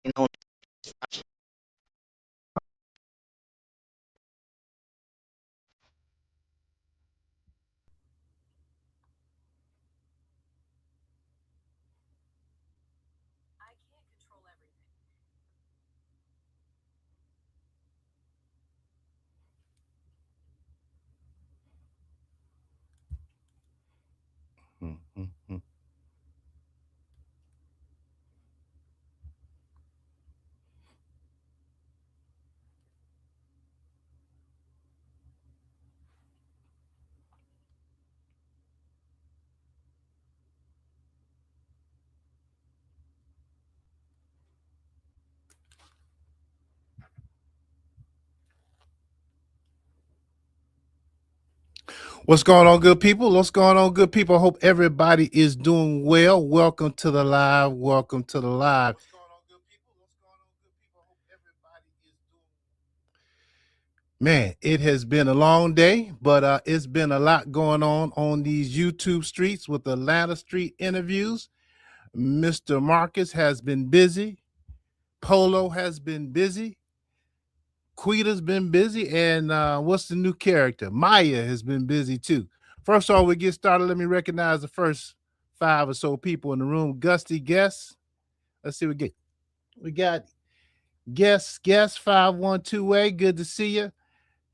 know. Mhm. What's going on, good people? What's going on, good people? I hope everybody is doing well. Welcome to the live. Welcome to the live. Man, it has been a long day, but it's been a lot going on these YouTube streets with Atlanta Street interviews. Mr. Marcus has been busy. Polo has been busy. Quita's been busy. And what's the new character? Maya has been busy too. First of all, we get started. Let me recognize the first 5 or so people in the room. Gusty guest. Let's see what we get. We got guest 512A. Good to see you.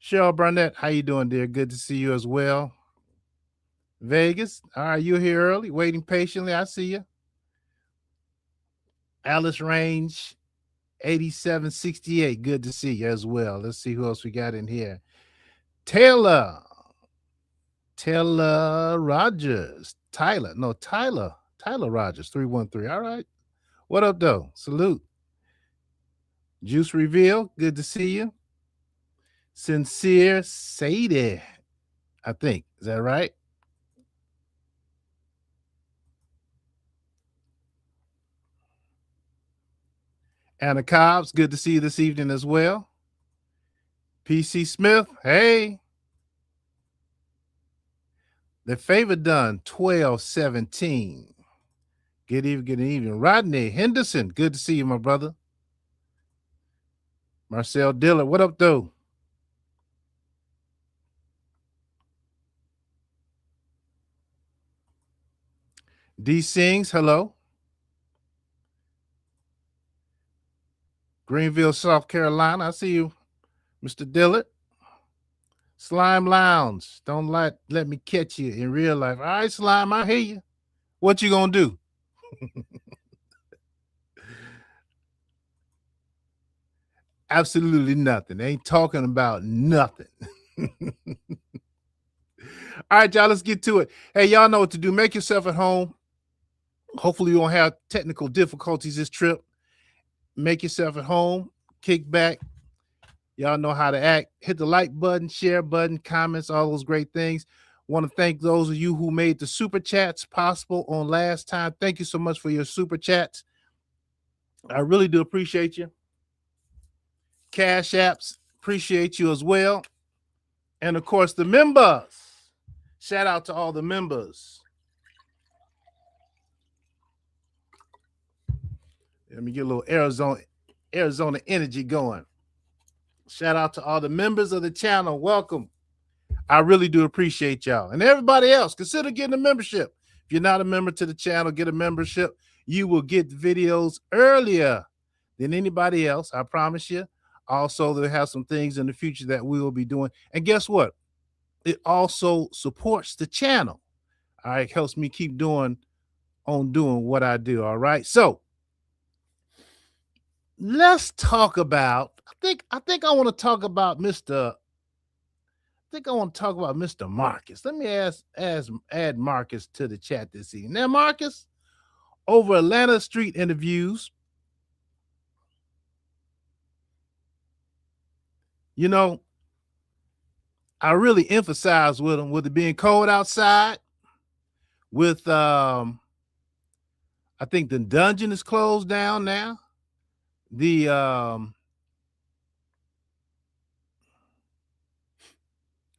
Cheryl Burnett, how you doing, dear? Good to see you as well. Vegas, all right, you're here early, waiting patiently. I see you. Alice Range, 8768. Good to see you as well. Let's see who else we got in here. Taylor. Taylor Rogers. Tyler Rogers, 313. All right. What up, though? Salute. Juice Reveal. Good to see you. Sincere Sadie, I think. Is that right? Anna Cobbs, good to see you this evening as well. PC Smith, hey. The favor done, 1217. Good evening, good evening. Rodney Henderson, good to see you, my brother. Marcel Dillard, what up, though? D Sings, hello. Greenville, South Carolina, I see you, Mr. Dillard. Slime Lounge, don't let me catch you in real life. All right, Slime, I hear you. What you gonna do? Absolutely nothing. They ain't talking about nothing. All right, y'all, let's get to it. Hey, y'all know what to do. Make yourself at home. Hopefully, you won't have technical difficulties this trip. Make yourself at home. Kick back. Y'all know how to act. Hit the like button, share button, comments, all those great things. Want to thank those of you who made the super chats possible on last time. Thank you so much for your super chats. I really do appreciate you. Cash apps, appreciate you as well. And of course, the members. Shout out to all the members. Let me get a little Arizona energy going. Shout out to all the members of the channel. Welcome. I really do appreciate y'all. And everybody else, consider getting a membership. If you're not a member to the channel, get a membership. You will get videos earlier than anybody else. I promise you. Also, they'll have some things in the future that we will be doing. And guess what? It also supports the channel. All right, helps me keep doing what I do. All right. So let's talk about. I think I want to talk about Mr. Marcus. Let me add Marcus to the chat this evening. Now, Marcus, over Atlanta Street interviews, you know, I really emphasize with him with it being cold outside. With I think the dungeon is closed down now. The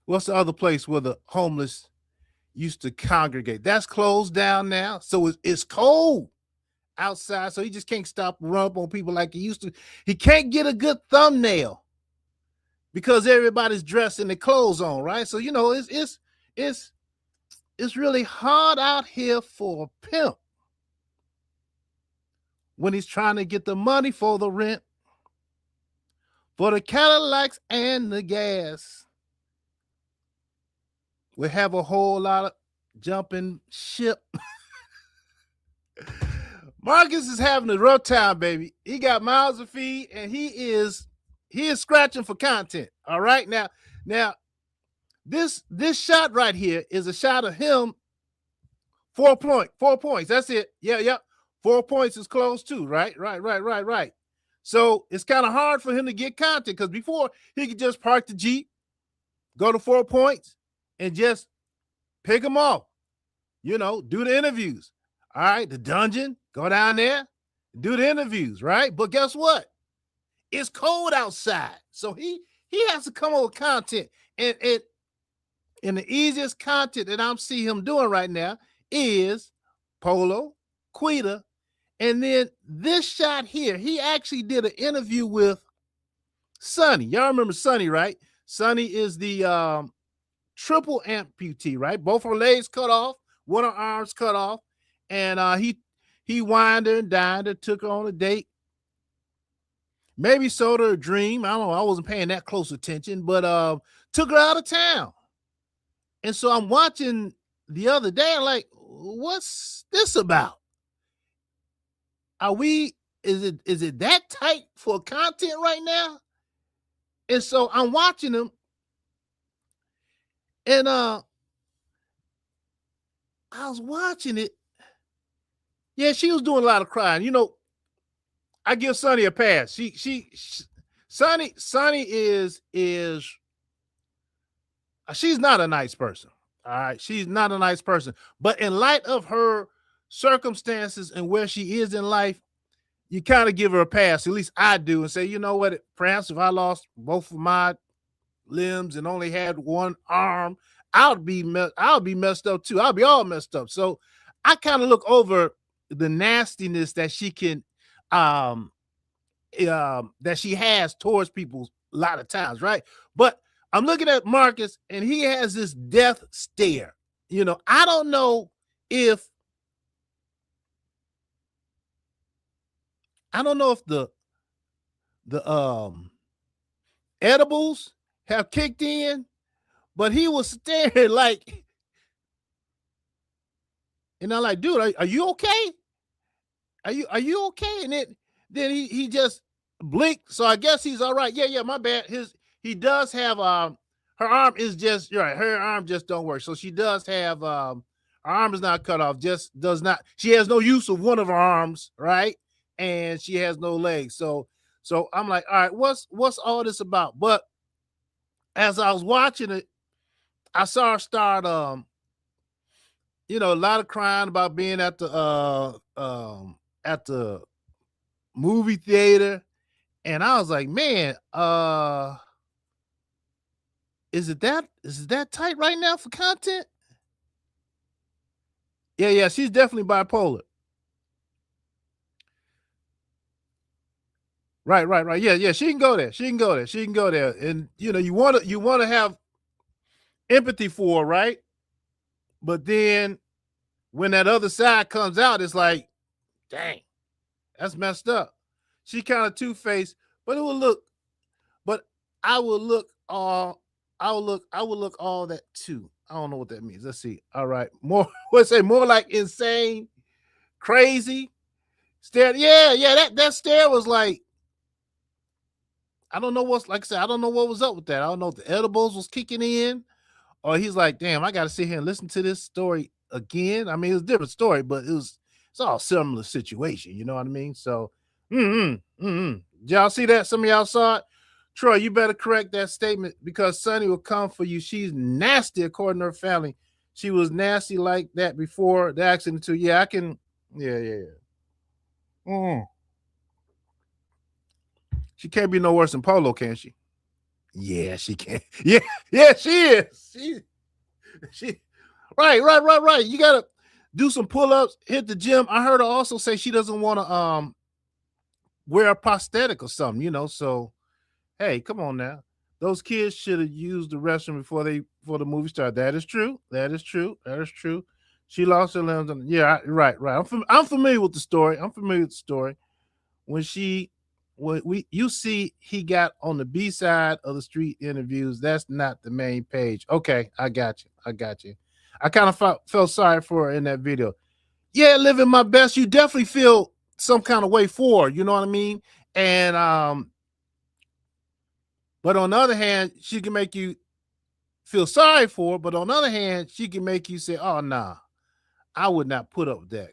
what's the other place where the homeless used to congregate? That's closed down now. So it's cold outside, so he just can't stop and run up on people like he used to. He can't get a good thumbnail because everybody's dressed in their clothes on, right? So it's really hard out here for a pimp when he's trying to get the money for the rent, for the Cadillacs and the gas. We have a whole lot of jumping ship. Marcus is having a rough time, baby. He got mouths to feed, and he is scratching for content. All right, now this shot right here is a shot of him. 4 points. That's it. Yeah. 4 points is close too. Right. So it's kind of hard for him to get content because before he could just park the Jeep, go to 4 points, and just pick them off. You know, do the interviews. All right, the dungeon, go down there, do the interviews, right? But guess what? It's cold outside. So he has to come up with content. And the easiest content that I'm seeing him doing right now is Polo, Quita, and then this shot here. He actually did an interview with Sonny. Y'all remember Sonny, right? Sonny is the triple amputee, right? Both her legs cut off, one of her arms cut off, and he wined her and dined her, took her on a date. Maybe sold her a dream. I don't know. I wasn't paying that close attention, but took her out of town. And so I'm watching the other day, I'm like, what's this about? Is it that tight for content right now? And so I'm watching them, and I was watching it. Yeah, she was doing a lot of crying. You know, I give Sonny a pass. Sonny is she's not a nice person. All right, she's not a nice person. But in light of her circumstances and where she is in life, you kind of give her a pass. At least I do, and say, you know what? Perhaps if I lost both of my limbs and only had one arm, I'll be messed up too. I'll be all messed up. So I kind of look over the nastiness that she can that she has towards people a lot of times, right? But I'm looking at Marcus, and he has this death stare. You know, I don't know if the edibles have kicked in, but he was staring like, and I'm like, dude, are you okay? Are you okay? And then he just blinked. So I guess he's all right. Yeah, my bad. He does have her arm is just right. Her arm just don't work. So she does have her arm is not cut off. Just does not. She has no use of one of her arms, right? And she has no legs. So I'm like, all right, what's all this about? But as I was watching it, I saw her start you know, a lot of crying about being at the movie theater. And I was like, man, is it that tight right now for content? Yeah, she's definitely bipolar. Right. Yeah, she can go there. And you know, you want to have empathy for her, right? But then when that other side comes out, it's like, dang, that's messed up. She kind of two-faced, but I will look all that too. I don't know what that means. Let's see. All right. More like insane, crazy. Stare. Yeah, that stare was like, I don't know what's, like I said, I don't know what was up with that. I don't know if the edibles was kicking in, or he's like, damn, I gotta sit here and listen to this story again. I mean, it was a different story, but it's all similar situation, you know what I mean? So did y'all see that? Some of y'all saw it. Troy, you better correct that statement, because Sonny will come for you. She's nasty, according to her family. She was nasty like that before the accident too. Yeah, I can. Yeah. She can't be no worse than Polo, can she? Yeah, she can. Yeah, she is. She. Right. You gotta. do some pull-ups, hit the gym. I heard her also say she doesn't want to wear a prosthetic or something, so hey, come on now. Those kids should have used the restroom before the movie started. That is true. That is true. That is true. She lost her limbs. Yeah, right, right. I'm familiar with the story. I'm familiar with the story. When she, when we, you see, he got on the B side of the street interviews. That's not the main page. Okay, I got you. I got you. I kind of felt sorry for her in that video. Yeah, living my best. You definitely feel some kind of way for her. You know what I mean? And but on the other hand, she can make you feel sorry for her. But on the other hand, she can make you say, "Oh, nah, I would not put up with that."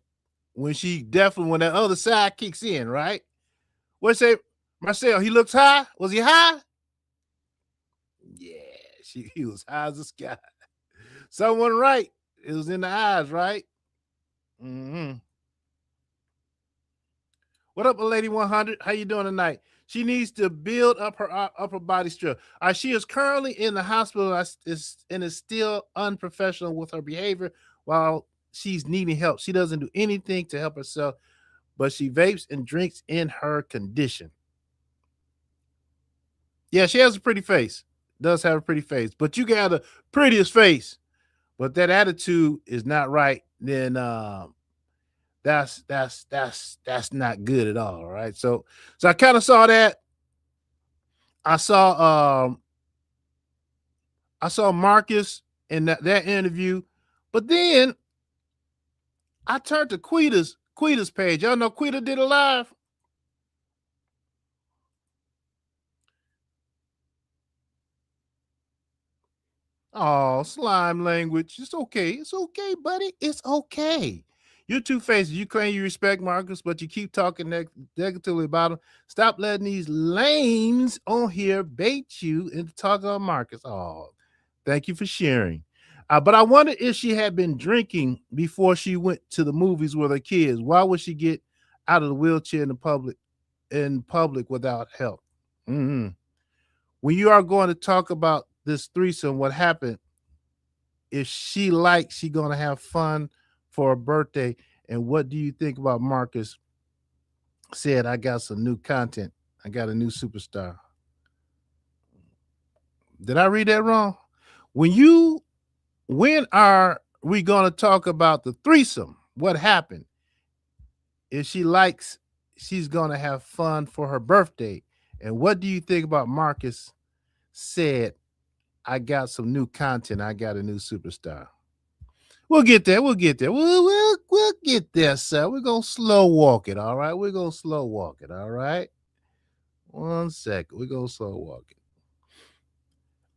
When that other side kicks in, right? What say, Marcel? He looks high. Was he high? Yeah, he was high as the sky. Someone right. It was in the eyes, right? Mm-hmm. What up, lady 100? How you doing tonight? She needs to build up her upper body strength. She is currently in the hospital and is still unprofessional with her behavior while she's needing help. She doesn't do anything to help herself, but she vapes and drinks in her condition. Yeah, she has a pretty face. Does have a pretty face, but you got the prettiest face, but that attitude is not right. Then that's not good at all. Right. So I kind of saw that. I saw I saw Marcus in that interview, but then I turned to Quita's page. Y'all know Quita did a live. Oh, slime language. It's okay. It's okay, buddy. It's okay. You're two faces. You claim you respect Marcus, but you keep talking negatively about him. Stop letting these lames on here bait you into talking about Marcus. Oh, thank you for sharing. But I wonder if she had been drinking before she went to the movies with her kids. Why would she get out of the wheelchair in public without help? Mm-hmm. When you are going to talk about this threesome, what happened? If she likes, she gonna have fun for her birthday. And what do you think about Marcus said? I got some new content. I got a new superstar. Did I read that wrong? When are we gonna talk about the threesome? What happened? If she likes, she's gonna have fun for her birthday. And what do you think about Marcus said? I got some new content. I got a new superstar. We'll get there. We'll get there. We'll get there, sir. We're gonna slow walk it. All right. We're gonna slow walk it. All right. 1 second. We're gonna slow walk it.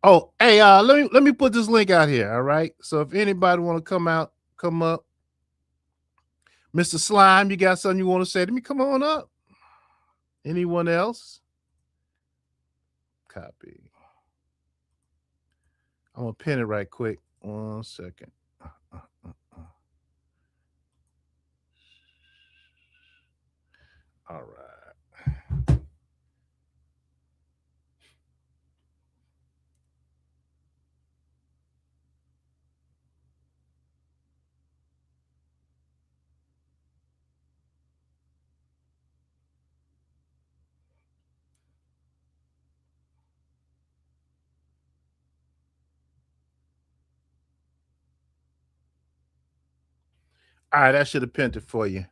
Oh, hey, let me put this link out here. All right. So if anybody want to come up, Mr. Slime, you got something you want to say to me? Come on up. Anyone else? Copy. I'm gonna pin it right quick. 1 second. All right. All right, I should have pinned it for you.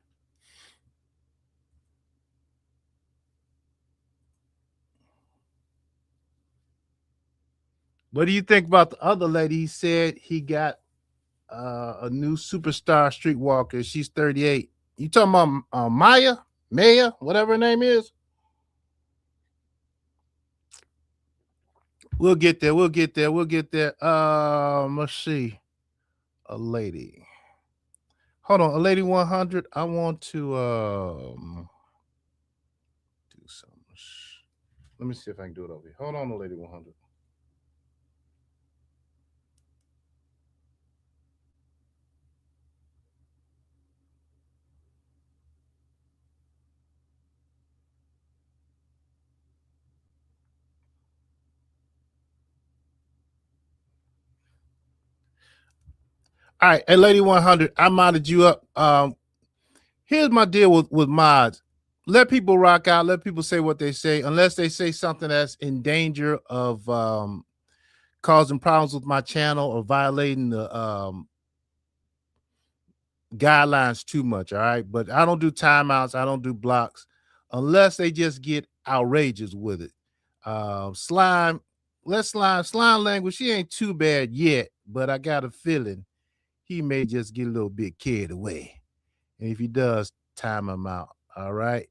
What do you think about the other lady? He said he got a new superstar streetwalker. She's 38. You talking about Maya, whatever her name is? We'll get there. We'll get there. We'll get there. Let's see. A lady. Hold on, a lady 100. I want to do something. Let me see if I can do it over here. Hold on, a lady 100. All right, hey, Lady 100, I modded you up. Here's my deal with mods. Let people rock out. Let people say what they say, unless they say something that's in danger of causing problems with my channel or violating the guidelines too much. All right, but I don't do timeouts. I don't do blocks unless they just get outrageous with it. Slime, let's slime language. She ain't too bad yet, but I got a feeling he may just get a little bit carried away. And if he does, time him out. All right.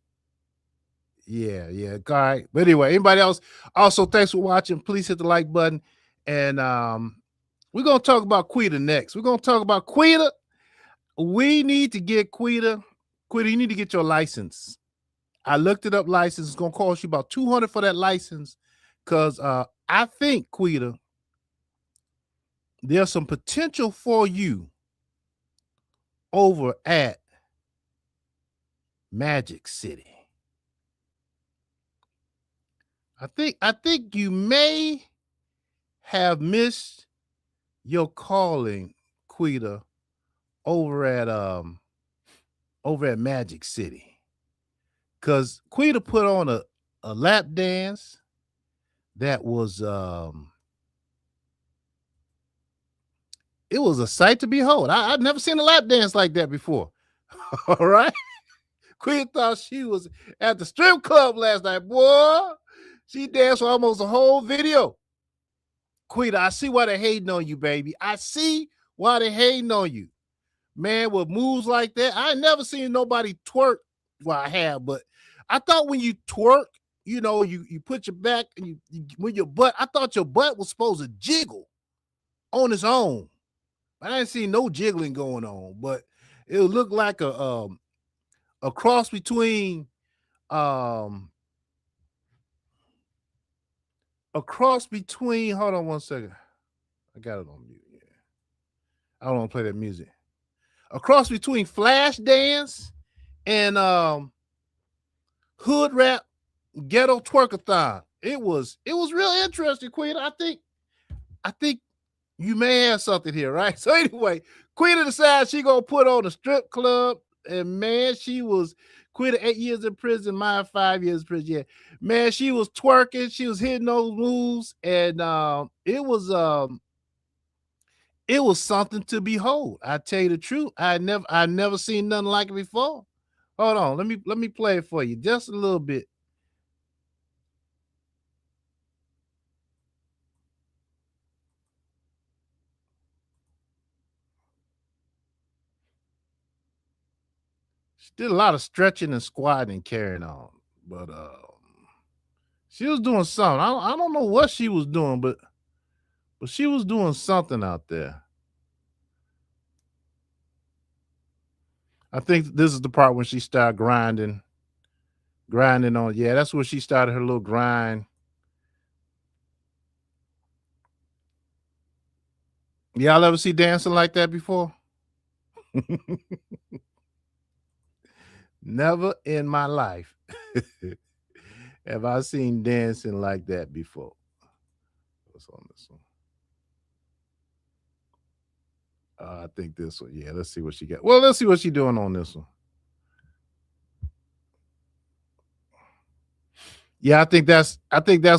Yeah, yeah. All right. But anyway, anybody else? Also, thanks for watching. Please hit the like button. And we're gonna talk about Quita next. We're gonna talk about Quita. We need to get Quita. Quita, you need to get your license. I looked it up. License is gonna cost you about $200 for that license. Cause I think Quita, there's some potential for you over at Magic City. I think you may have missed your calling, Quita, over at Magic City. Cause Quita put on a lap dance that was it was a sight to behold. I'd never seen a lap dance like that before. All right. Quita thought she was at the strip club last night. Boy, she danced for almost a whole video. Quita, I see why they're hating on you, baby. I see why they're hating on you. Man, with moves like that, I ain't never seen nobody twerk. Well, I have, but I thought when you twerk, you know, you put your back and you with your butt. I thought your butt was supposed to jiggle on its own. I didn't see no jiggling going on, but it looked like a cross between um hold on one second. I got it on mute. Yeah. I don't want to play that music. A cross between flash dance and hood rap ghetto twerkathon. It was real interesting, Queen. I think you may have something here, right? So anyway, Queen decides she gonna put on a strip club, and man, she was Queen 8 years in prison, mine 5 years in prison. Yeah, man, she was twerking, she was hitting those moves, and it was something to behold. I tell you the truth, I never seen nothing like it before. Hold on, let me play it for you just a little bit. She did a lot of stretching and squatting and carrying on, but she was doing something. I don't know what she was doing, but she was doing something out there. I think this is the part when she started grinding on. Yeah, that's where she started her little grind. Y'all ever see dancing like that before? Never in my life have I seen dancing like that before. What's on this one? I think this one. Yeah, let's see what she got. Well, let's see what she's doing on this one. Yeah, I think that's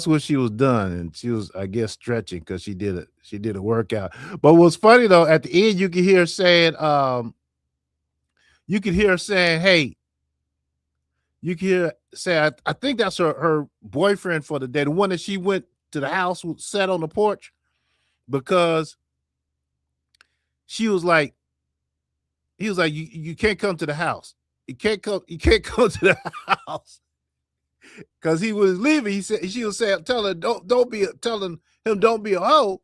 what she was done, and she was, I guess, stretching because she did a workout. But what's funny though, at the end you could hear her saying, "Hey," you can hear say, I think that's her boyfriend for the day, the one that she went to the house, sat on the porch, because she was like, he was like, you can't come to the house, you can't come to the house. Because he was leaving, she was saying, telling him don't be a hoe.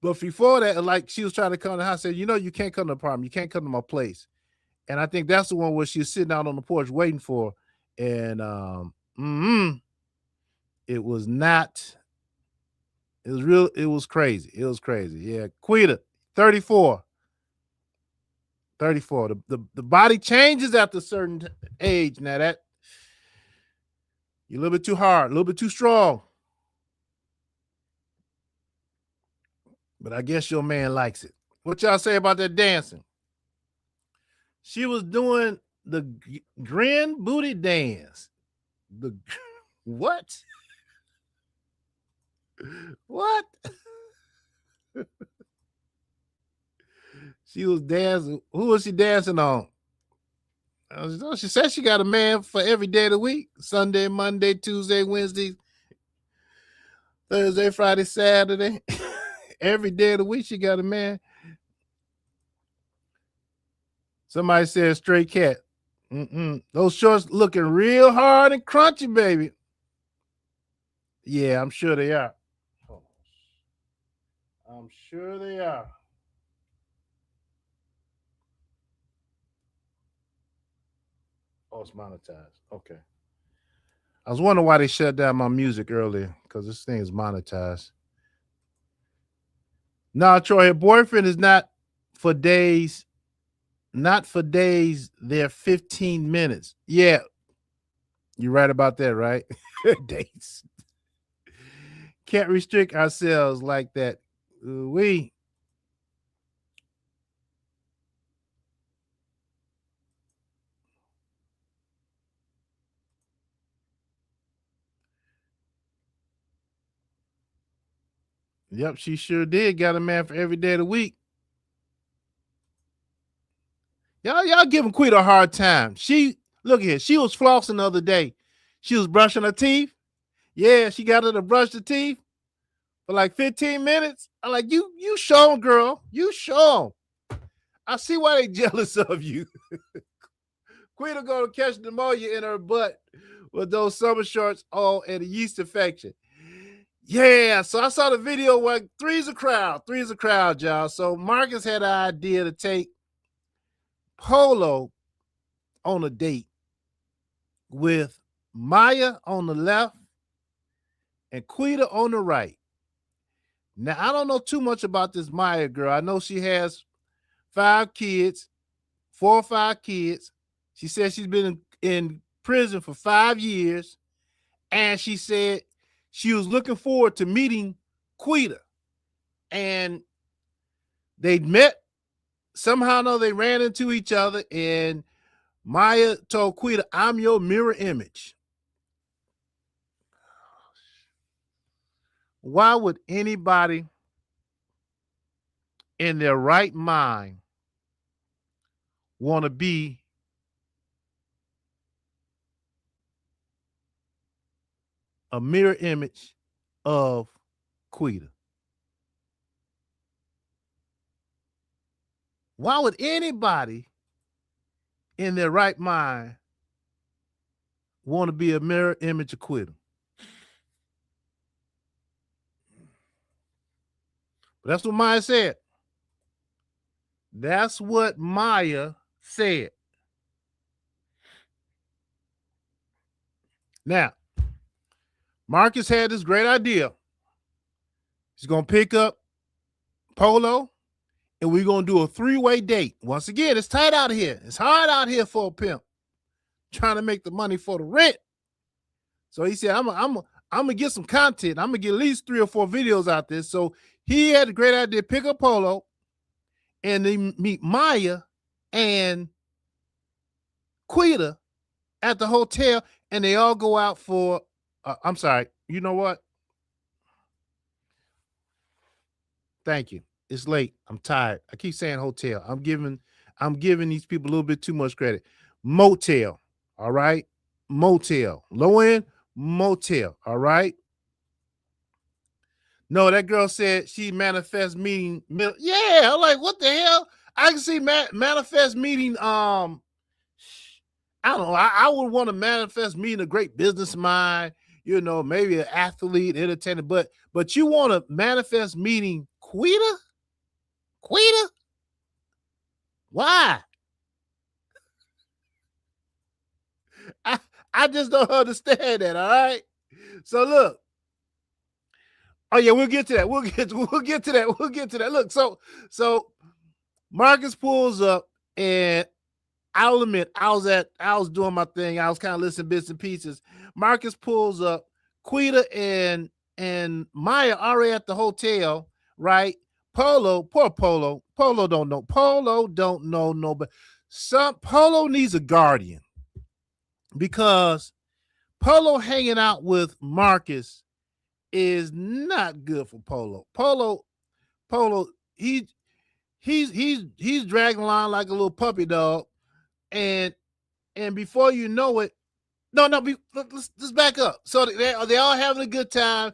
But before that, like, she was trying to come to the house, said, you can't come to the apartment, you can't come to my place. And I think that's the one where she was sitting out on the porch waiting for her. And it was not. It was real. It was crazy. It was crazy. Yeah, Quita, 34. 34. The body changes after a certain age. Now that you're a little bit too hard, a little bit too strong. But I guess your man likes it. What y'all say about that dancing? She was doing the grin booty dance. The what? What? She was dancing. Who was she dancing on? She said she got a man for every day of the week. Sunday, Monday, Tuesday, Wednesday, Thursday, Friday, Saturday. Every day of the week she got a man. Somebody said stray cat. Those shorts looking real hard and crunchy, baby. Yeah, I'm sure they are. I'm sure they are. Oh, it's monetized. Okay. I was wondering why they shut down my music earlier because this thing is monetized. No, Troy, her boyfriend is not for days. Not for days. They're 15 minutes. Yeah, you're right about that, right? Days. Can't restrict ourselves like that. We. Yep, she sure did. Got a man for every day of the week. Y'all giving Quita a hard time. She look here. She was flossing the other day. She was brushing her teeth. Yeah, she got her to brush the teeth for like 15 minutes. I'm like, you show 'em, girl. You show 'em. I see why they jealous of you. Quita gonna catch pneumonia in her butt with those summer shorts on and a yeast infection. Yeah, so I saw the video where three's a crowd, y'all. So Marcus had an idea to take Polo on a date with Maya on the left and Quita on the right. Now, I don't know too much about this Maya girl. I know she has 5 kids, 4 or 5 kids. She said she's been in prison for 5 years. And she said she was looking forward to meeting Quita. And they met. Somehow or another, they ran into each other. And Maya told Quita, I'm your mirror image. Why would anybody in their right mind want to be a mirror image of Quita? Why would anybody in their right mind want to be a mirror image of Quita? But that's what Maya said. That's what Maya said. Now, Marcus had this great idea. He's going to pick up Polo, and we're going to do a 3-way date. Once again, it's tight out here. It's hard out here for a pimp trying to make the money for the rent. So he said, I'm going to get some content. I'm going to get at least 3 or 4 videos out there. So he had a great idea, pick up Polo, and they meet Maya and Quita at the hotel, and they all go out for, I'm sorry, you know what? Thank you. It's late. I'm tired. I keep saying hotel. I'm giving these people a little bit too much credit. Motel. All right. Motel. Low end motel. All right. No, that girl said she manifest meeting. Yeah, I'm like, what the hell? I can see manifest meeting. I don't know. I would want to manifest meeting a great business mind, maybe an athlete, entertainer, but you want to manifest meeting Quita? Quita? Why? I just don't understand that. All right. So look. Oh yeah, we'll get to that. We'll get to that. Look, so Marcus pulls up, and I'll admit I was doing my thing. I was kind of listening bits and pieces. Marcus pulls up. Quita and Maya already at the hotel, right? Poor Polo don't know. Polo don't know no, but some Polo needs a guardian because Polo hanging out with Marcus is not good for Polo. Polo, he's dragging along like a little puppy dog, and before you know it, let's back up. So they all having a good time.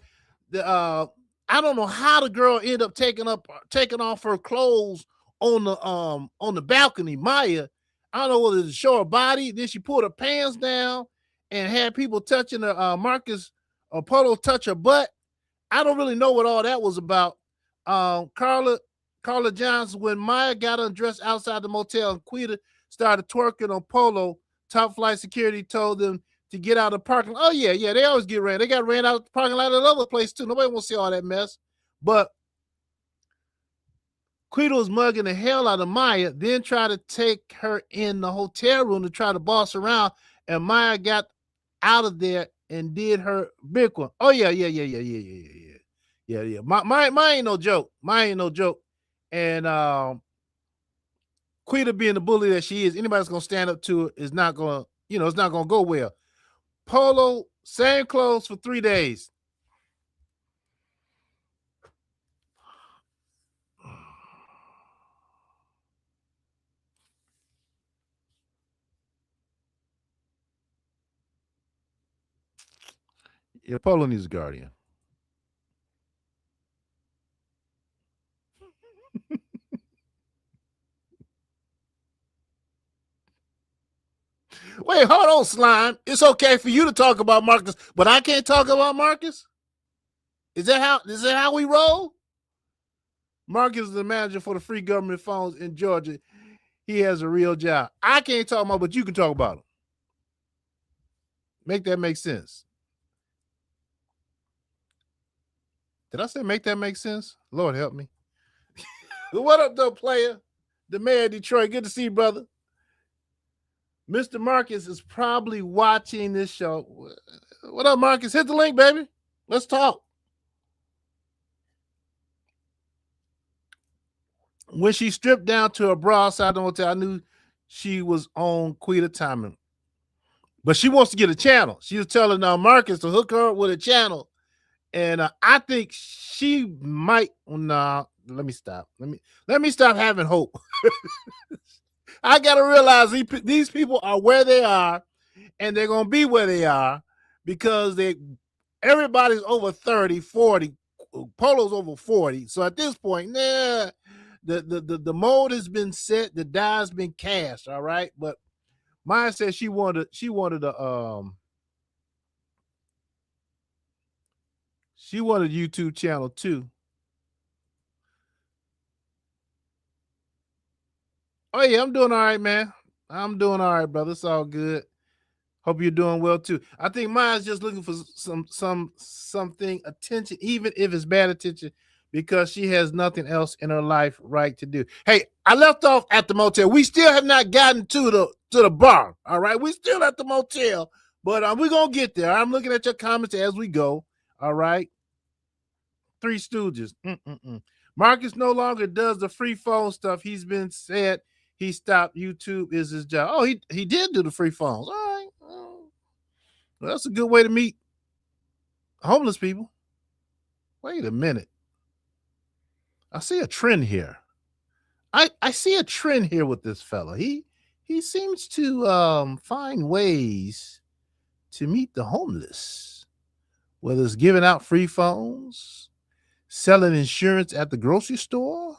I don't know how the girl ended up taking off her clothes on the balcony. Maya, I don't know whether it's to show her body. Then she pulled her pants down and had people touching her. Marcus or Polo touch her butt. I don't really know what all that was about. Carla Johnson, when Maya got undressed outside the motel and Quita started twerking on Polo, top flight security told them to get out of the parking lot. Oh, yeah, they always get ran. They got ran out of the parking lot at another place, too. Nobody wants to see all that mess. But Quita was mugging the hell out of Maya, then tried to take her in the hotel room to try to boss around, and Maya got out of there and did her big one. Oh, yeah. Mine ain't no joke. And Quita being the bully that she is, anybody's gonna stand up to it is not gonna, it's not gonna go well. Polo, same clothes for 3 days. Yeah, Polo needs a guardian. Wait, hold on, Slime. It's okay for you to talk about Marcus, but I can't talk about Marcus? Is that how we roll? Marcus is the manager for the free government phones in Georgia. He has a real job. I can't talk about, but you can talk about him. Make that make sense. Did I say make that make sense? Lord help me. What up, though, player? The mayor of Detroit. Good to see you, brother. Mr. Marcus is probably watching this show. What up, Marcus? Hit the link, baby. Let's talk. When she stripped down to her bra outside the hotel, I knew she was on Quita timing. But she wants to get a channel. She was telling Marcus to hook her up with a channel. And I think she might. Nah, let me stop. Let me stop having hope. I gotta realize these people are where they are, and they're gonna be where they are because everybody's over 30, 40. Polo's over 40. So at this point, the mold has been set, the die's been cast. All right, but Maya said she wanted a YouTube channel too. Oh yeah, I'm doing all right, man. I'm doing all right, brother. It's all good. Hope you're doing well too. I think Maya's just looking for something attention, even if it's bad attention, because she has nothing else in her life right to do. Hey, I left off at the motel. We still have not gotten to the bar. All right, we still at the motel, but we're gonna get there. I'm looking at your comments as we go. All right. Three Stooges. Marcus no longer does the free phone stuff. He's been said he stopped. YouTube is his job. Oh, he did do the free phones. All right. Well, that's a good way to meet homeless people. Wait a minute. I see a trend here. I see a trend here with this fella. He seems to find ways to meet the homeless, whether it's giving out free phones, selling insurance at the grocery store,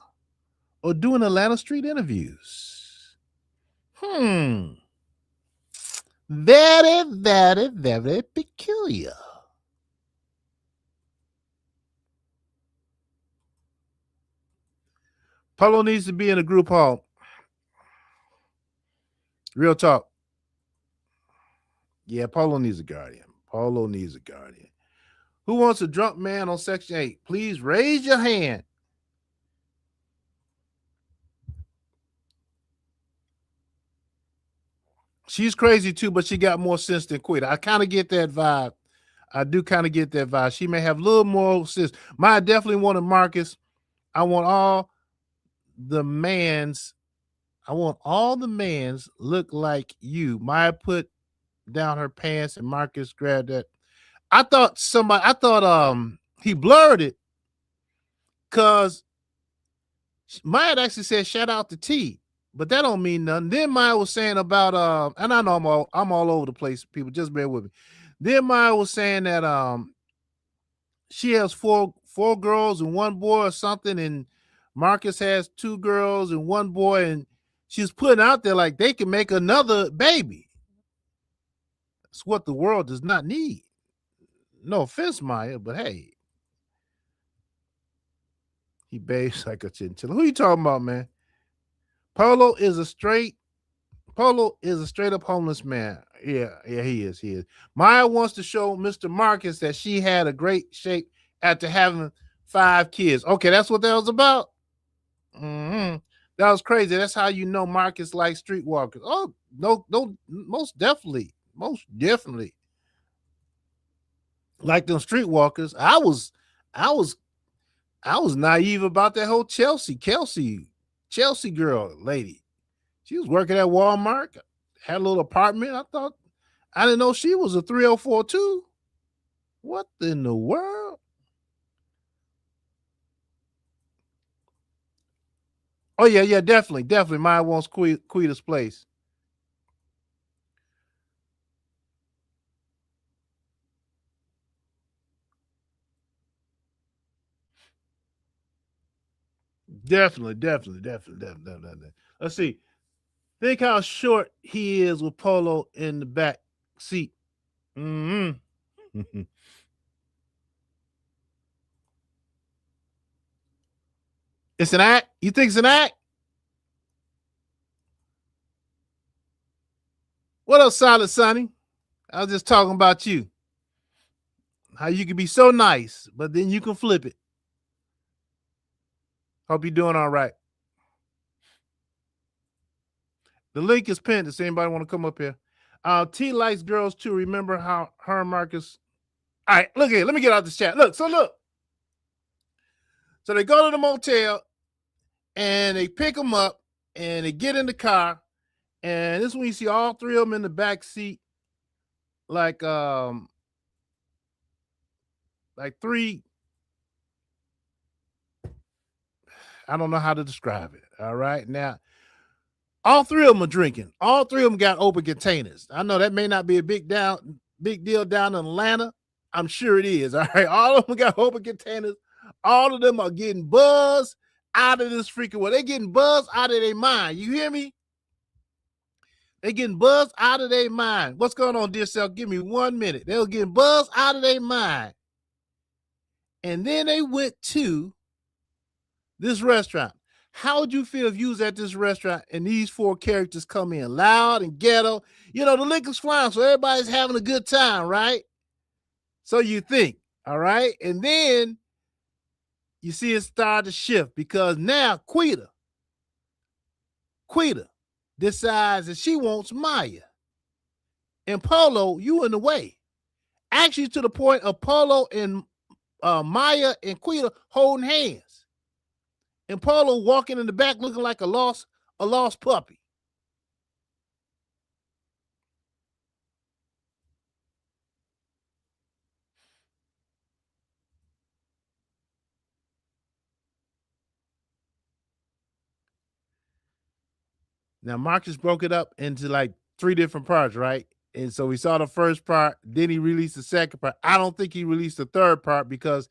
or doing Atlanta street interviews. Very, very, very peculiar. Polo needs to be in a group home. Real talk. Yeah, Polo needs a guardian. Who wants a drunk man on Section 8? Please raise your hand. She's crazy too, but she got more sense than Quita. I kind of get that vibe. I do kind of get that vibe. She may have a little more sense. Maya definitely wanted Marcus I want all the mans. I want all the mans look like you. Maya put down her pants and Marcus grabbed that. I thought he blurred it because Maya actually said shout out to T, but that don't mean nothing. Then Maya was saying about and I know I'm all over the place, people, just bear with me. Then Maya was saying that she has four girls and one boy or something, and Marcus has two girls and one boy, and she's putting out there like they can make another baby. It's what the world does not need. No offense, Maya, but hey, he behaves like a chinchilla. Who you talking about, man? Polo is a straight up homeless man. Yeah, he is. He is. Maya wants to show Mr. Marcus that she had a great shape after having 5 kids. Okay, that's what that was about. Mm-hmm. That was crazy. That's how you know Marcus likes streetwalkers. Oh, no, most definitely. Most definitely. Like them streetwalkers. I was naive about that whole Chelsea girl lady. She was working at Walmart, had a little apartment. I didn't know she was a 304 too. What in the world? Oh yeah, definitely. Maya wants Quita's place. Definitely. Let's see. Think how short he is with Polo in the back seat. Mm-hmm. It's an act. You think it's an act? What up, Solid Sonny? I was just talking about you. How you can be so nice, but then you can flip it. Hope you're doing all right. The link is pinned. Does anybody want to come up here? T likes girls too. Remember how her and Marcus. All right, look here. Let me get out this chat. Look. So they go to the motel and they pick them up and they get in the car. And this is when you see all 3 of them in the back seat, like 3. I don't know how to describe it. All right. Now, all 3 of them are drinking. All 3 of them got open containers. I know that may not be a big deal down in Atlanta. I'm sure it is. All right. All of them got open containers. All of them are getting buzzed out of this freaking world. They're getting buzzed out of their mind. You hear me? They're getting buzzed out of their mind. What's going on, dear self? Give me 1 minute. They were getting buzzed out of their mind. And then they went to this restaurant. How would you feel if you was at this restaurant and these 4 characters come in loud and ghetto? You know, the liquor's flying, so everybody's having a good time, right? So you think, all right? And then you see it start to shift because now Quita decides that she wants Maya. And Polo, you in the way. Actually, to the point of Polo and Maya and Quita holding hands. And Polo walking in the back looking like a lost puppy. Now Marcus broke it up into like 3 different parts, right? And so we saw the first part, then he released the second part. I don't think he released the third part because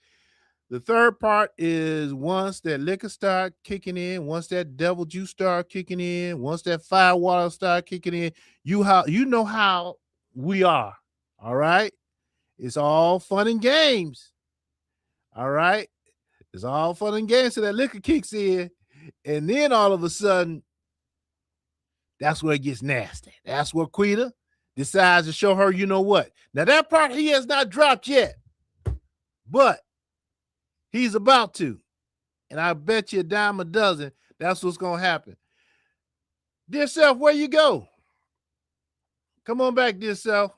the third part is once that liquor start kicking in, once that devil juice start kicking in, once that firewater start kicking in, you know how we are. All right. It's all fun and games. All right. It's all fun and games. So that liquor kicks in. And then all of a sudden, that's where it gets nasty. That's where Quita decides to show her, you know what? Now, that part he has not dropped yet, but he's about to. And I bet you a dime a dozen that's what's going to happen. Dear self, where you go? Come on back, dear self.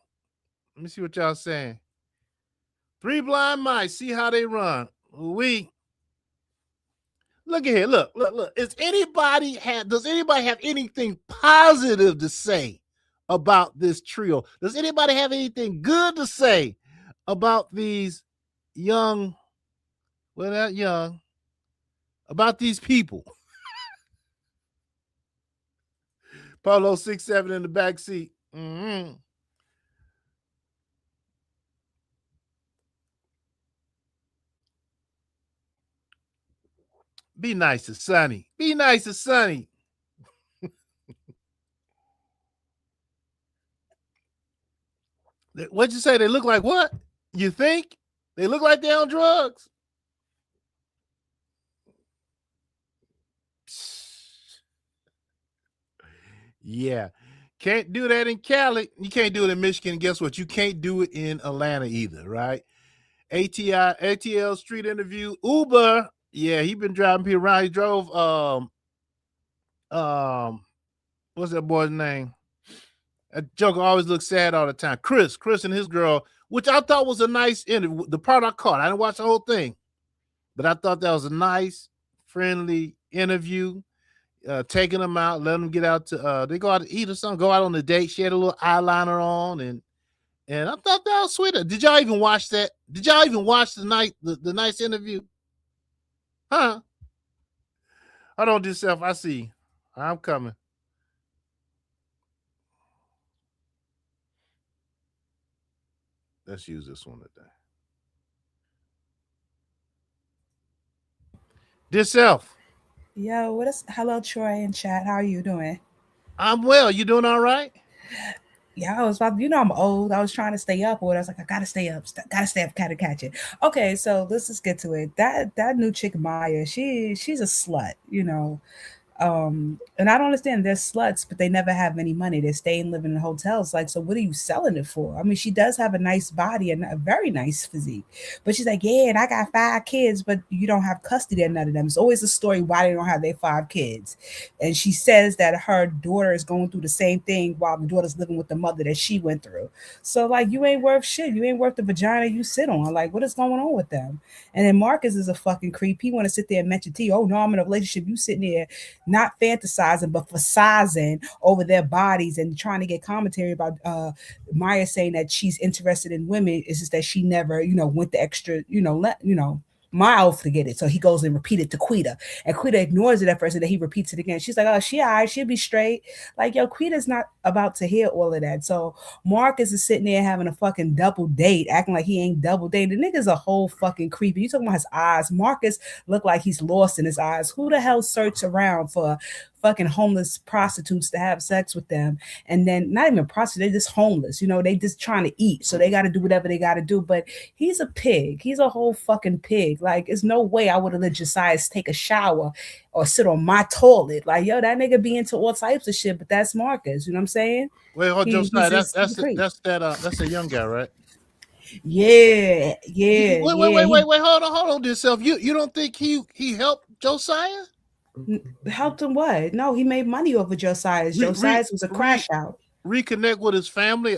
Let me see what y'all saying. 3 blind mice, see how they run. We Look at here. Look. Does anybody have anything positive to say about this trio? Does anybody have anything good to say about these young, well, not young, about these people? Polo 6'7" in the back seat. Mm-hmm. Be nice to Sonny. Be nice to Sonny. What'd you say? They look like what? You think? They look like they're on drugs? Yeah. Can't do that in Cali. You can't do it in Michigan. Guess what? You can't do it in Atlanta either, right? ATL street interview. Uber. Yeah, he been driving people around. He drove um what's that boy's name? That joker always looks sad all the time. Chris and his girl, which I thought was a nice interview. The part I caught, I didn't watch the whole thing, but I thought that was a nice, friendly interview. Taking them out, letting them get out to they go out to eat or something, go out on a date. She had a little eyeliner on, and I thought that was sweet. Did y'all even watch that? Did y'all even watch the nice interview? Huh? Hold on, yourself. I see. I'm coming. Let's use this one today. Dear self. Yo, what is hello Troy and chat? How are you doing? I'm well. You doing all right? Yeah, I was about, I'm old. I was trying to stay up, or I was like, I gotta stay up, gotta stay up, gotta catch it. Okay, so let's just get to it. That new chick Maya, she's a slut. And I don't understand. They're sluts, but they never have any money. They stay and live in hotels. Like, so what are you selling it for? I mean, she does have a nice body and a very nice physique, but she's like, yeah, and I got 5 kids, but you don't have custody of none of them. It's always a story why they don't have their 5 kids. And she says that her daughter is going through the same thing while the daughter's living with the mother that she went through. So like, you ain't worth shit. You ain't worth the vagina you sit on. Like, what is going on with them? And then Marcus is a fucking creep. He want to sit there and mention to you, oh no, I'm in a relationship. You sitting there not fantasizing but fantasizing over their bodies and trying to get commentary about Maya saying that she's interested in women. It's just that she never, went the extra, mile to get it. So he goes and repeat it to Quita. And Quita ignores it at first and then he repeats it again. She's like, oh, she all right, she'll be straight. Like, yo, Quita's not about to hear all of that. So Marcus is sitting there having a fucking double date, acting like he ain't double dating. The nigga's a whole fucking creepy. You talking about his eyes. Marcus looked like he's lost in his eyes. Who the hell searches around for fucking homeless prostitutes to have sex with them? And then not even prostitutes, they're just homeless. They just trying to eat. So they got to do whatever they got to do. But he's a pig. He's a whole fucking pig. Like, there's no way I would have let Josiah take a shower or sit on my toilet. Like, yo, that nigga be into all types of shit, but that's Marcus. You know what I'm saying? Wait, hold Josiah. That's a young guy, right? Yeah, yeah, yeah. He Wait. Hold on, yourself. You don't think he helped Josiah? helped him what? No, he made money over Josiah's. Re, re, Josiah's was a re, crash out. Reconnect with his family.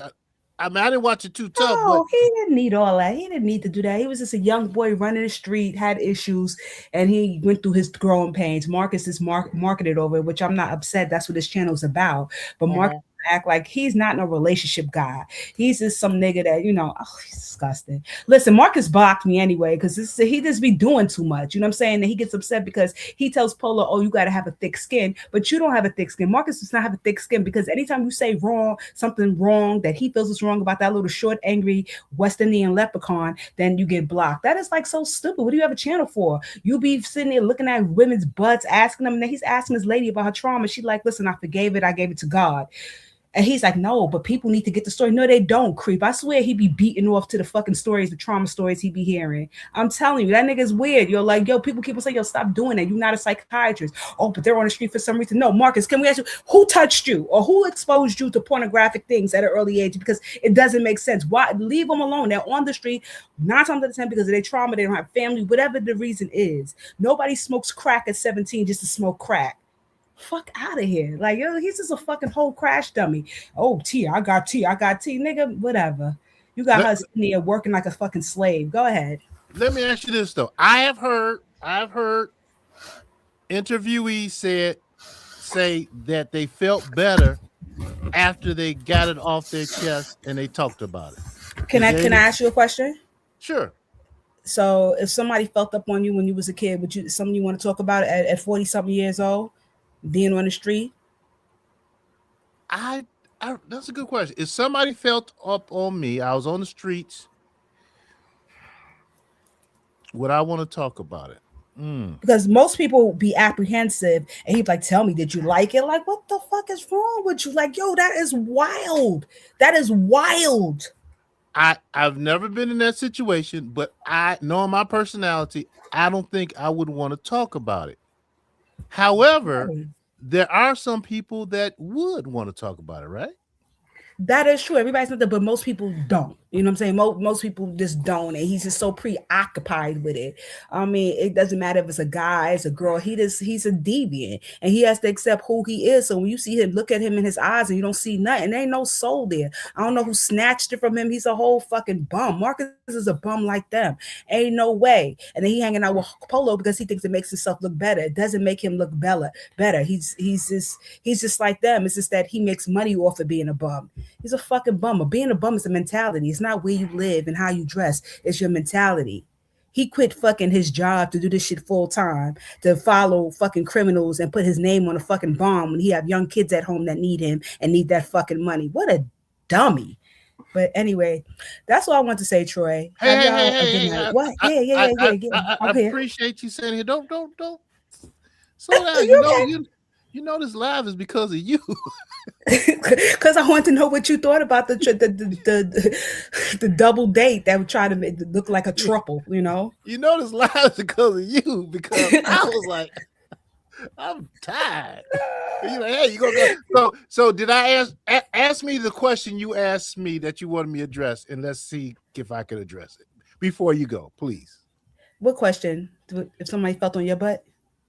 I mean, I didn't watch it too tough, but No, he didn't need all that. He didn't need to do that. He was just a young boy running the street, had issues, and he went through his growing pains. Marcus is marketed over, which I'm not upset. That's what this channel's about. But Marcus act like he's not no relationship guy. He's just some nigga that, oh, he's disgusting. Listen, Marcus blocked me anyway because he just be doing too much. You know what I'm saying? And he gets upset because he tells Polo, oh, you got to have a thick skin, but you don't have a thick skin. Marcus does not have a thick skin because anytime you say something wrong that he feels is wrong about that little short, angry West Indian leprechaun, then you get blocked. That is like so stupid. What do you have a channel for? You be sitting there looking at women's butts, asking them, and then he's asking this lady about her trauma. She's like, listen, I forgave it. I gave it to God. And he's like, no, but people need to get the story. No, they don't, creep. I swear he be beating off to the fucking stories, the trauma stories he be hearing. I'm telling you, that nigga's weird. You're like, yo, people keep saying, yo, stop doing that. You're not a psychiatrist. Oh, but they're on the street for some reason. No, Marcus, can we ask you, who touched you or who exposed you to pornographic things at an early age? Because it doesn't make sense. Why? Leave them alone. They're on the street 9 times out of 10 because of their trauma. They don't have family, whatever the reason is. Nobody smokes crack at 17 just to smoke crack. Fuck out of here. Like, yo, he's just a fucking whole crash dummy. Oh, I got tea, nigga, whatever. You got let, her sitting there working like a fucking slave. Go ahead. let me ask you this though. I've heard Interviewees say that they felt better after they got it off their chest and they talked about it. Can Is I there can I any? ask you a question? Sure. So if somebody felt up on you when you was a kid, would you something you want to talk about at 40 something years old, being on the street? I, that's a good question. If somebody felt up on me, I was on the streets, would I want to talk about it? Mm. Because most people be apprehensive and he'd be like, tell me, did you like it? Like, what the fuck is wrong with you? Like, yo, that is wild. That is wild. I've never been in that situation, but I knowing my personality, I don't think I would want to talk about it. However, Right. there are some people that would want to talk about it, right? That is true. Everybody's not there, but most people don't. You know what I'm saying? Most people just don't, and he's just so preoccupied with it. I mean, it doesn't matter if it's a guy, it's a girl. He's a deviant, and he has to accept who he is. So when you see him, look at him in his eyes, and you don't see nothing. There ain't no soul there. I don't know who snatched it from him. He's a whole fucking bum. Marcus is a bum like them. Ain't no way. And then he hanging out with Polo because he thinks it makes himself look better. It doesn't make him look better. He's just like them. It's just that he makes money off of being a bum. He's a fucking bummer. Being a bum is a mentality. It's not where you live and how you dress. It's your mentality. He quit fucking his job to do this shit full time, to follow fucking criminals and put his name on a fucking bomb when he have young kids at home that need him and need that fucking money. What a dummy. But anyway, that's all I want to say, Troy. Hey, Have hey, hey, y'all a hey, good hey! night. What? Yeah, yeah, yeah, yeah, yeah. I Okay. appreciate you saying it. Don't slow down. You okay? You know this live is because of you. Because I want to know what you thought about the double date that would try to make it look like a triple, you know? You know this live is because of you. Because I was like, I'm tired. And you're like, hey, you gonna go? So did I ask me the question you asked me that you wanted me to address, and let's see if I could address it before you go, please. What question? If somebody felt on your butt?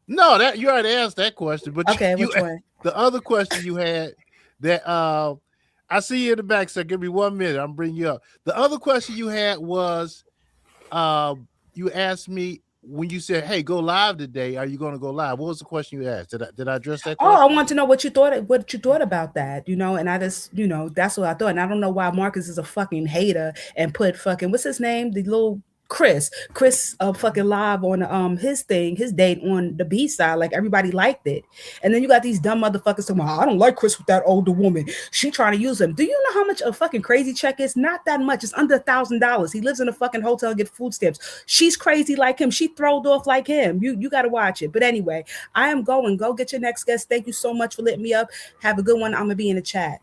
No, that you already asked that question, but Okay, you which one? the other question you had that I see you in the back, so give me 1 minute. I'm bringing you up. The other question you had was you asked me when you said, "Hey, go live today. Are you going to go live?" What was the question you asked? Did I address that Oh, I question? want to know what you thought about that, and I just, that's what I thought. And I don't know why Marcus is a fucking hater and put fucking what's his name? The little Chris fucking live on his thing, his date on the B side, like everybody liked it. And then you got these dumb motherfuckers talking about, I don't like Chris with that older woman. She trying to use him. Do you know how much a fucking crazy check is? Not that much. It's under $1,000. He lives in a fucking hotel, get food stamps. She's crazy like him. She throwed off like him. You gotta watch it. But anyway, I am going. Go get your next guest. Thank you so much for letting me up. Have a good one. I'm gonna be in the chat.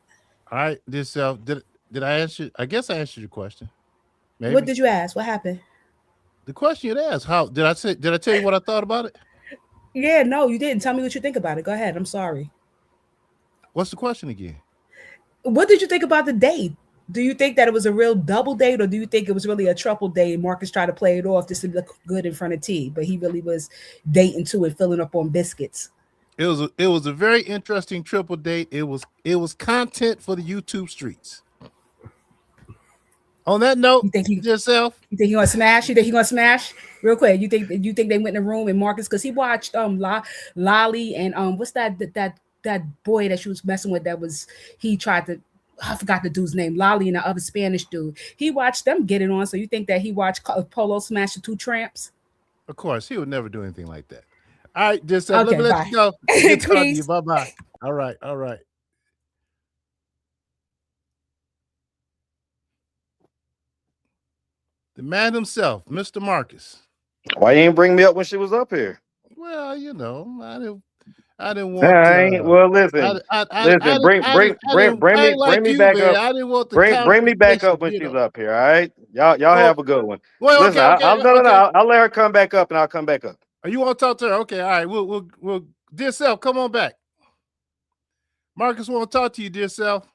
All right, this did I answer? I guess I answered your question. What Maybe did you ask? What happened? the question you asked. How did I say? Did I tell you what I thought about it? Yeah, no, you didn't. Tell me what you think about it. Go ahead. I'm sorry. What's the question again? What did you think about the date? Do you think that it was a real double date, or do you think it was really a triple date? Marcus tried to play it off just to look good in front of T, but he really was dating too and filling up on biscuits. It was a very interesting triple date. It was content for the YouTube streets. On that note, You think he yourself. You think he gonna smash? You think he gonna smash? Real quick, you think they went in the room and Marcus because he watched Lolly and what's that boy that she was messing with that was he tried to I forgot the dude's name, Lolly and the other Spanish dude. He watched them get it on. So you think that he watched Polo smash the two tramps? Of course, he would never do anything like that. All right, yourself. Let Okay, me let you bye. go. Good talking to you. Peace. Bye bye. All right, all right. The man himself, Mr. Marcus. Why you ain't bring me up when she was up here? Well, I didn't Nah, want I ain't. Well, I listen, I I listen. I Bring ain't bring like me you, back man. up. I didn't want the Bring me back confrontation, up when she's up here. All right, y'all Oh, have a good one. well, Listen, okay, okay, I'll no no no. okay. I'll let her come back up, and I'll come back up. You want to talk to her? Okay, all right. We'll dear self, come on back. Marcus want to talk to you, dear self.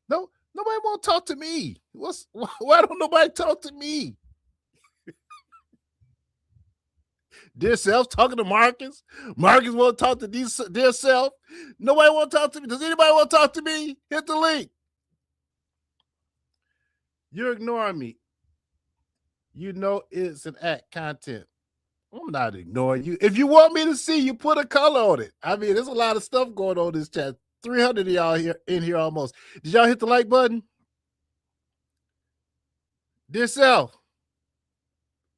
No, nobody want to talk to me. Why don't nobody talk to me? Dear self talking to Marcus. Marcus want to talk to dear self. Nobody want to talk to me. Does anybody want to talk to me? Hit the link. You're ignoring me. You know it's an act content. I'm not ignoring you. If you want me to see, you put a color on it. I mean, there's a lot of stuff going on in this chat. 300 of y'all here in here almost. Did y'all hit the like button? Dear self,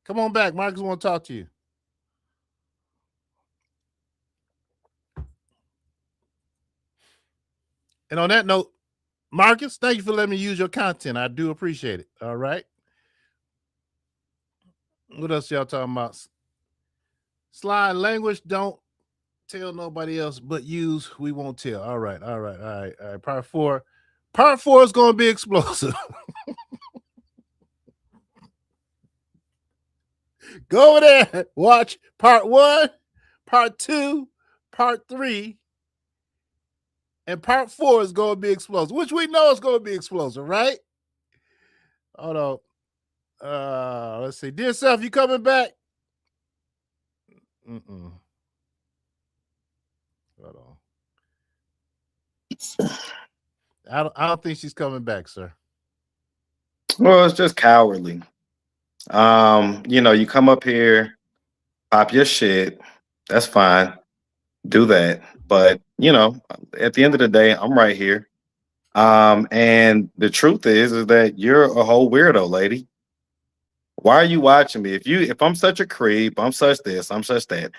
come on back. Marcus want to talk to you. And on that note, Marcus, thank you for letting me use your content. I do appreciate it. All right. What else y'all talking about? Slide language, don't tell nobody else but use. We won't tell. All right. Part four. Part 4 is going to be explosive. Go over there. Watch part 1, part 2, part 3. And part 4 is going to be explosive, which we know is going to be explosive, right? Hold on. Let's see. Dear self, you coming back? Hold on. I don't think she's coming back, sir. Well, it's just cowardly. You come up here, pop your shit. That's fine. Do that. But, at the end of the day, I'm right here. And the truth is that you're a whole weirdo, lady. Why are you watching me? If I'm such a creep, I'm such this, I'm such that.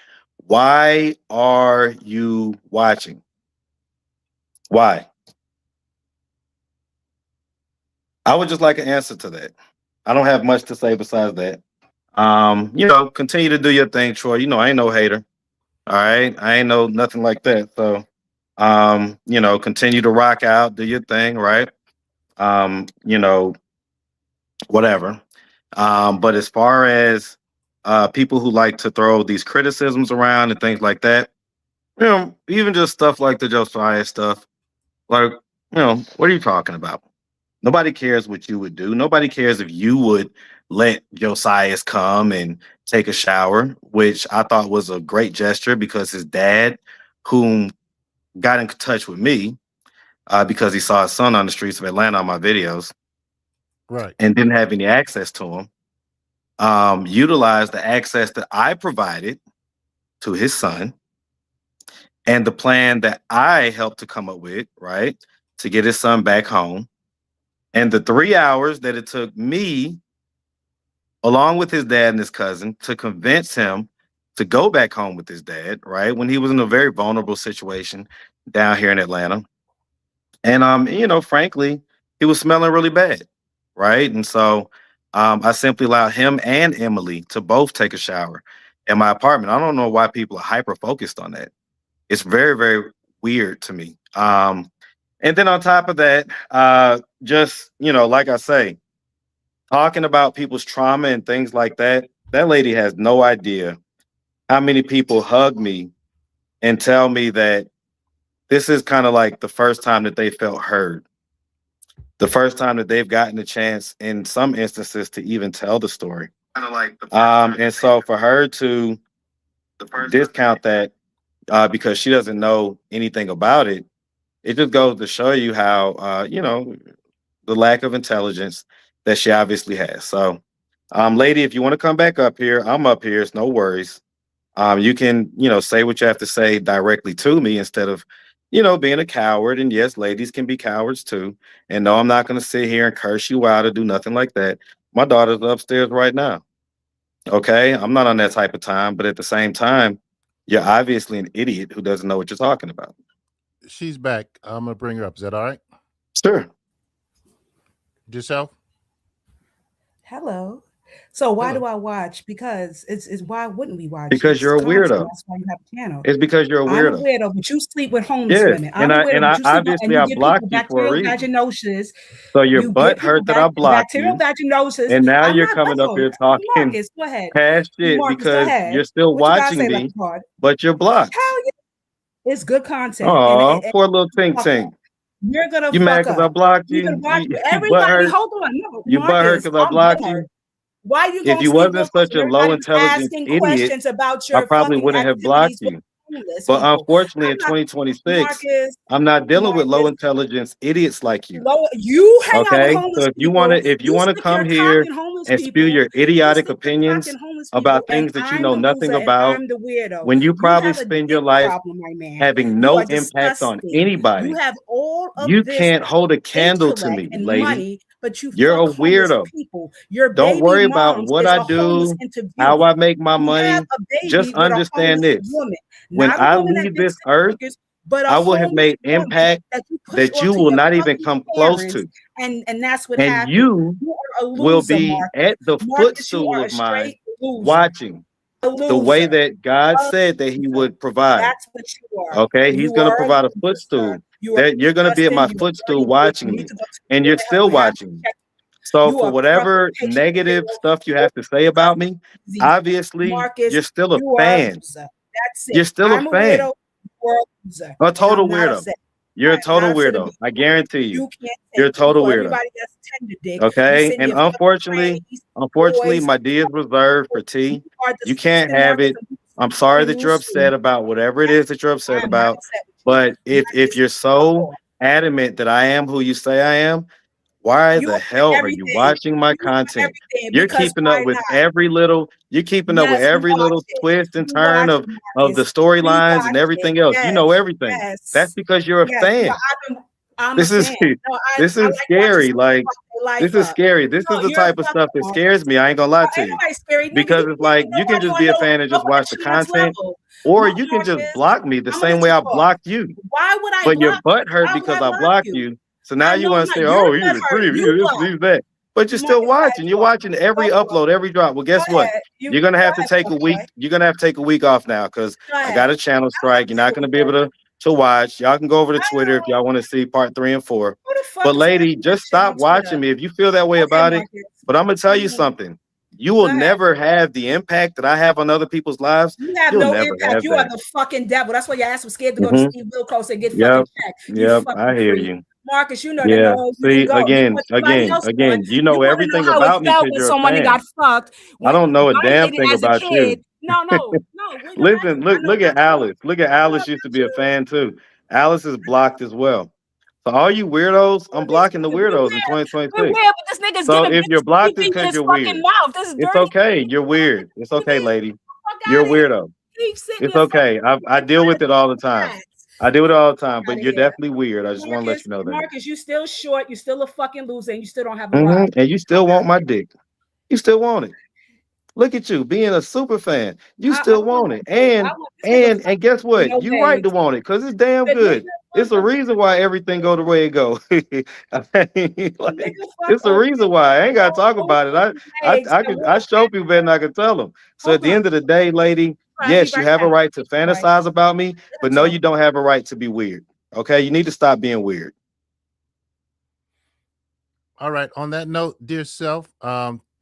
Why are you watching? Why? I would just like an answer to that. I don't have much to say besides that. Continue to do your thing, Troy. I ain't no hater. All right. I ain't no nothing like that. So continue to rock out, do your thing, right? Whatever. But as far as people who like to throw these criticisms around and things like that, even just stuff like the Josiah stuff, like, what are you talking about? Nobody cares what you would do. Nobody cares if you would let Josias come and take a shower, which I thought was a great gesture because his dad, whom got in touch with me because he saw his son on the streets of Atlanta on my videos, right, and didn't have any access to him, utilized the access that I provided to his son and the plan that I helped to come up with, right, to get his son back home. And the 3 hours that it took me, along with his dad and his cousin, to convince him to go back home with his dad, right, when he was in a very vulnerable situation down here in Atlanta. And, frankly, he was smelling really bad, right? And so I simply allowed him and Emily to both take a shower in my apartment. I don't know why people are hyper-focused on that. It's very, very weird to me. And then on top of that, like I say, talking about people's trauma and things like that, that lady has no idea how many people hug me and tell me that this is kind of like the first time that they felt heard, the first time that they've gotten a chance in some instances to even tell the story. And so for her to discount that because she doesn't know anything about it, it just goes to show you how, the lack of intelligence that she obviously has. So, lady, if you want to come back up here, I'm up here. It's no worries. You can, say what you have to say directly to me instead of, being a coward. And yes, ladies can be cowards too. And no, I'm not going to sit here and curse you out or do nothing like that. My daughter's upstairs right now. Okay. I'm not on that type of time. But at the same time, you're obviously an idiot who doesn't know what you're talking about. She's back. I'm going to bring her up. Is that all right? Sure. Yourself? Hello. So why Hello. do I watch? Because it's why wouldn't we watch? Because It's you're a content. weirdo. That's why you have a channel. It's because you're a I'm a weirdo. weirdo, but you sleep with homeless Yes. women. I'm And a I weirdo, and but I you sleep with, and obviously you I give blocked people you for a bacterial reason. vaginosis. So your You butt give people hurt that I blocked bacterial you. vaginosis. And now I'm you're not coming up alone. here talking Marcus, go ahead. past shit Marcus, go because ahead. you're still What you gotta watching say, me, Leprechaun? but you're blocked. Hell yeah. It's good content. Oh, And poor little tink fuck up. tink. You're gonna You mad fuck because I up. blocked You can you? watch You butt everybody. hurt? Hold on, no, You butt hurt Marcus, because I I'm blocked butthurt. you? Why you If gonna you sleep wasn't with us? such a low Everybody was intelligence asking idiot, questions about I your probably fucking wouldn't have blocked activities with you. homeless But people. unfortunately, in I'm not 2026, Marcus. I'm not dealing with low Marcus. intelligence idiots like you. You hang out with Okay, so homeless if you want people. to, if you You want to stick your come cock here in homeless and spew people. your You idiotic stick your cock in opinions homeless people, about and things that you I'm know the nothing loser and about, I'm the weirdo. when you You probably have a spend your dick life problem, my man. having You no are impact on disgusting. You anybody, have all you of this can't hold a candle to intellect me, and lady. money, but you You're fuck a homeless weirdo. people. Your Don't baby worry about moms what is I a homeless do, how interviewer. I make my You have money. a Just baby with a understand homeless this. woman, When not a I woman that leave gets this earth, stickers, but a I will have homeless made woman impact that you push that you onto will your not even fucking come close parents, to. and that's what And happened. you You are a will loser, be Marcus. at the Marcus, you footstool are a of mine straight loser. watching A the way loser. that God A said that he loser. would provide. That's what you are. Okay, he's You going to are a provide a loser, sir. footstool. You are That you're going to be at disgusting. my You are footstool dirty. You watching need me, to go to and the you're hell still and have watching me. check. So You for are crumpled whatever patient negative material. stuff you have to say about me, Easy. obviously Marcus, you're still a you are a fan. loser. That's it. You're still a I'm a fan. weirdo. You are a loser. A And total I'm not weirdo. upset. You're a I am not total upset to weirdo. be I guarantee you. you can't You're take a it. You total call weirdo. everybody else a tender dick. You Okay. send And your fucking unfortunately, trannies, unfortunately, boys, my D is reserved for you T. are You can't disgusting, have Marcus, it. and you I'm fuck sorry in that new you're upset school. about whatever it That's is that you're I upset am not about. upset with you. But if Marcus, you're fuck so off. adamant that I am who you say I am, why You the are hell are you everything. watching my You are content? everything You're because keeping up why with not? you're keeping up with Yes, every little twist and you turn watch of it, the Marcus. We storylines and watch it. everything else. You know Yes, everything. That's yes, because you're a yes. But fan. I'm a This is fan. No, this I is like watching scary. somebody Like fuck their life this is up. scary. This No, is the you're a type of fucking stuff that Marcus. scares me. I ain't gonna lie to Ain't you. nobody scary, nigga. Because it's like you can Nobody just on be a fan and just watch the chance content, level. or Look, you can just Marcus, block me the I'm gonna same let way you I talk. blocked you. Why would I But your block butt you? hurt Why would because I I block blocked you? you. So now I you know want I'm to not. say, You're "Oh, the he's butt a hurt. creep. You He's this, block. he's that." But you're still Marcus, go ahead, watching. You're talk. watching Go every for it. upload, every drop. Well, Go guess what? ahead. You You're gonna go have to ahead, take fuck a week. boy. You're gonna have to take a week off now because Go I ahead. got a channel I don't strike. You're not have to gonna take be a able week. to watch. Y'all can go over to I Twitter if y'all don't. want to see part 3 and 4. Who the But fuck is lady, watching that just shit stop on Twitter? watching me if you feel that way Okay, about it. Marcus. But I'm gonna tell you something. You will Go ahead. never have the impact that I have on other people's lives. You have You'll no never impact. have You are that. the fucking devil. That's why your ass was scared to go to Hmm. Steve Wilkos and get fucking Yep. checked. You Yep. I fucking hear creep. you. Marcus, you know that Yeah. no, you See, didn't go. You again, what everybody else doing. you You know want to know everything how it about me felt because when you're a somebody got fan. fucked, I when don't know a damn violated thing as a about you. kid. No. Wait, no, Listen, I know look about at you. Alice. Look at I know Alice used to about be a you. fan too. Alice is blocked as well. So all you weirdos, I'm These blocking the niggas, we weirdos in weird. We're 2026. weird, but this nigga's So giving if you're bitches blocked, it's TV in because his you're fucking weird. mouth. This is It's dirty. okay. You're weird. It's okay, TV. lady. Fuck You're out a of here. weirdo. He sent me It's a fucking okay. I dick deal trying to with it be all the time. facts. I do it all the time, Out but of you're here. definitely weird. I just want to let you know that. Marcus, you still short. You still a fucking loser, and you still don't have a ride. And you still want my dick. You still want it. Look at you being a super fan. You I still want want no it. dick. I want this nigga fucking And guess with what? no You right to legs. want it because it's damn The nigga good. fuck It's a a reason why everything go the way it go. Like, nigga fuck it's a a reason why. I ain't gotta talk no about it. legs. I show people better than I can tell them. So at Hold the on. end of the day, lady, I'll be yes, you right have a back. right to Boy, fantasize about me, let him but no, talk. you don't have a right to be weird. Okay, you need to stop being weird. All right. On that note, dear self,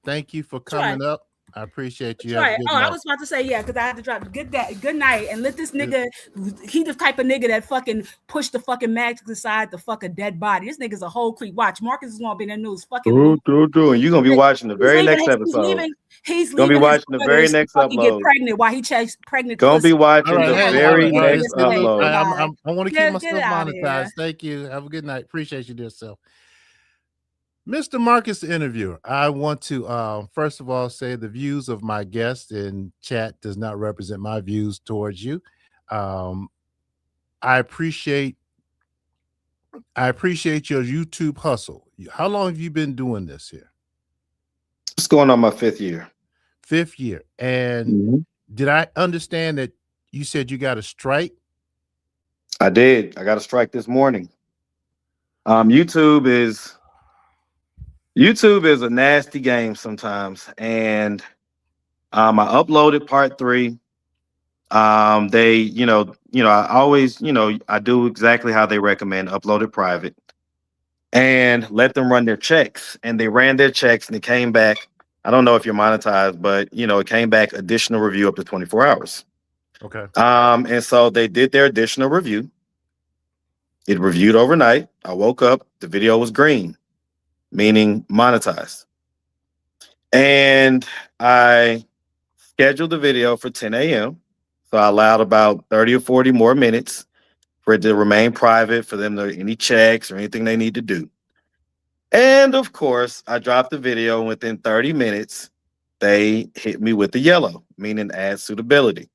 thank you for That's right. coming up. I appreciate you. That's Have a right. good Oh, I night. was about to say yeah, because I had to drop good day, good night, and let this nigga. He the type of nigga that fucking push the fucking magic aside to fuck a dead body. This nigga's a whole creep. Watch, Marcus is gonna be in the news. Fucking Do, loose. do, do. And you're gonna be watching the He's very leaving. next He's episode. leaving. He's Gonna be leaving his watching the very daughters to next fucking get upload. pregnant while he checks pregnant Gonna be pussy. All watching right. the Hey, very all right. next Hey, Salute. upload. I want to keep get myself out of here. monetized. Thank you. Have a good night. Appreciate you, dear self. Mr. Marcus, the interviewer, I want to first of all say the views of my guest in chat does not represent my views towards you. I appreciate your YouTube hustle. How long have you been doing this here? It's going on my 5th year. 5th year. And did I understand that you said you got a strike? I did. I got a strike this morning. YouTube is a nasty game sometimes, and I uploaded part 3. They, I always, I do exactly how they recommend, upload it private and let them run their checks. And they ran their checks and it came back. I don't know if you're monetized, but it came back additional review up to 24 hours. Okay. And so they did their additional review. It reviewed overnight. I woke up, the video was green, meaning monetized. And I scheduled the video for 10 a.m. So I allowed about 30 or 40 more minutes for it to remain private, for them to any checks or anything they need to do. And of course, I dropped the video, and within 30 minutes, they hit me with the yellow, meaning ad suitability.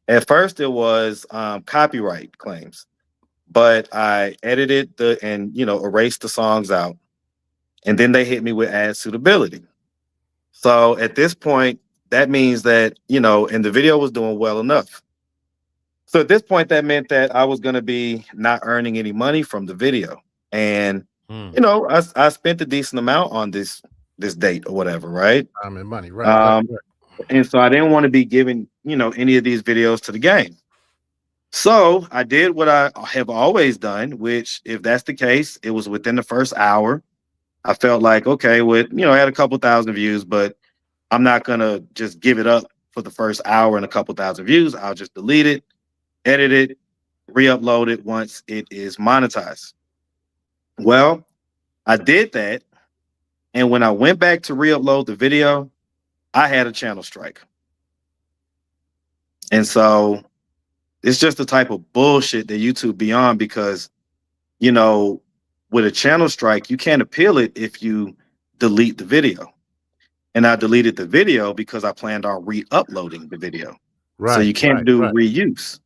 At first, it was copyright claims, but I edited the and erased the songs out, and then they hit me with ad suitability. So at this point, that means that and the video was doing well enough. So at this point, that meant that I was going to be not earning any money from the video, and Mm. I spent a decent amount on this date or whatever, right? Time and money. Right, right, Um, right. and so I didn't want to be giving any of these videos to the game. So I did what I have always done, which, if that's the case, it was within the first hour. I felt like, okay, I had a couple thousand views, but I'm not gonna just give it up for the first hour and a couple thousand views. I'll just delete it, edit it, re-upload it once it is monetized. Well, I did that, and when I went back to re-upload the video, I had a channel strike. And so it's just the type of bullshit that YouTube be on, because you know, with a channel strike, you can't appeal it if you delete the video. And I deleted the video because I planned on re-uploading the video. So Right, you can't right, do right. reuse.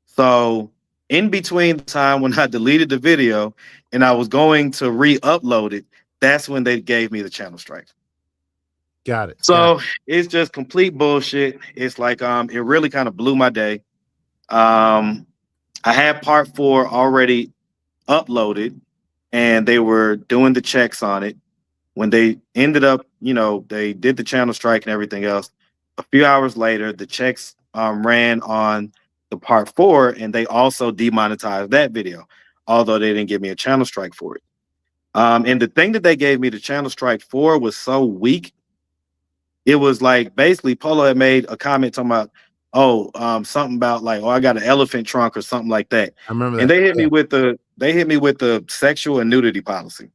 So in between the time when I deleted the video and I was going to re-upload it, that's when they gave me the channel strike. Got it. Got So it's just complete bullshit. It's like it really kind of blew my day. I had part 4 already uploaded, and they were doing the checks on it. When they ended up, they did the channel strike and everything else. A few hours later, the checks ran on the part 4, and they also demonetized that video, although they didn't give me a channel strike for it. And the thing that they gave me the channel strike for was so weak. It was like, basically, Polo had made a comment talking about, something about like, I got an elephant trunk or something like that. I remember And that. they hit me Yeah. with the sexual and nudity policy.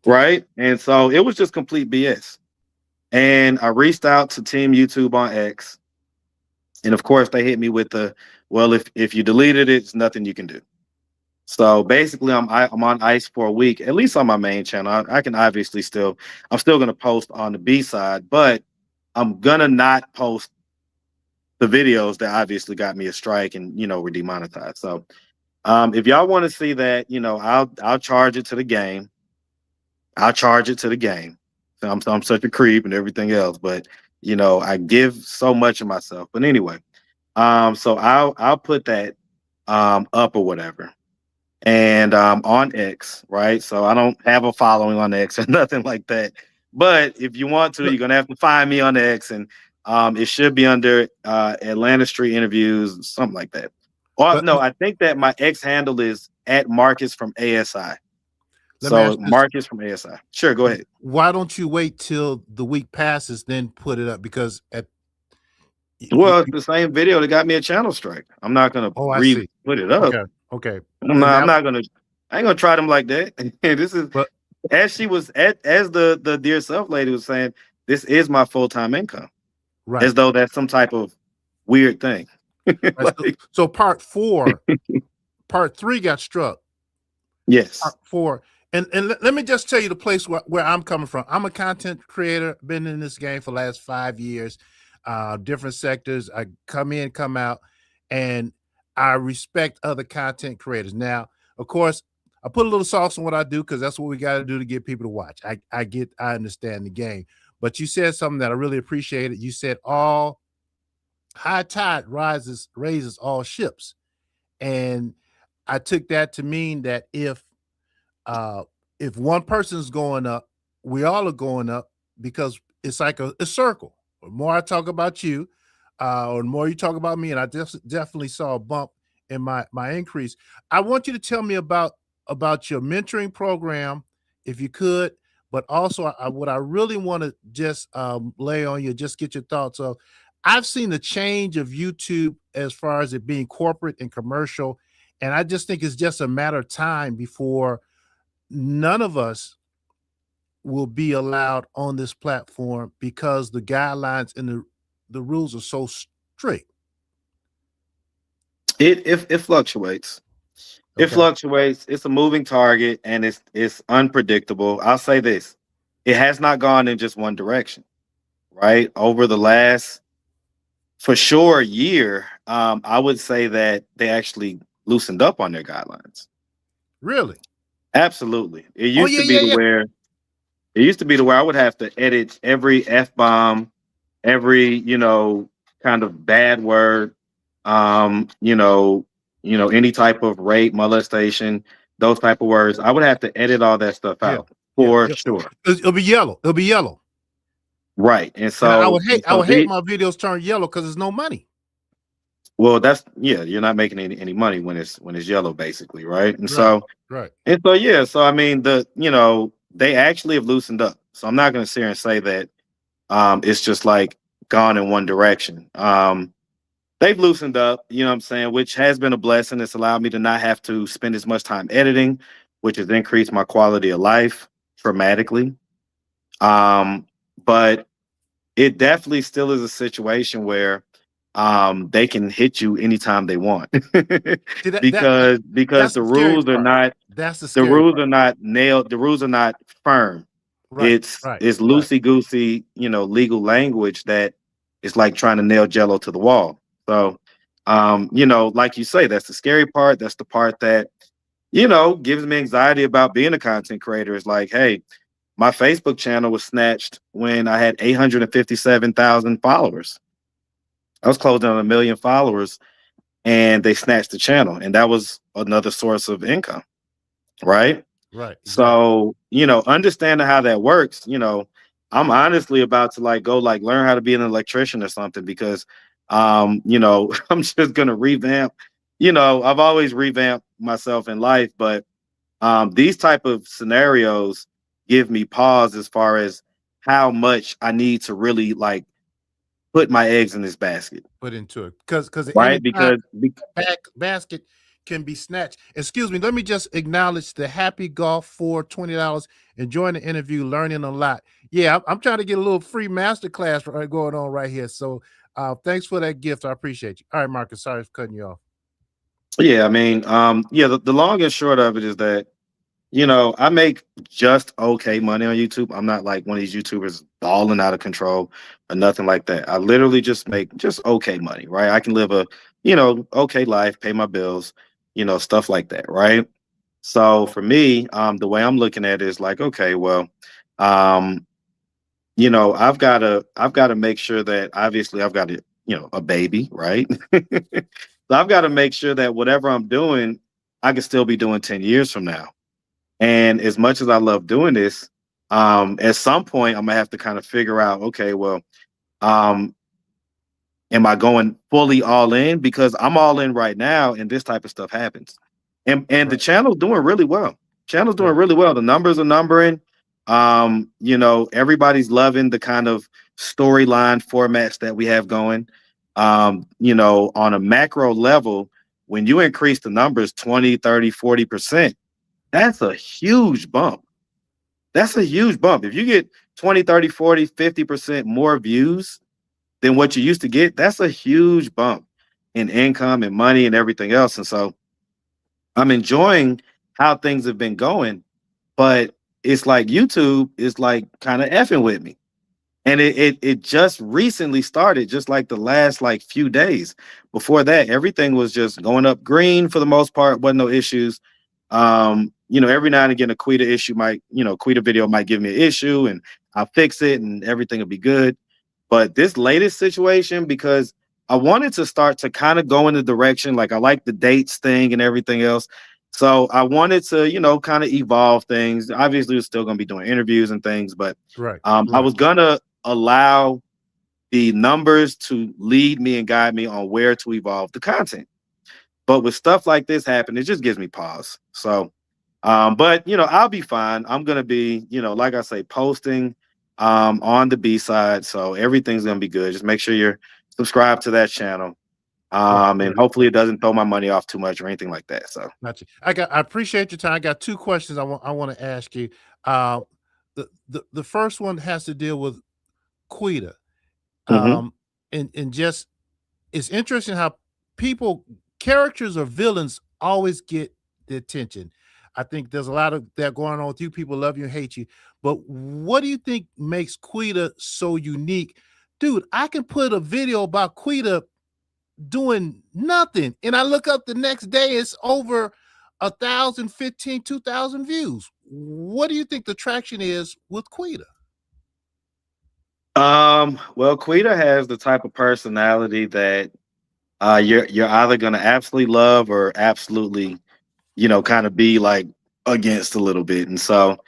Right. And so it was just complete BS. And I reached out to Team YouTube on X. And of course, they hit me with well, if you deleted it, it's nothing you can do. So basically, I'm on ice for a week, at least on my main channel. I can obviously I'm still going to post on the B side, but I'm going to not post the videos that obviously got me a strike and, were demonetized. So if y'all want to see that, I'll charge it to the game. I'll charge it to the game. I'm such a creep and everything else, but I give so much of myself. But anyway, so I'll put that up or whatever. And on X, right? So I don't have a following on X or nothing like that. But if you want to, Look, you're gonna have to find me on X, and it should be under Atlanta Street Interviews, something like that. Or but no, I think that my X handle is at Marcus from ASI. let me So ask this. Marcus from ASI. Sure, go ahead. Why don't you wait till the week passes, then put it up? Because Well, it's the same video that got me a channel strike. I'm not gonna oh, I see. put it up. Okay. Okay. I'm And not. I'm that, not gonna. I ain't gonna try them like that. This is but as she was as the dear self lady was saying. This is my full time income. right. As though that's some type of weird thing. Right. So part 4, part 3 got struck. Yes. Part 4. And let me just tell you the place where I'm coming from. I'm a content creator, been in this game for the last 5 years, different sectors. I come in, come out, and I respect other content creators. Now, of course, I put a little sauce on what I do because that's what we got to do to get people to watch. I understand the game. But you said something that I really appreciated. You said all high tide raises all ships. And I took that to mean that if one person's going up, we all are going up, because it's like a circle. The more I talk about you, or the more you talk about me, and I definitely saw a bump in my increase. I want you to tell me about your mentoring program, if you could, but also what I really want to just lay on you, just get your thoughts of. I've seen the change of YouTube as far as it being corporate and commercial, and I just think it's just a matter of time before none of us will be allowed on this platform, because the guidelines and the rules are street? It fluctuates. It Okay. fluctuates. It's a moving target, and it's unpredictable. I'll say this: it has not gone in just one direction. Right over the last, for sure, year, I would say that they actually loosened up on their guidelines. Really? Absolutely. It Oh used yeah, to be yeah, to yeah. where it used to be to where I would have to edit every F bomb, every, kind of bad word, um, you know, any type of rape, molestation, those type of words. I would have to edit all that stuff Yeah, out yeah, for yeah. sure. It'll be yellow. It'll be yellow. Right. And And I so would hate the my videos turn yellow because there's no money. well, that's yeah, you're not making any money when it's yellow, basically, right? And Right, so right. and so yeah, so I mean they actually have loosened up. So I'm not gonna sit here and say that it's just like gone in one direction. They've loosened up, you know what I'm saying, which has been a blessing. It's allowed me to not have to spend as much time editing, which has increased my quality of life dramatically. Um, but it definitely still is a situation where they can hit you anytime they want. See Because that's the the scary rules are part. not That's the the scary rules part. are not nailed, the rules are not firm. Right, it's right, it's right, loosey goosey, legal language that is like trying to nail jello to the wall. So like you say, that's the scary part. That's the part that gives me anxiety about being a content creator. Is like, hey, my Facebook channel was snatched when I had 857,000 followers. I was closing on 1 million followers, and they snatched the channel, and that was another source of income, right? right. Exactly. So, understanding how that works, I'm honestly about to like go like learn how to be an electrician or something because I'm just gonna revamp. I've always revamped myself in life, but these type of scenarios give me pause as far as how much I need to really like put my eggs in this basket, Put into it because at any right? time Because basket can be snatched. Excuse me. Let me just acknowledge the Happy Golf for $20. Enjoying the interview, learning a lot. Yeah, I'm trying to get a little free masterclass going on right here. So, thanks for that gift. I appreciate you. All right, Marcus. Sorry for cutting you off. yeah, I mean, the long and short of it is that I make just okay money on YouTube. I'm not like one of these YouTubers balling out of control or nothing like that. I literally just make just okay money, right? I can live a, okay life, pay my bills, stuff like that, right? So for me, the way I'm looking at it is like, okay, well, um, I've got to make sure that obviously I've got a baby, right? So I've got to make sure that whatever I'm doing, I can still be doing 10 years from now. And as much as I love doing this, at some point I'm gonna have to kind of figure out, okay, well, um, am I going fully all in? Because I'm all in right now, and this type of stuff happens. And the Right, channel's doing really well. Channel's doing right, really well. The numbers are numbering. Everybody's loving the kind of storyline formats that we have going. On a macro level, when you increase the numbers 20, 30, 40%, that's a huge bump. That's a huge bump. If you get 20, 30, 40, 50% more views than what you used to get, that's a huge bump in income and money and everything else. And so I'm enjoying how things have been going, but it's like YouTube is like kind of effing with me. And it just recently started, just like the last like few days. Before that, everything was just going up green for the most part, wasn't no issues. Every now and again, a Quita issue might, Quita video might give me an issue and I'll fix it and everything will be good. But this latest situation, because I wanted to start to kind of go in the direction, like I like the dates thing and everything else. So I wanted to, kind of evolve things. Obviously, we're still going to be doing interviews and things, but right, I right, was going to allow the numbers to lead me and guide me on where to evolve the content. But with stuff like this happening, it just gives me pause. So, but I'll be fine. I'm gonna be, like I say, posting on the B side. So everything's gonna be good. Just make sure you're subscribed to that channel. right, And right. hopefully it doesn't throw my money off too much or anything like that. So Gotcha. I appreciate your time. I got two questions I want to ask you. Uh, the first one has to deal with Quita. mhm. And just it's interesting how people, characters or villains always get the attention. I think there's a lot of that going on with you. People love you and hate you. But what do you think makes Quita so unique? Dude, I can put a video about Quita doing nothing, and I look up the next day, it's over 1,000, 15, 2,000 views. What do you think the traction is with Quita? Well, Quita has the type of personality that you're either gonna absolutely love or absolutely, kind of be like against a little bit. And so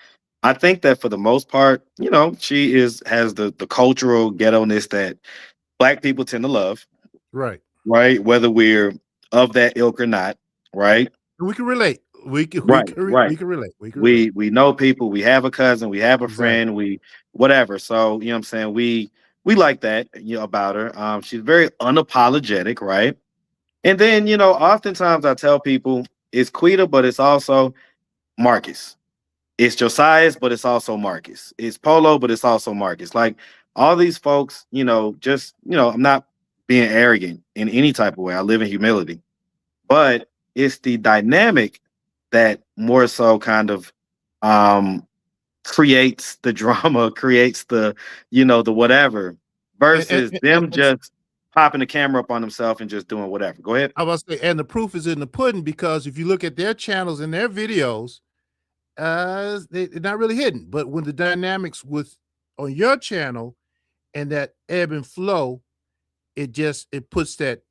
I think that for the most part, she has the cultural ghetto-ness that black people tend to love, Right. right? Whether we're of that ilk or not, right? We can relate. Right, right. We can relate. We can relate. We know people, we have a cousin, we have a friend, Exactly. we whatever. So, what I'm saying, we like that, about her. She's very unapologetic, right? And then, oftentimes I tell people it's Quita, but it's also Marcus. It's Josias, but it's also Marcus. It's Polo, but it's also Marcus. Like all these folks, just, I'm not being arrogant in any type of way. I live in humility, but it's the dynamic that more so kind of um creates the drama, creates the whatever, And, and, versus and, them and just popping the camera up on themselves and just doing whatever. Go ahead. I was say, and the proof is in the pudding, because if you look at their channels and their videos, they're not really hidden. But when the dynamics with on your channel and that ebb and flow, it puts that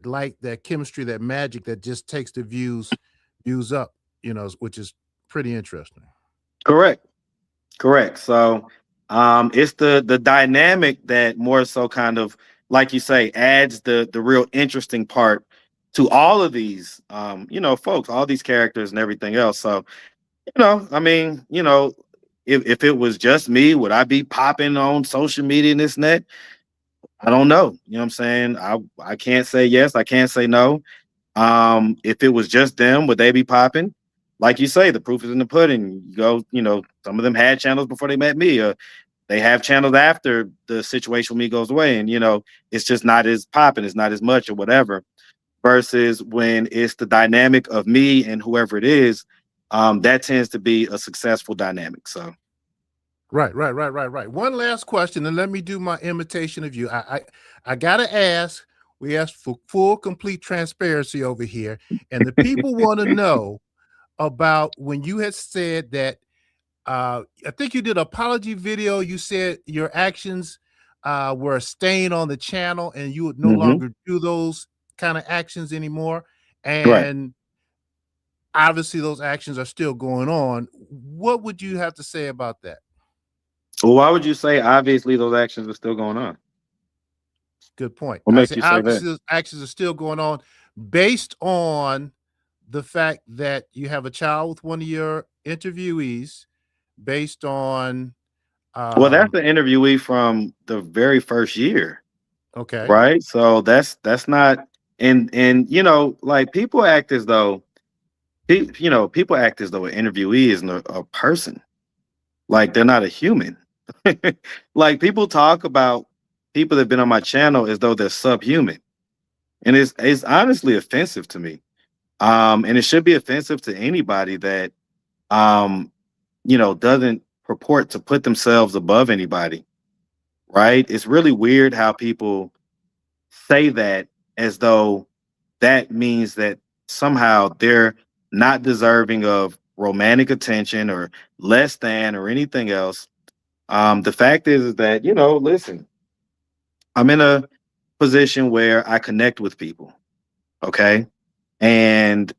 light, that chemistry, that magic that just takes the views up, which is pretty interesting. Correct. Correct. So it's the dynamic that more so kind of, like you say, adds the real interesting part to all of these folks, all these characters and everything else. So, I mean, if it was just me, would I be popping on social media and this and that? I don't know. You know what I'm saying? I can't say yes, I can't say no. If it was just them, would they be popping? Like you say, the proof is in the pudding. You go, some of them had channels before they met me. They have channels after the situation with me goes away, and it's just not as popping, it's not as much or whatever. Versus when it's the dynamic of me and whoever it is, that tends to be a successful dynamic. So Right. One last question, and let me do my imitation of you. I gotta ask. We ask for full, complete transparency over here, and the people want to know about when you had said that. I think you did an apology video. You said your actions were a stain on the channel, and you would no mhm. longer do those kind of actions anymore. Right. And obviously, those actions are still going on. What would you have to say about that? Well, why would you say obviously those actions are still going on? Good point. What I makes say you say that? obviously those actions are still going on based on the fact that you have a child with one of your interviewees, based on Well, that's um the interviewee from the very first year, okay. right? So that's not, and like people act as though people act as though an interviewee is a person, like they're not a human. Like people talk about people that have been on my channel as though they're subhuman, and it's honestly offensive to me. And it should be offensive to anybody that um doesn't purport to put themselves above anybody, right? It's really weird how people say that as though that means that somehow they're not deserving of romantic attention or less than or anything else. The fact is that, listen, I'm in a position where I connect with people, okay? And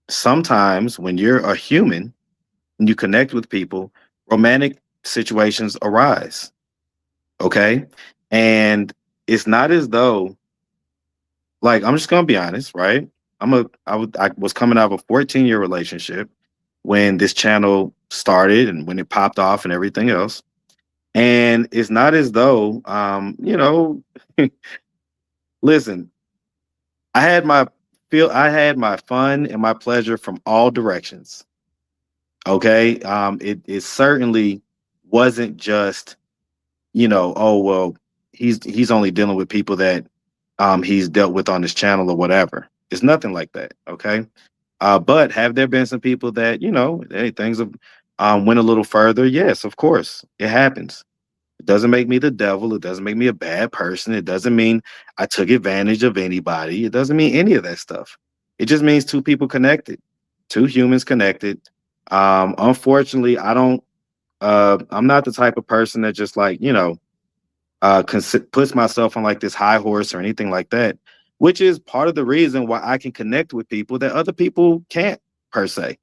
sometimes when you're a human and you connect with people, romantic situations arise, okay? And it's not as though, like, I'm just gonna be honest, right? I was coming out of a 14-year relationship when this channel started and when it popped off and everything else. And it's not as though listen, I had my fun and my pleasure from all directions. Okay. It certainly wasn't just, oh well, he's only dealing with people that he's dealt with on his channel or whatever. It's nothing like that. Okay. But have there been some people that, hey, things have went a little further? Yes, of course. It happens. It doesn't make me the devil. It doesn't make me a bad person. It doesn't mean I took advantage of anybody. It doesn't mean any of that stuff. It just means two people connected, two humans connected. Unfortunately, I'm not the type of person that just like, puts myself on like this high horse or anything like that, which is part of the reason why I can connect with people that other people can't per se.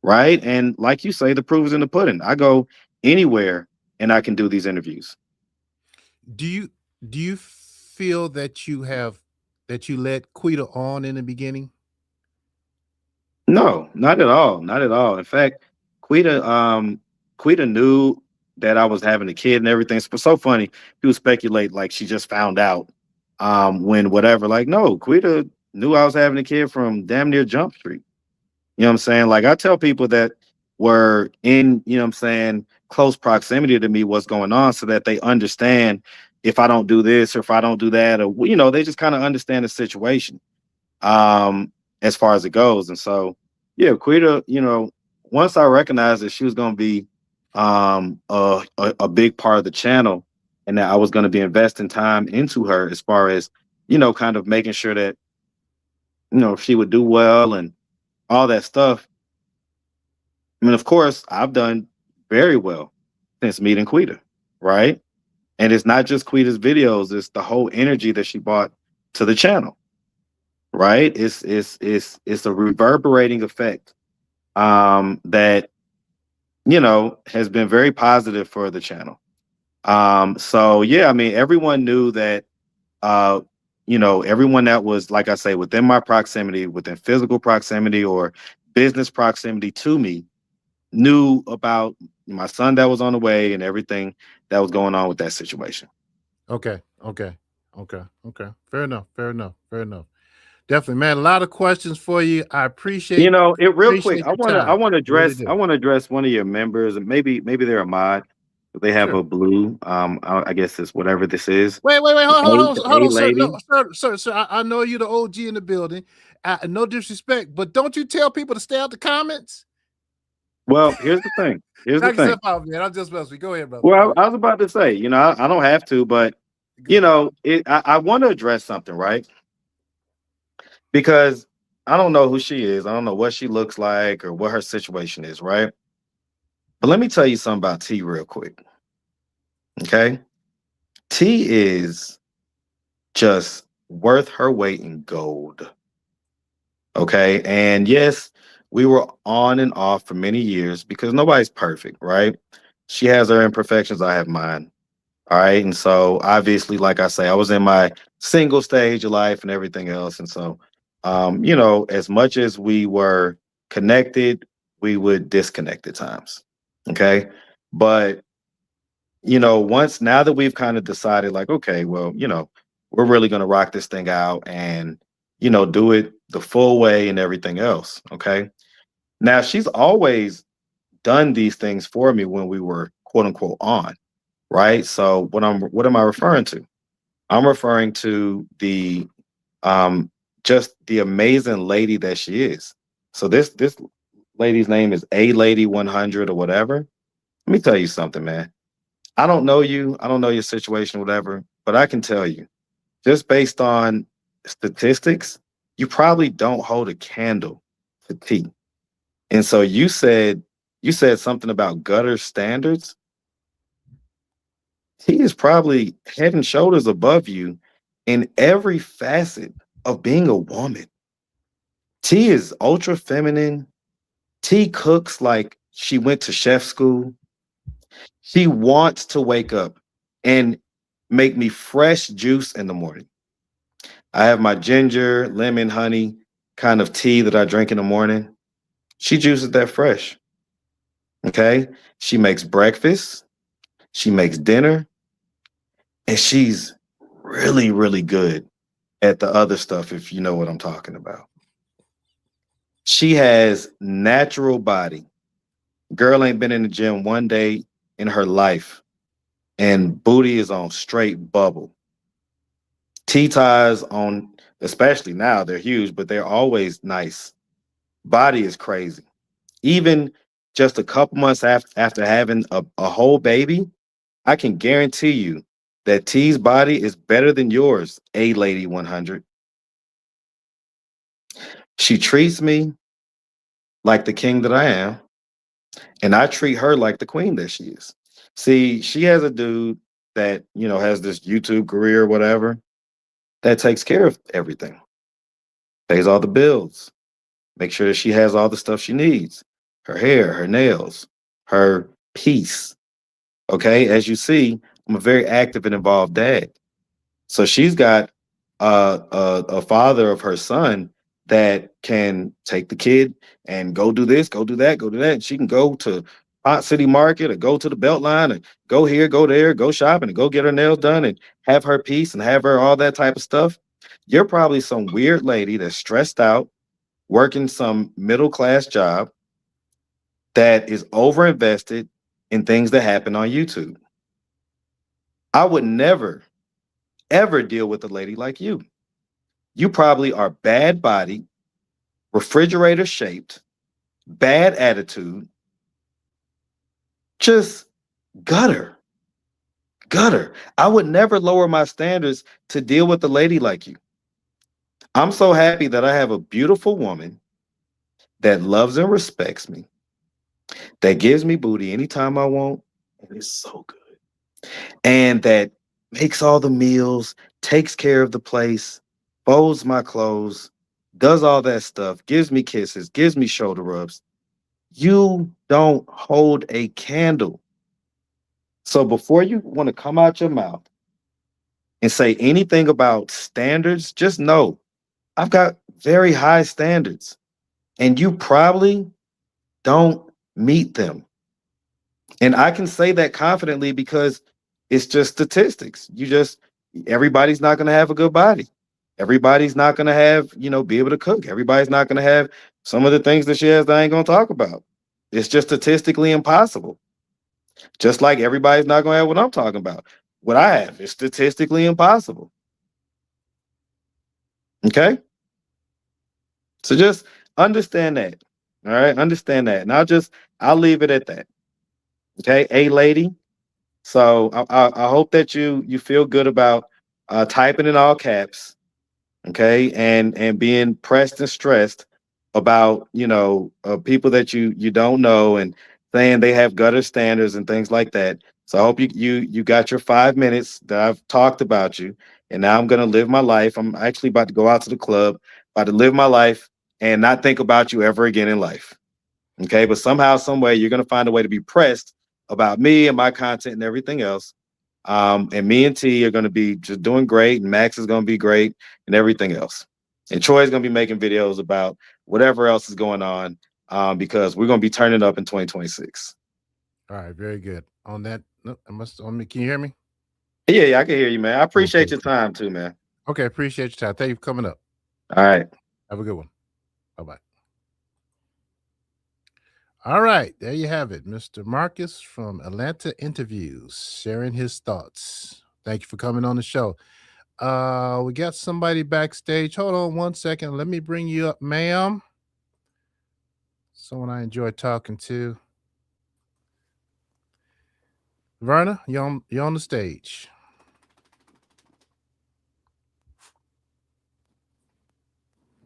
Right. And like you say, the proof is in the pudding. I go anywhere and I can do these interviews. Do you do you feel that you let Quita on in the beginning? No, not at all. Not at all. In fact, Quita, Quita knew that I was having a kid and everything. It's so funny. People speculate like she just found out when whatever. Like, no, Quita knew I was having a kid from damn near Jump Street. You know what I'm saying? Like I tell people that were in, you know what I'm saying, close proximity to me what's going on so that they understand if I don't do this or if I don't do that, or they just kind of understand the situation um as far as it goes. And so yeah, Quita, once I recognized that she was gonna be a big part of the channel and that I was gonna be investing time into her as far as, kind of making sure that, she would do well and all that stuff. I mean, of course, I've done very well since meeting Quita, right? And it's not just Quita's videos; it's the whole energy that she brought to the channel, right? It's a reverberating effect that has been very positive for the channel. So yeah, I mean, everyone knew that. Uh, everyone that was, like I say, within my proximity, within physical proximity or business proximity to me, knew about my son that was on the way and everything that was going on with that situation. Okay, okay, okay. Fair enough. Fair enough. Fair enough. Definitely, man. A lot of questions for you. I It real quick. appreciate your time. I really I do. want to address one of your members, and maybe they're a mod. But they have Sure. a blue. I guess it's whatever this is. Wait. The Hold A on, sir. lady. No, sir. I know you're the OG in the building. No disrespect, but don't you tell people to stay out the comments? Well, here's the thing. Here's the Knock thing. yourself out, man. I'm just messing with you. Go ahead, brother. Go Well, ahead. I was about to say, I don't have to, but Go ahead. I want to address something, right? Because I don't know who she is. I don't know what she looks like or what her situation is, right? But let me tell you something about T real quick. Okay. T is just worth her weight in gold. Okay. And yes, we were on and off for many years because nobody's perfect, right? She has her imperfections, I have mine. All right. And so obviously, like I say, I was in my single stage of life and everything else. And so, as much as we were connected, we would disconnect at times. Okay. But, once now that we've kind of decided, like, okay, well, we're really going to rock this thing out and, do it the full way and everything else. Okay. Now, she's always done these things for me when we were quote unquote on. Right. So what am I referring to? I'm referring to the um just the amazing lady that she is. So this lady's name is A Lady 100 or whatever. Let me tell you something, man. I don't know you. I don't know your situation, whatever, but I can tell you, just based on statistics, you probably don't hold a candle to T. And so you said something about gutter standards. He is probably head and shoulders above you in every facet of being a woman. T is ultra feminine. T cooks like she went to chef school. She wants to wake up and make me fresh juice in the morning. I have my ginger, lemon, honey kind of tea that I drink in the morning. She juices that fresh. Okay. She makes breakfast. She makes dinner. And she's really, really good at the other stuff, if you know what I'm talking about. She has natural body. Girl ain't been in the gym one day in her life, and booty is on straight bubble. T ties on, especially now, they're huge, but they're always nice. Body is crazy. Even just a couple months after having a whole baby, I can guarantee you that T's body is better than yours, A Lady 100. She treats me like the king that I am, and I treat her like the queen that she is. See, she has a dude that, has this YouTube career or whatever that takes care of everything, pays all the bills, make sure that she has all the stuff she needs, her hair, her nails, her peace. Okay. As you see, I'm a very active and involved dad. So she's got a father of her son that can take the kid and go do this, go do that, go do that. And she can go to Pot City Market or go to the Beltline and go here, go there, go shopping and go get her nails done and have her peace and have her all that type of stuff. You're probably some weird lady that's stressed out, working some middle class job that is overinvested in things that happen on YouTube. I would never, ever deal with a lady like you. You probably are bad body, refrigerator shaped, bad attitude, just gutter, gutter. I would never lower my standards to deal with a lady like you. I'm so happy that I have a beautiful woman that loves and respects me, that gives me booty anytime I want, and it's so good, and that makes all the meals, takes care of the place, folds my clothes, does all that stuff, gives me kisses, gives me shoulder rubs. You don't hold a candle. So before you want to come out your mouth and say anything about standards, just know I've got very high standards and you probably don't meet them. And I can say that confidently because it's just statistics. Everybody's not going to have a good body. Everybody's not going to have, be able to cook. Everybody's not going to have some of the things that she has that I ain't going to talk about. It's just statistically impossible. Just like everybody's not going to have what I'm talking about. What I have is statistically impossible. Okay? So just understand that. All right? Understand that. And I'll leave it at that. Okay? A lady. So I hope that you feel good about typing in all caps, okay, and being pressed and stressed about people that you don't know and saying they have gutter standards and things like that. So I hope you got your 5 minutes that I've talked about you, and now I'm gonna live my life. I'm actually about to go out to the club, about to live my life and not think about you ever again in life. Okay, but somehow, some way, you're gonna find a way to be pressed about me and my content and everything else. And me and T are gonna be just doing great, and Max is gonna be great, and everything else. And Troy's gonna be making videos about whatever else is going on, because we're gonna be turning up in 2026. All right, very good. On that, no, I must on me. Can you hear me? Yeah, yeah, I can hear you, man. I appreciate Okay. your time too, man. Okay, appreciate your time. Thank you for coming up. All right. Have a good one. Bye bye. All right, there you have it, Mr. Marcus from Atlanta Interviews, sharing his thoughts. Thank you for coming on the show. We got somebody backstage. Hold on one second. Let me bring you up, ma'am. Someone I enjoy talking to. Verna, you're on the stage.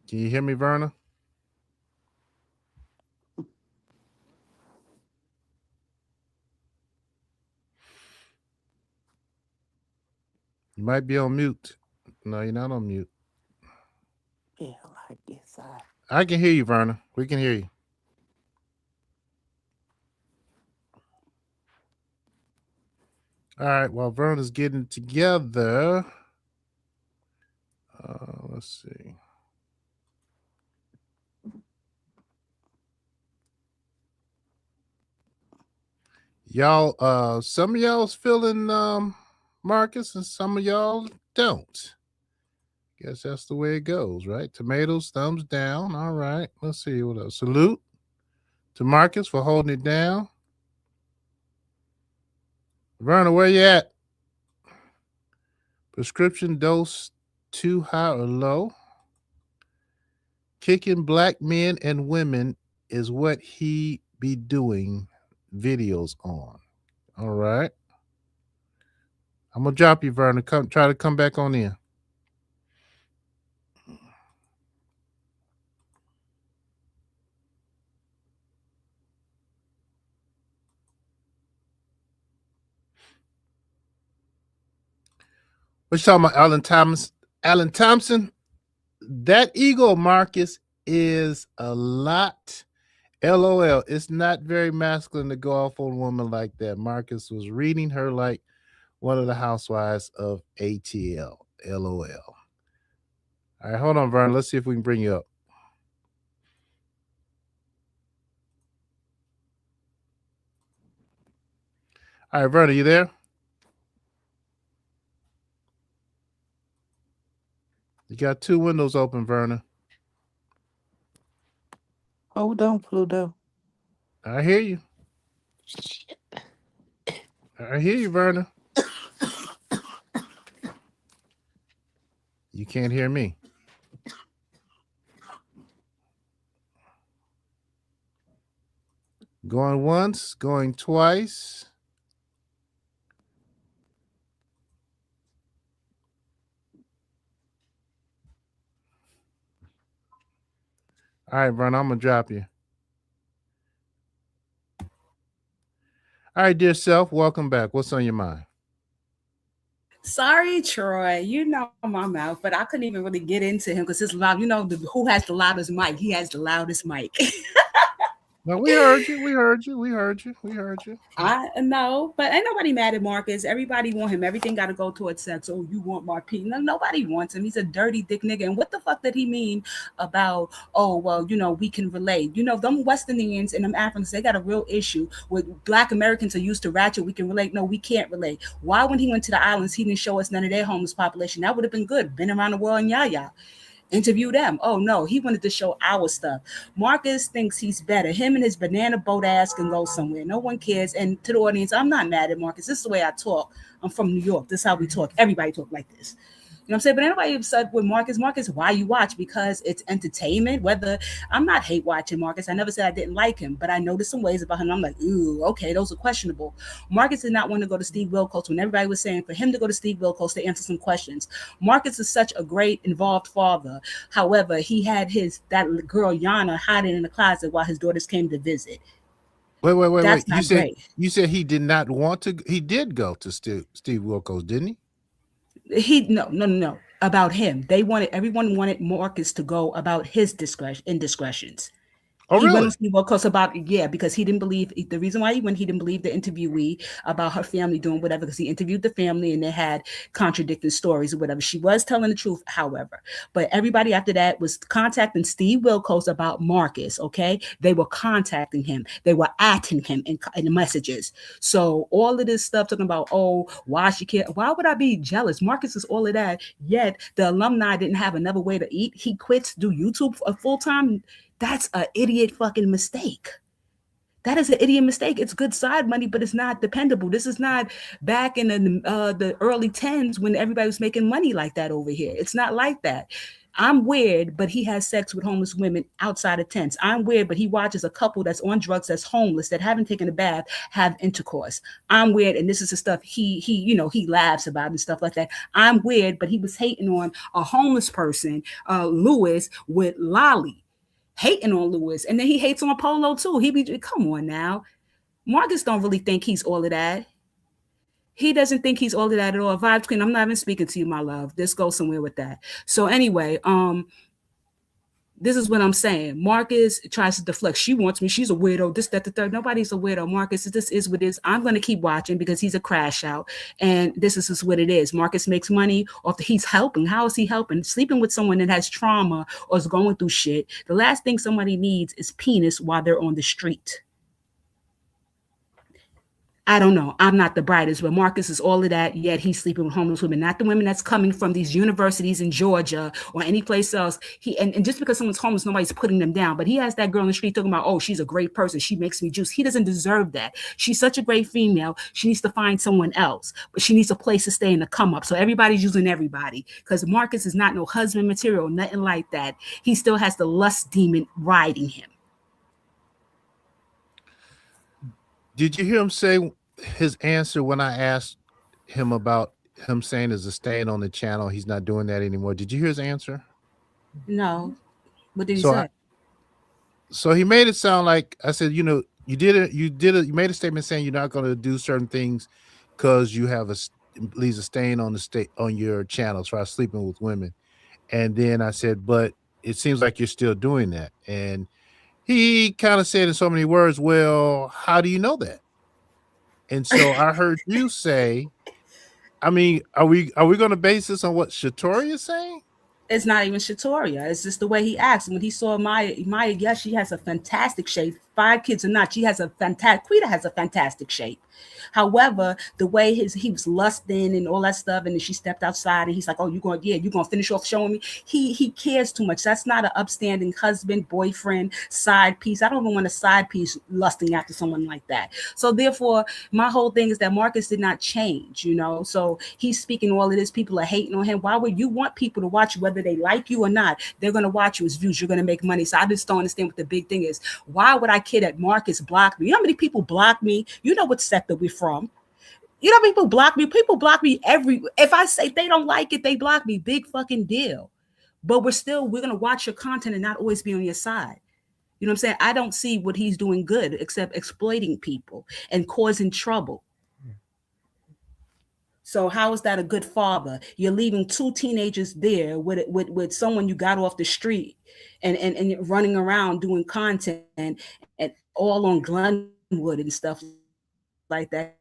Can you hear me, Verna? You might be on mute. No, you're not on mute. Yeah, I guess I can hear you, Verna. We can hear you. All right, while Verna's getting together, let's see. Y'all, some of y'all's feeling Marcus and some of y'all don't. Guess that's the way it goes, right? Tomatoes, thumbs down. All right. Let's see what else. Salute to Marcus for holding it down. Verna, where you at? Prescription dose too high or low. Kicking black men and women is what he be doing videos on. All right. I'm gonna drop you, Vernon. Come try to come back on in. What you talking about, Alan Thomas? Alan Thompson? That ego, Marcus, is a lot. LOL. It's not very masculine to go off on a woman like that. Marcus was reading her like one of the housewives of ATL. LOL. All right, hold on, Vern. Let's see if we can bring you up. All right, Vern, are you there? You got two windows open, Verna. Hold on, Pluto. I hear you. I hear you, Verna. You can't hear me. Going once, going twice. All right, Verna, I'm going to drop you. All right, dear self, welcome back. What's on your mind? Sorry, Troy. You know my mouth, but I couldn't even really get into him because it's loud. You know who has the loudest mic? He has the loudest mic. No, we heard you. We heard you. We heard you. We heard you. I know, but ain't nobody mad at Marcus. Everybody want him. Everything got to go towards sex. Oh, you want Marquis? No, nobody wants him. He's a dirty dick nigga. And what the fuck did he mean about? Oh, well, we can relate. Them West Indians and them Africans, they got a real issue with Black Americans are used to ratchet. We can relate. No, we can't relate. Why, when he went to the islands, he didn't show us none of their homeless population? That would have been good. Been around the world and yah. Interview them. Oh no, he wanted to show our stuff. Marcus thinks he's better. Him and his banana boat ass can go somewhere. No one cares. And to the audience, I'm not mad at Marcus. This is the way I talk. I'm from New York. This is how we talk. Everybody talk like this. You know what I'm saying? But anybody upset with Marcus, why you watch? Because it's entertainment. Whether I'm not hate watching Marcus. I never said I didn't like him, but I noticed some ways about him. I'm like, ooh, okay, those are questionable. Marcus did not want to go to Steve Wilkos when everybody was saying for him to go to Steve Wilkos to answer some questions. Marcus is such a great involved father. However, he had that girl Yana hiding in the closet while his daughters came to visit. Wait. That's not great. You said he did not want to. He did go to Steve Wilkos, didn't he? No. About him, everyone wanted Marcus to go about his indiscretions. Oh, he really? went to Steve Wilkos about because he didn't believe the reason why he didn't believe the interviewee about her family doing whatever, because he interviewed the family and they had contradicting stories or whatever. She was telling the truth, however, but everybody after that was contacting Steve Wilkos about Marcus. Okay, they were contacting him, they were atting him in the messages. So all of this stuff talking about why she care? Why would I be jealous? Marcus is all of that. Yet the alumni didn't have another way to eat. He quits do YouTube full time. That's an idiot fucking mistake. That is an idiot mistake. It's good side money, but it's not dependable. This is not back in the early 10s when everybody was making money like that over here. It's not like that. I'm weird, but he has sex with homeless women outside of tents. I'm weird, but he watches a couple that's on drugs, that's homeless, that haven't taken a bath, have intercourse. I'm weird, and this is the stuff he laughs about and stuff like that. I'm weird, but he was hating on a homeless person, Lewis, with Lolly. Hating on Lewis, and then he hates on Polo too. Come on now. Marcus don't really think he's all of that. He doesn't think he's all of that at all. Vibes Queen, I'm not even speaking to you, my love. This goes somewhere with that. So anyway, this is what I'm saying. Marcus tries to deflect. She wants me. She's a weirdo. This, that, the third. Nobody's a weirdo. Marcus, this is what it is. I'm going to keep watching because he's a crash out. And this is just what it is. Marcus makes money off he's helping. How is he helping? Sleeping with someone that has trauma or is going through shit. The last thing somebody needs is penis while they're on the street. I don't know. I'm not the brightest, but Marcus is all of that. Yet he's sleeping with homeless women, not the women that's coming from these universities in Georgia or any place else. And just because someone's homeless, nobody's putting them down. But he has that girl in the street talking about, oh, she's a great person. She makes me juice. He doesn't deserve that. She's such a great female. She needs to find someone else, but she needs a place to stay and to come up. So everybody's using everybody because Marcus is not no husband material, nothing like that. He still has the lust demon riding him. Did you hear him say his answer when I asked him about him saying is a staying on the channel? He's not doing that anymore. Did you hear his answer? No. What did he So say? so he made it sound like I said, you made a statement saying you're not going to do certain things because you have leaves a stain on the state on your channel as far as sleeping with women. And then I said, but it seems like you're still doing that. And he kind of said in so many words, well, how do you know that? And so I heard you say, I mean, are we going to base this on what Shatori is saying? It's not even Shatoria. It's just the way he acts. When he saw Maya, yes, she has a fantastic shape. 5 kids or not, she has a fantastic. Quita has a fantastic shape. However, the way he was lusting and all that stuff, and then she stepped outside, and he's like, "Oh, you gonna finish off showing me?" He cares too much. That's not an upstanding husband, boyfriend, side piece. I don't even want a side piece lusting after someone like that. So therefore, my whole thing is that Marcus did not change. So he's speaking all of this. People are hating on him. Why would you want people to watch you, whether they like you or not? They're gonna watch you as views. You're gonna make money. So I just don't understand what the big thing is. Why would I kid at Marcus block me? You know how many people block me? You know what sector we're from. You know, people block me. People block me if I say they don't like it, they block me. Big fucking deal. But we're gonna watch your content and not always be on your side. You know what I'm saying? I don't see what he's doing good except exploiting people and causing trouble. So how is that a good father? You're leaving 2 teenagers there with someone you got off the street and you're running around doing content and all on Glenwood and stuff like that.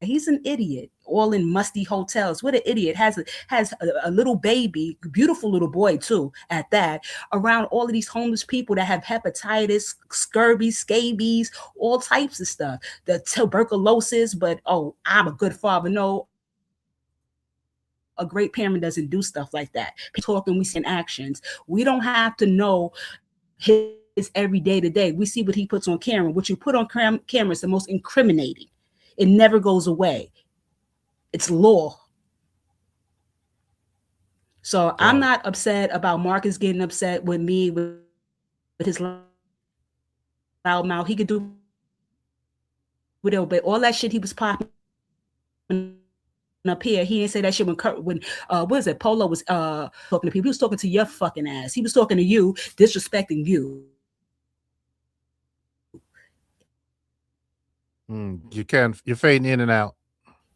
He's an idiot. All in musty hotels. What an idiot. Has a little baby, beautiful little boy too, at that, around all of these homeless people that have hepatitis, scurvy, scabies, all types of stuff. The tuberculosis, but I'm a good father. No, a great parent doesn't do stuff like that. People talk and we see in actions. We don't have to know his every day to day. We see what he puts on camera. What you put on camera is the most incriminating. It never goes away. It's law. So I'm not Got it. upset about Marcus getting upset with me with his loud mouth. He could do whatever, but all that shit he was popping up here, he didn't say that shit when what was it, Polo was talking to people. He was talking to you. Disrespecting you. He was talking to your fucking ass. He was talking to you, disrespecting you You're fading in and out.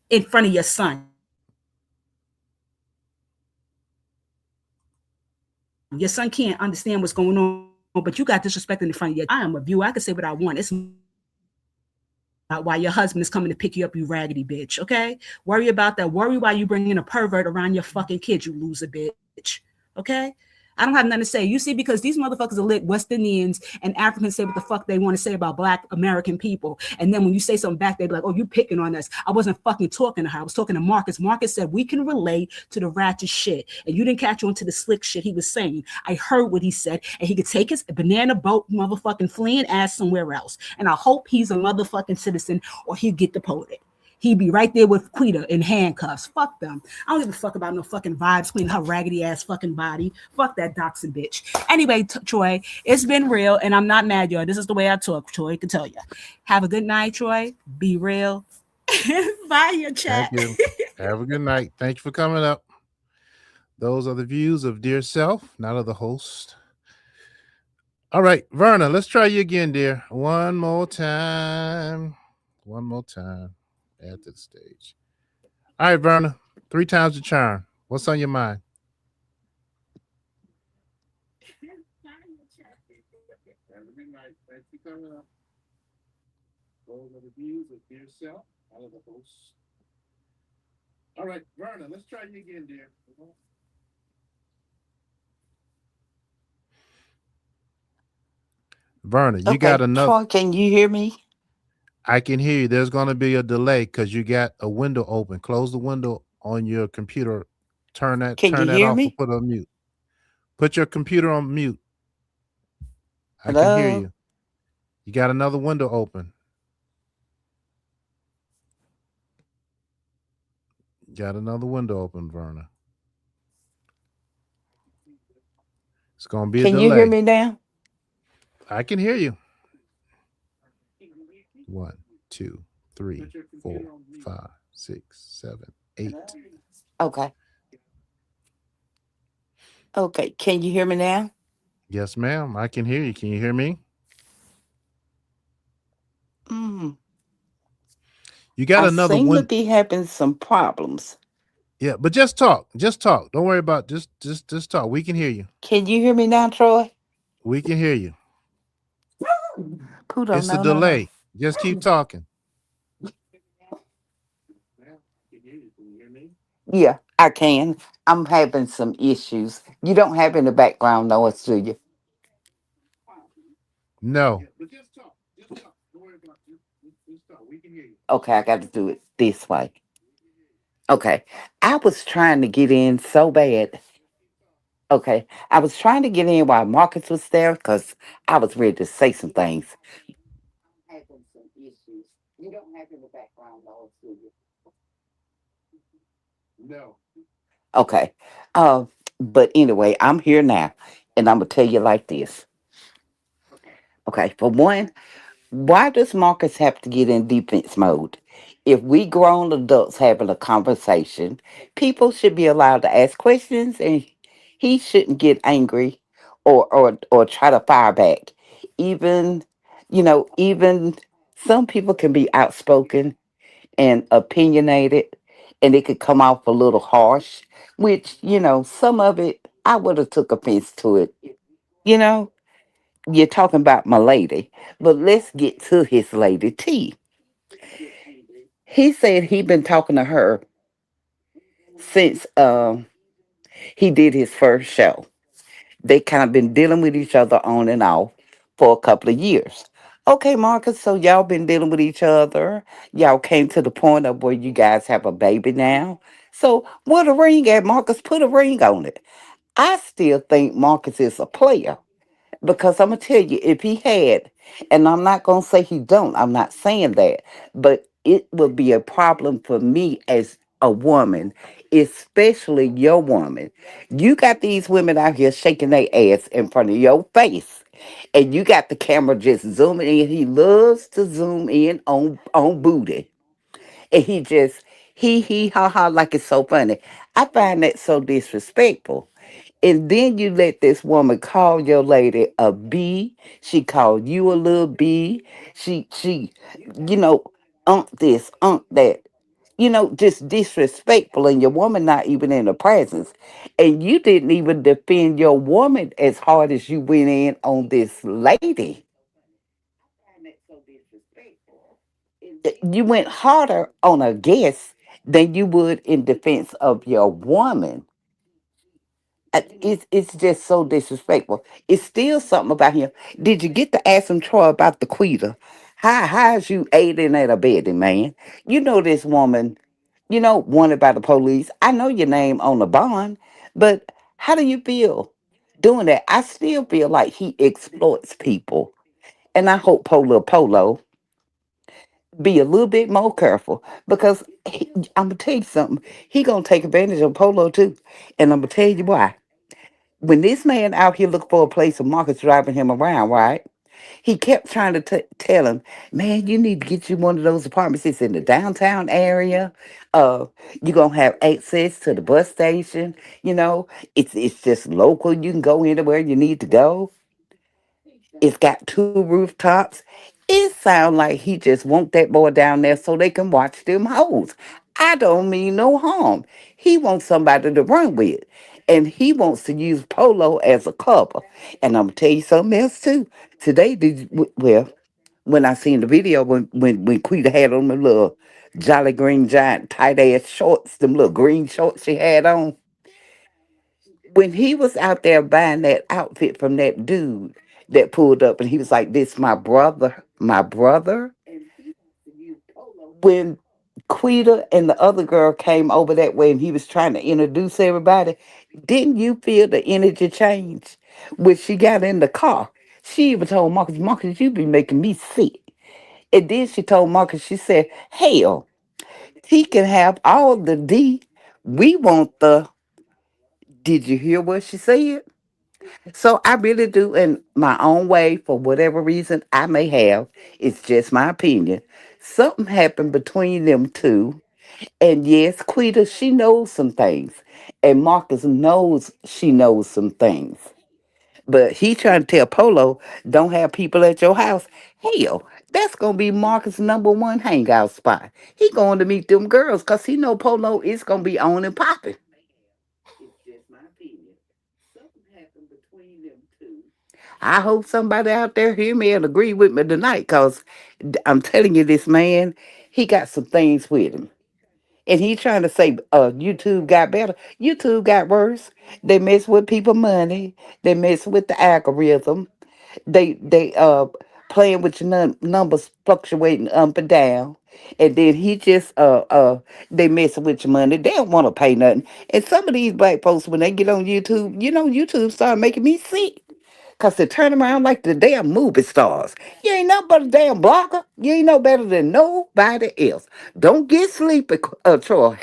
in front of your son. Your son can't understand what's going on, but you got disrespecting in front of your. I am a viewer. I can say what I want. It's my business about why your husband is coming to pick you up, you raggedy bitch. Okay, worry about that. Worry why you bringing a pervert around your fucking kids, you loser bitch. Okay. I don't have nothing to say. You see, because these motherfuckers are lit West Indians and Africans say what the fuck they want to say about Black American people. And then when you say something back, they be like, oh, you picking on us. I wasn't fucking talking to her. I was talking to Marcus. Marcus said, we can relate to the ratchet shit. And you didn't catch on to the slick shit he was saying. I heard what he said. And he could take his banana boat motherfucking fleeing ass somewhere else. And I hope he's a motherfucking citizen or he'll get deported. He'd be right there with Quita in handcuffs. Fuck them. I don't give a fuck about no fucking vibes cleaning her raggedy ass fucking body. Fuck that doxing bitch. Anyway, Troy, it's been real, and I'm not mad, y'all. This is the way I talk, Troy. I can tell you. Have a good night, Troy. Be real. Bye, your Thank chat. you. Have a good night. Thank you for coming up. Those are the views of Dear Self, not of the host. All right, Verna, let's try you again, dear. One more time. One more time. Add to the stage. All right, Verna. 3 times the charm. What's on your mind? Have a good night. Thanks for coming up. Those are the views of Dear Self, not of the host. All right, Verna, let's try you again, dear. Verna, you got Okay, another. Troy, can you hear me? I can hear you. There's going to be a delay because you got a window open. Close the window on your computer. Can you Turn that hear off or me? put it on mute. Put your computer on mute. I can hear Hello? you. You got another window open. Got another window open, Verna. It's going to be a Can you hear delay. me now? I can hear you. One, two, three, four, five, six, seven, eight. Okay. Okay. Can you hear me now? Yes, ma'am. I can hear you. Can you hear me? Mm. You got I another seem to one. be having some problems. Yeah, but just talk. Just talk. Don't worry about just talk. We can hear you. Can you hear me now, Troy? We can hear you. Pluto, It's a no, no, no. delay. Just keep talking. Yeah, I can. I'm having some issues. You don't have any background noise, do you? No. Okay, I got to do it this way. Okay. I was trying to get in so bad. Okay. I was trying to get in while Marcus was there because I was ready to say some things. I'm having some issues. You don't have any background noise, do you? No. Okay. But anyway, I'm here now, and I'm gonna tell you like this. Okay. For one, why does Marcus have to get in defense mode? If we grown adults having a conversation, people should be allowed to ask questions, and he shouldn't get angry or try to fire back. Even, even some people can be outspoken and opinionated, and it could come off a little harsh. Which some of it I would have took offense to it. You know, you're talking about my lady, but let's get to his lady T. He said he been talking to her since he did his first show. They kind of been dealing with each other on and off for a couple of years. Okay, Marcus, so y'all been dealing with each other. Y'all came to the point of where you guys have a baby now. So what a ring at, Marcus? Put a ring on it. I still think Marcus is a player. Because I'm gonna tell you, if he had, and I'm not gonna say he don't, I'm not saying that, but it would be a problem for me as a woman, especially your woman. You got these women out here shaking their ass in front of your face, and you got the camera just zooming in. He loves to zoom in on booty, and he ha ha like it's so funny. I find that so disrespectful. And then you let this woman call your lady a B. She called you a little B. She, you know, this, that. Just disrespectful, and your woman not even in the presence. And you didn't even defend your woman as hard as you went in on this lady. You went harder on a guest than you would in defense of your woman. It's just so disrespectful. It's still something about him. Did you get to ask him, Troy, about the Quita? How's you aiding and abetting, man? You know this woman, wanted by the police. I know your name on the bond, but how do you feel doing that? I still feel like he exploits people. And I hope Polo be a little bit more careful because I'm gonna tell you something. He gonna take advantage of Polo too, and I'm gonna tell you why. When this man out here looking for a place, and Marcus driving him around, right? He kept trying to tell him, "Man, you need to get you one of those apartments. It's in the downtown area. Uh, you're gonna have access to the bus station. You know, it's just local. You can go anywhere you need to go. It's got two rooftops. It sounds like he just want that boy down there so they can watch them hoes. I don't mean no harm. He wants somebody to run with. And he wants to use Polo as a cover. And I'm gonna tell you something else too. Today, well, when I seen the video when Quita had on the little Jolly Green Giant tight ass shorts, them little green shorts she had on, when he was out there buying that outfit from that dude that pulled up and he was like, "This my brother, my brother." when Quita and the other girl came over that way and he was trying to introduce everybody, didn't you feel the energy change when she got in the car? She even told Marcus, Marcus, you be making me sick. And then she told Marcus, she said, hell, he can have all the D. We want the, did you hear what she said? So I really do, in my own way, for whatever reason I may have, it's just my opinion. Something happened between them two. And yes, Quita, she knows some things. And Marcus knows she knows some things. But he trying to tell Polo, don't have people at your house. Hell, that's gonna be Marcus' number one hangout spot. He going to meet them girls because he know Polo is gonna be on and popping. It's just my opinion. Something happened between them two. I hope somebody out there hear me and agree with me tonight, because I'm telling you, this man, he got some things with him. And he trying to say YouTube got better. YouTube got worse. They mess with people money. They mess with the algorithm. They playing with your numbers fluctuating up and down. And then he just they messing with your money. They don't want to pay nothing. And some of these black folks, when they get on YouTube, YouTube started making me sick. Cause they turn around like the damn movie stars. You ain't nothing but a damn blogger. You ain't no better than nobody else. Don't get sleepy, Troy.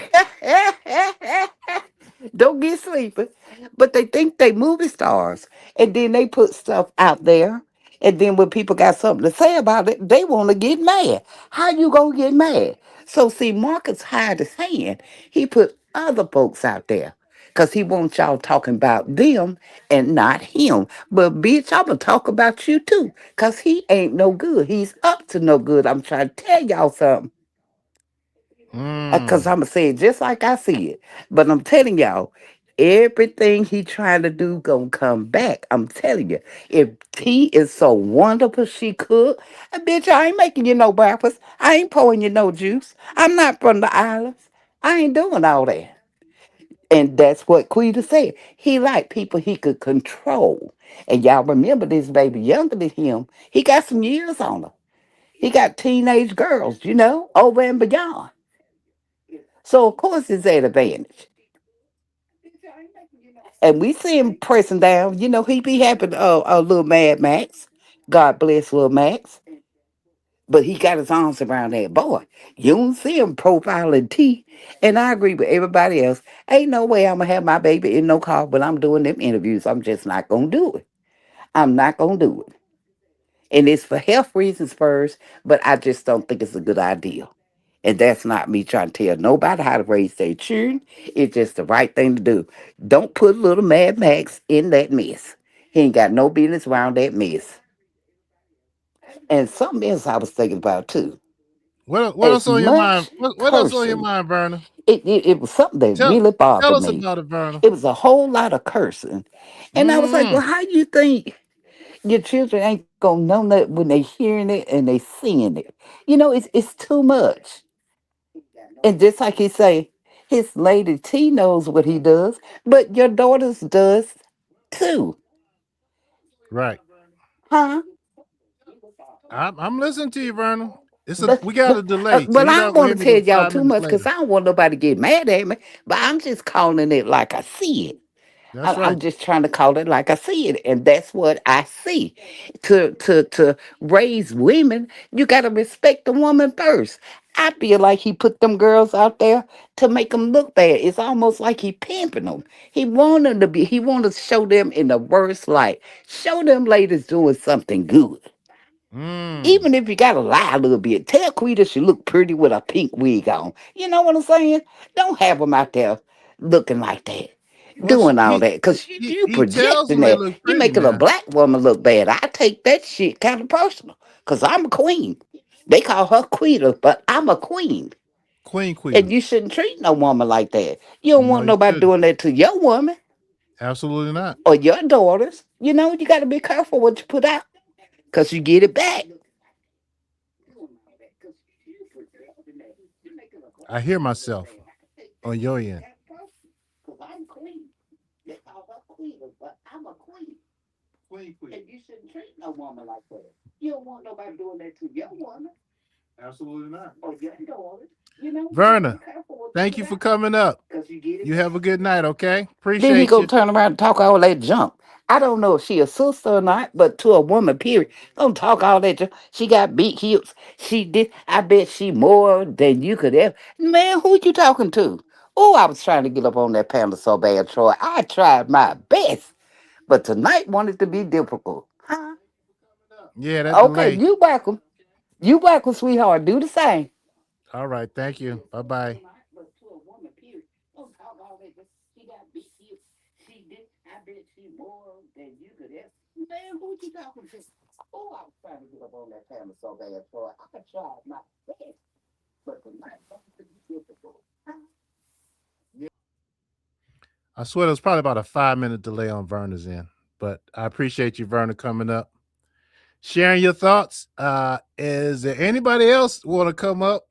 Don't get sleepy. But they think they movie stars. And then they put stuff out there. And then when people got something to say about it, they want to get mad. How you gonna get mad? So see, Marcus hide his hand. He put other folks out there. Cause he wants y'all talking about them and not him. But bitch, I'ma talk about you too. Cause he ain't no good. He's up to no good. I'm trying to tell y'all something. Cause Mm. I'ma say it just like I see it. But I'm telling y'all, everything he trying to do gonna come back. I'm telling you. If tea is so wonderful she cook, bitch, I ain't making you no breakfast. I ain't pouring you no juice. I'm not from the islands. I ain't doing all that. And that's what Quita said. He liked people he could control. And y'all remember this baby younger than him. He got some years on him. He got teenage girls, over and beyond. So of course it's an advantage. And we see him pressing down. He be happy to little Mad Max. God bless little Max. But he got his arms around that boy. You don't see him profiling T. And I agree with everybody else. Ain't no way I'm gonna have my baby in no car when I'm doing them interviews. I'm just not gonna do it. I'm not gonna do it. And it's for health reasons first, but I just don't think it's a good idea. And that's not me trying to tell nobody how to raise their children. It's just the right thing to do. Don't put little Mad Max in that mess. He ain't got no business around that mess. And something else I was thinking about too. What As else on your mind? much What else on your cursing, mind, Verna? it was something that Tell really tell bothered us me. about it, Verna. It was a whole lot of cursing. And I was like, Mm. well, how you think your children ain't gonna know that when they hearing it and they seeing it? It's too much. And just like he say, his lady T knows what he does, but your daughters does too. Right. Huh? I'm listening to you, Verna. But, We got a delay, so well, you're I not don't gonna want hear to me tell till y'all five too minutes much because later. I don't want nobody to get mad at me. But I'm just calling it like I see it. That's I'm right. just trying to call it like I see it, and that's what I see. To raise women, you got to respect the woman first. I feel like he put them girls out there to make them look bad. It's almost like he pimping them. He want them to be. He want to show them in the worst light. Show them ladies doing something good. Mm. Even if you gotta lie a little bit, tell Quita she look pretty with a pink wig on. You know what I'm saying? Don't have them out there looking like that, Well, doing all that, because you he tells projecting them they that. look You pretty making a now. black woman look bad. I take that shit kind of personal, because I'm a queen. They call her Quita, but I'm a queen. Queen Quita. And you shouldn't treat no woman like that. You don't No, want you nobody shouldn't. doing that to your woman Absolutely not. or your daughters. You got to be careful what you put out, because you get it back. I hear myself on your end. Because I'm queen. They call her queen, but I'm a queen. Queen Quita. And you shouldn't treat no woman like that. You don't want nobody doing that to your woman. Absolutely not. Oh, yeah, you know it. You know, you gotta be Verna, careful what you thank put you for out coming up. because you get it You have a back. good night, okay? Then he Appreciate gonna you. turn around and talk all that junk. I don't know if she a sister or not, but to a woman, period, don't talk all that junk. She got big hips. She did. I bet she more than you could ever. Man, who you talking to? Oh, I was trying to get up on that panel so bad, Troy. I tried my best, but tonight wanted to be difficult. Huh? Yeah, that Okay, delay. you welcome. You welcome, sweetheart. Do the same. All right, thank you. Bye bye. But to a woman, period. Don't talk all that. She got big hips. She did. I bet she more than you could ever. Man, who you talking to? Oh, I was trying to get up on that panel so bad, Troy. I tried my best, but tonight something difficult. I swear there's probably about a 5 minute delay on Verna's end, but I appreciate you, Verna, coming up, sharing your thoughts. Is there anybody else want to come up?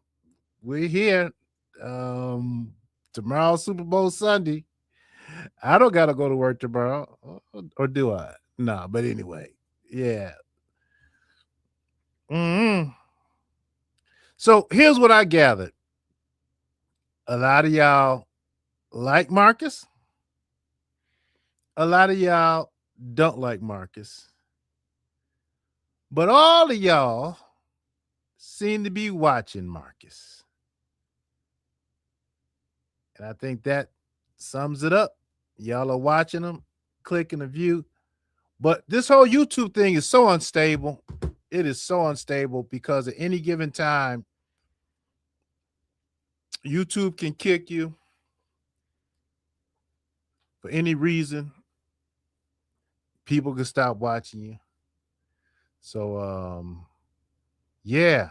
We're here. Um, Tomorrow, Super Bowl Sunday. I don't got to go to work tomorrow, or do I? No, but anyway, yeah. hmm So here's what I gathered. A lot of y'all like Marcus. A lot of y'all don't like Marcus. But all of y'all seem to be watching Marcus. And I think that sums it up. Y'all are watching him, clicking the view. But this whole YouTube thing is so unstable. It is so unstable because at any given time, YouTube can kick you for any reason. People can stop watching you. So yeah,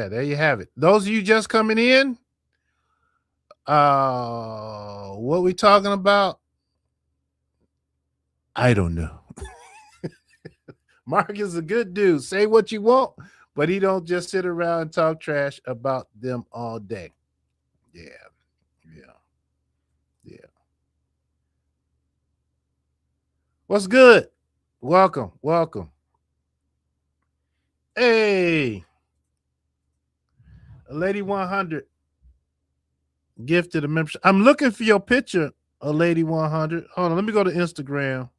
there you have it. Those of you just coming in, what we talking about? I don't know. Mark is a good dude. Say what you want, but he don't just sit around and talk trash about them all day. Yeah, yeah, yeah. What's good? Welcome, welcome. Hey, a lady 100 gifted a membership. I'm looking for your picture, a lady 100. Hold on, let me go to Instagram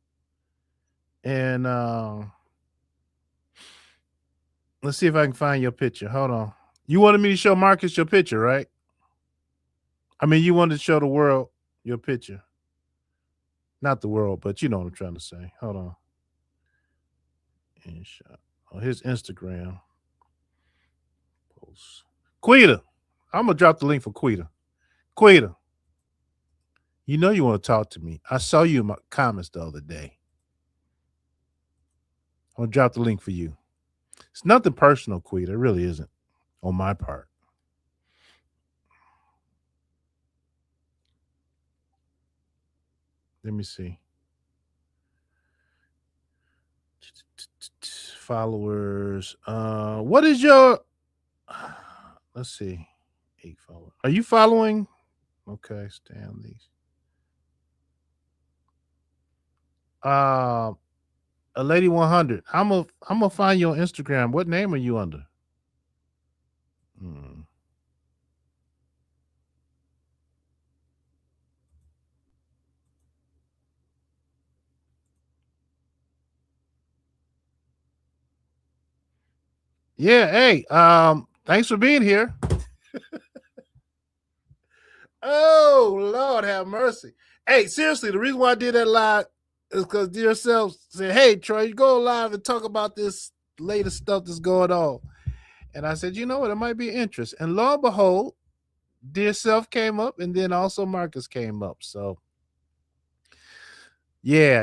and let's see if I can find your picture. Hold on. You wanted me to show Marcus your picture, right? I mean, you wanted to show the world your picture. Not the world, but you know what I'm trying to say. Hold on. Oh, his Instagram post. Quita. I'm gonna drop the link for Quita. Quita, you know you want to talk to me. I saw you in my comments the other day. I'm gonna drop the link for you. It's nothing personal, Quita. It really isn't on my part. Let me see. Followers. What is your? Let's see. 8 followers. Are you following? Okay, Stanley's. Uh, a lady 100. I'm gonna find you on Instagram. What name are you under? Hmm. Yeah. Hey. Thanks for being here. Oh Lord, have mercy. Hey, seriously, the reason why I did that live is because dear self said, "Hey, Troy, you go live and talk about this latest stuff that's going on." And I said, "You know what? It might be interest." And lo and behold, dear self came up, and then also Marcus came up. So yeah.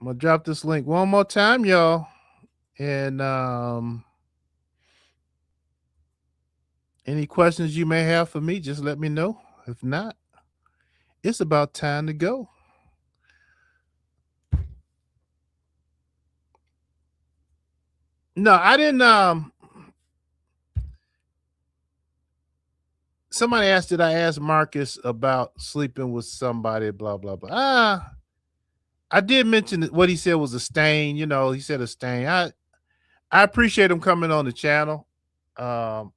I'm gonna drop this link one more time, y'all. And any questions you may have for me, just let me know. If not, it's about time to go. No, I didn't somebody asked, did I ask Marcus about sleeping with somebody? Blah blah blah. I did mention that what he said was a stain. You know, he said a stain. I appreciate him coming on the channel, and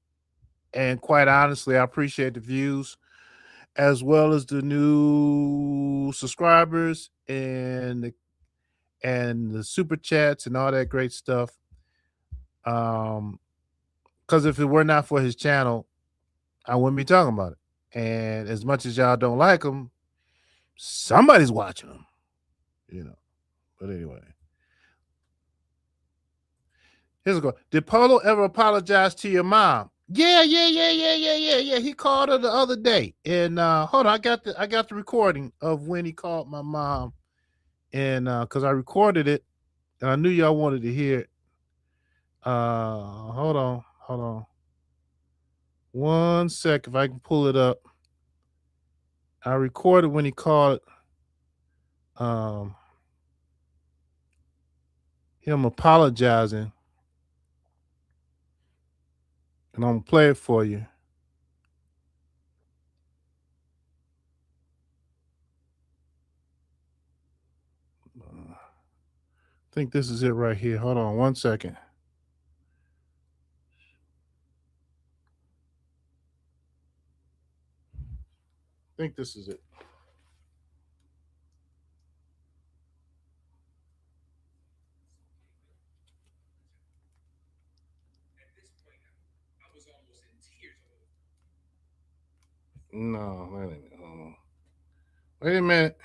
quite honestly, I appreciate the views as well as the new subscribers and the super chats and all that great stuff. Because if it were not for his channel, I wouldn't be talking about it. And as much as y'all don't like him, somebody's watching him, you know. But anyway, here's a go. Did Polo ever apologize to your mom? Yeah. He called her the other day, and hold on, I got the recording of when he called my mom, and because I recorded it, and I knew y'all wanted to hear it. Hold on, 1 sec, if I can pull it up. I recorded when he called him apologizing, and I'm gonna play it for you. I think this is it right here. Hold on 1 second. I think this is it. No, wait a minute. Hold on. Wait a minute.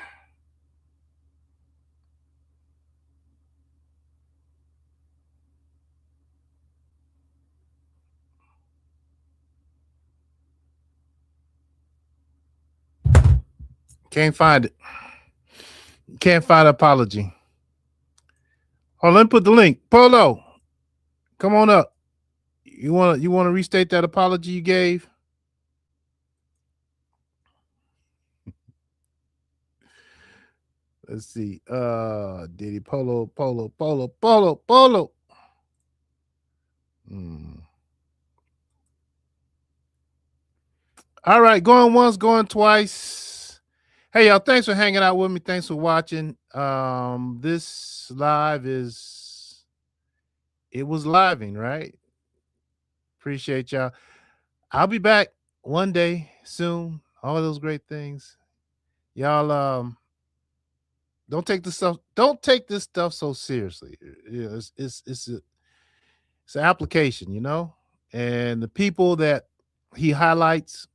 Can't find it. Can't find an apology. Oh, let me put the link. Polo, come on up. You want to restate that apology you gave? Let's see. Diddy Polo. All right, going once, going twice. Hey y'all, thanks for hanging out with me. Thanks for watching. This live was living, right? Appreciate y'all. I'll be back one day soon. All those great things. Y'all don't take this stuff so seriously. You know, it's an application, you know? And the people that he highlights,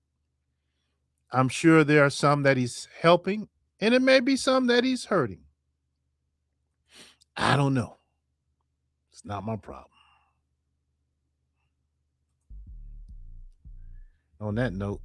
I'm sure there are some that he's helping, and it may be some that he's hurting. I don't know. It's not my problem. On that note,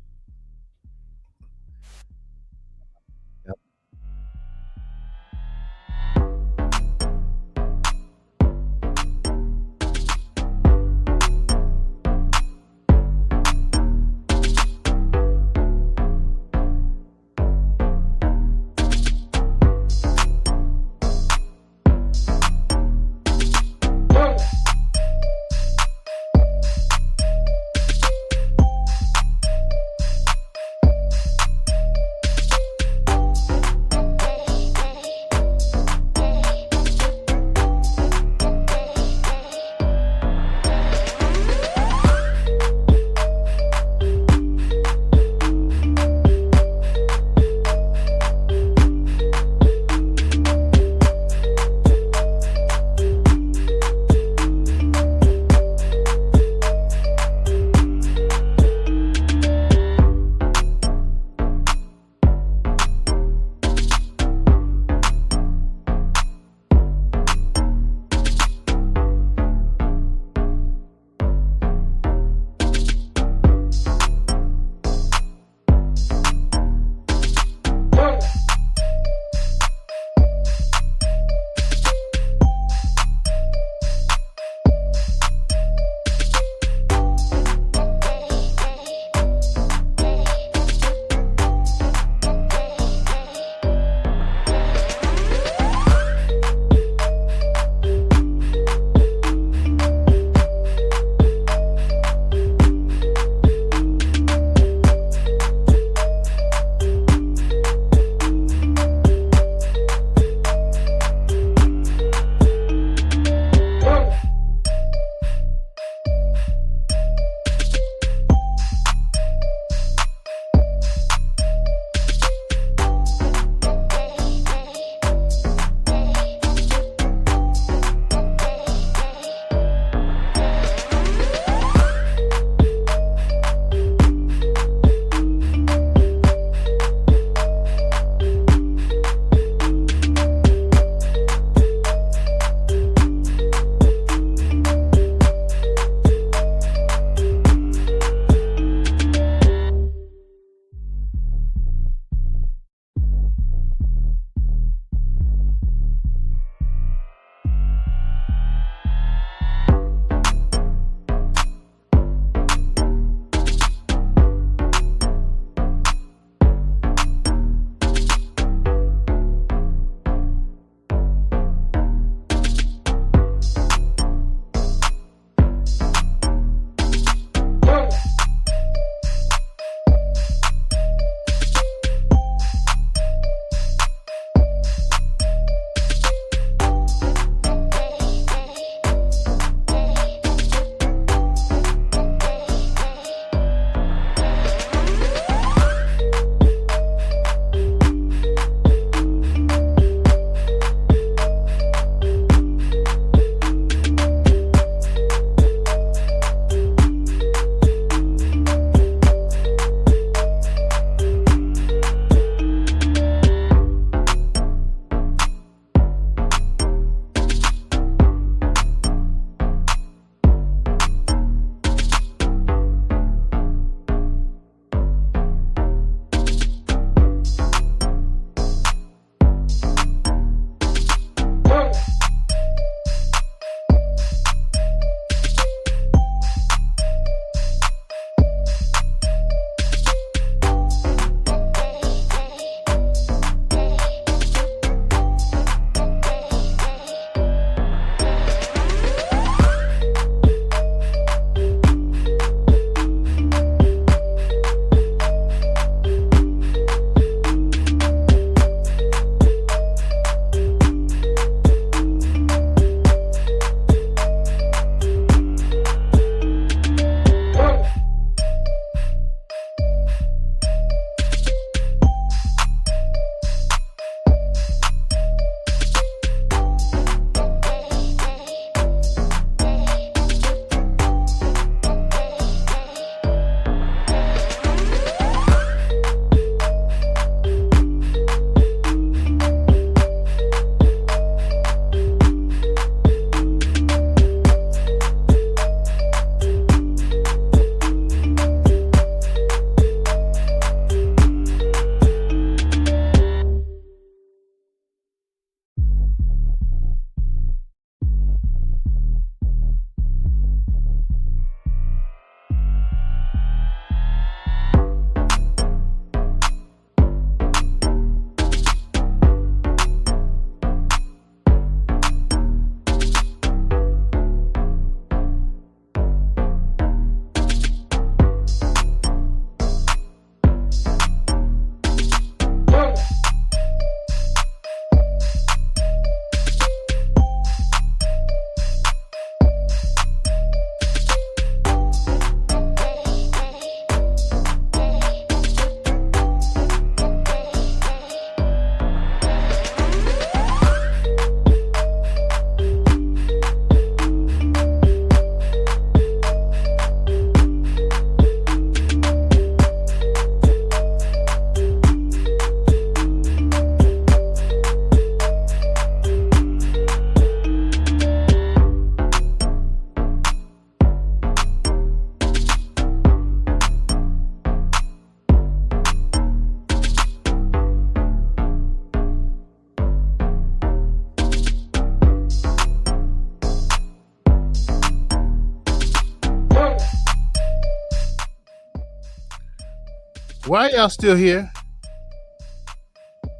Why y'all still here?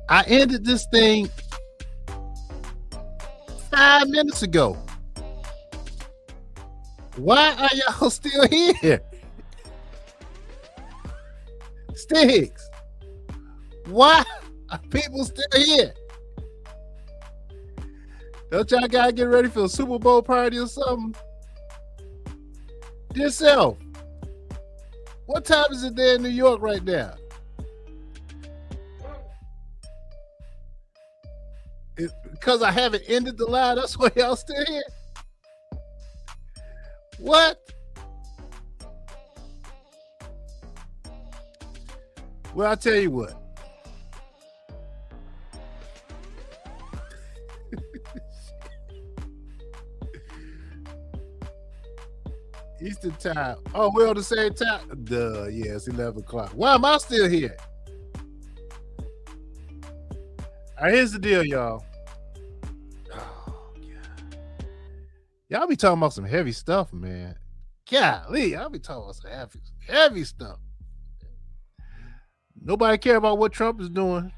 I ended this thing 5 minutes ago. Why are y'all still here? Sticks. Why are people still here? Don't y'all gotta get ready for a Super Bowl party or something? Dear self, what time is it there in New York right now? Because I haven't ended the live, that's why y'all still here? What? Well, I'll tell you what. Eastern time. Oh, we're on the same time? Duh, yeah, it's 11 o'clock. Why am I still here? All right, here's the deal, y'all. Oh, God. Y'all be talking about some heavy stuff, man. Golly, y'all be talking about some heavy stuff. Nobody care about what Trump is doing.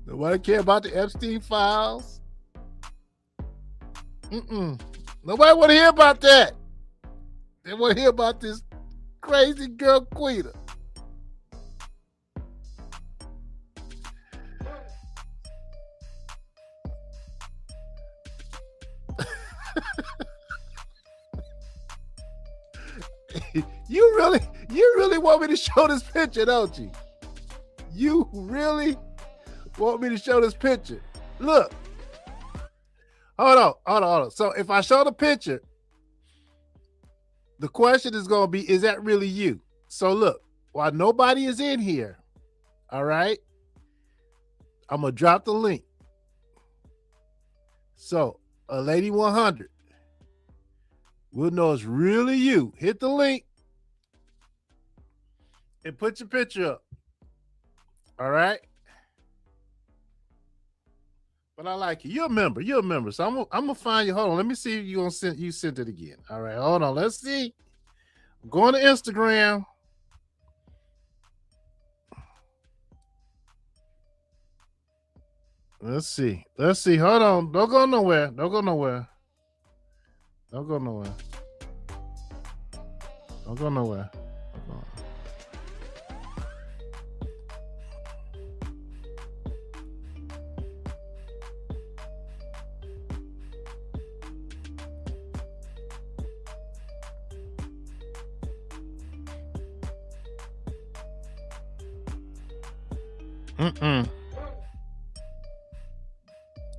Nobody care about the Epstein files. Nobody want to hear about that. They want to hear about this crazy girl Quita. You really want me to show this picture, don't you? You really want me to show this picture? Look. Hold on. So if I show the picture, the question is going to be, is that really you? So look, while nobody is in here, all right, I'm going to drop the link. So a lady 100, we'll know it's really you. Hit the link and put your picture up. All right. But I like you. You're a member. So I'm gonna find you. Hold on. Let me see if you sent it again. All right. Hold on. Let's see. I'm going to Instagram. Let's see. Hold on. Don't go nowhere.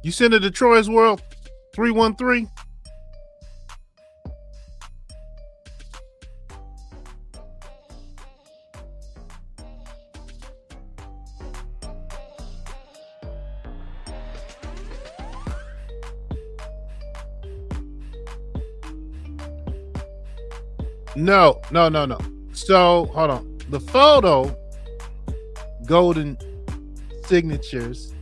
You send it to Troy's World 313. No. So hold on. The photo, golden signatures,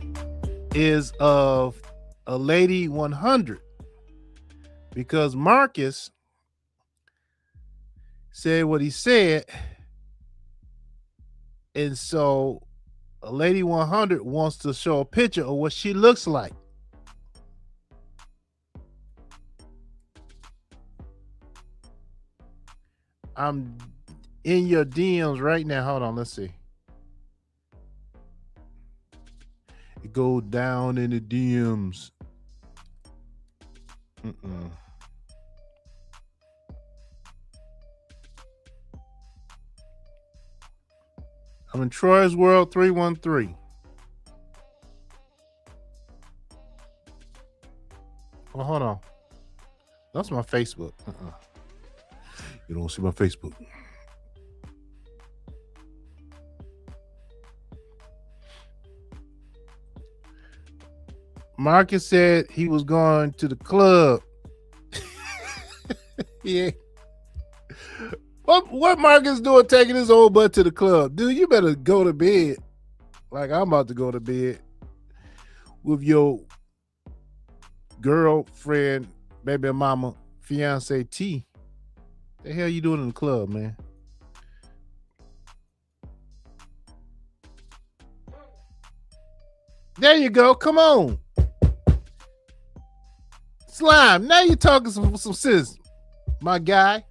is of a lady 100 because Marcus said what he said, and so a lady 100 wants to show a picture of what she looks like. I'm in your DMs right now. Hold on, let's see. It go down in the DMs. I'm in Troy's World 313. Oh, hold on. That's my Facebook. You don't see my Facebook. Marcus said he was going to the club. Yeah. What Marcus doing taking his old butt to the club? Dude, you better go to bed. Like I'm about to go to bed with your girlfriend, baby mama, fiance T. The hell you doing in the club, man? There you go. Come on. Slime. Now you're talking some sense, my guy.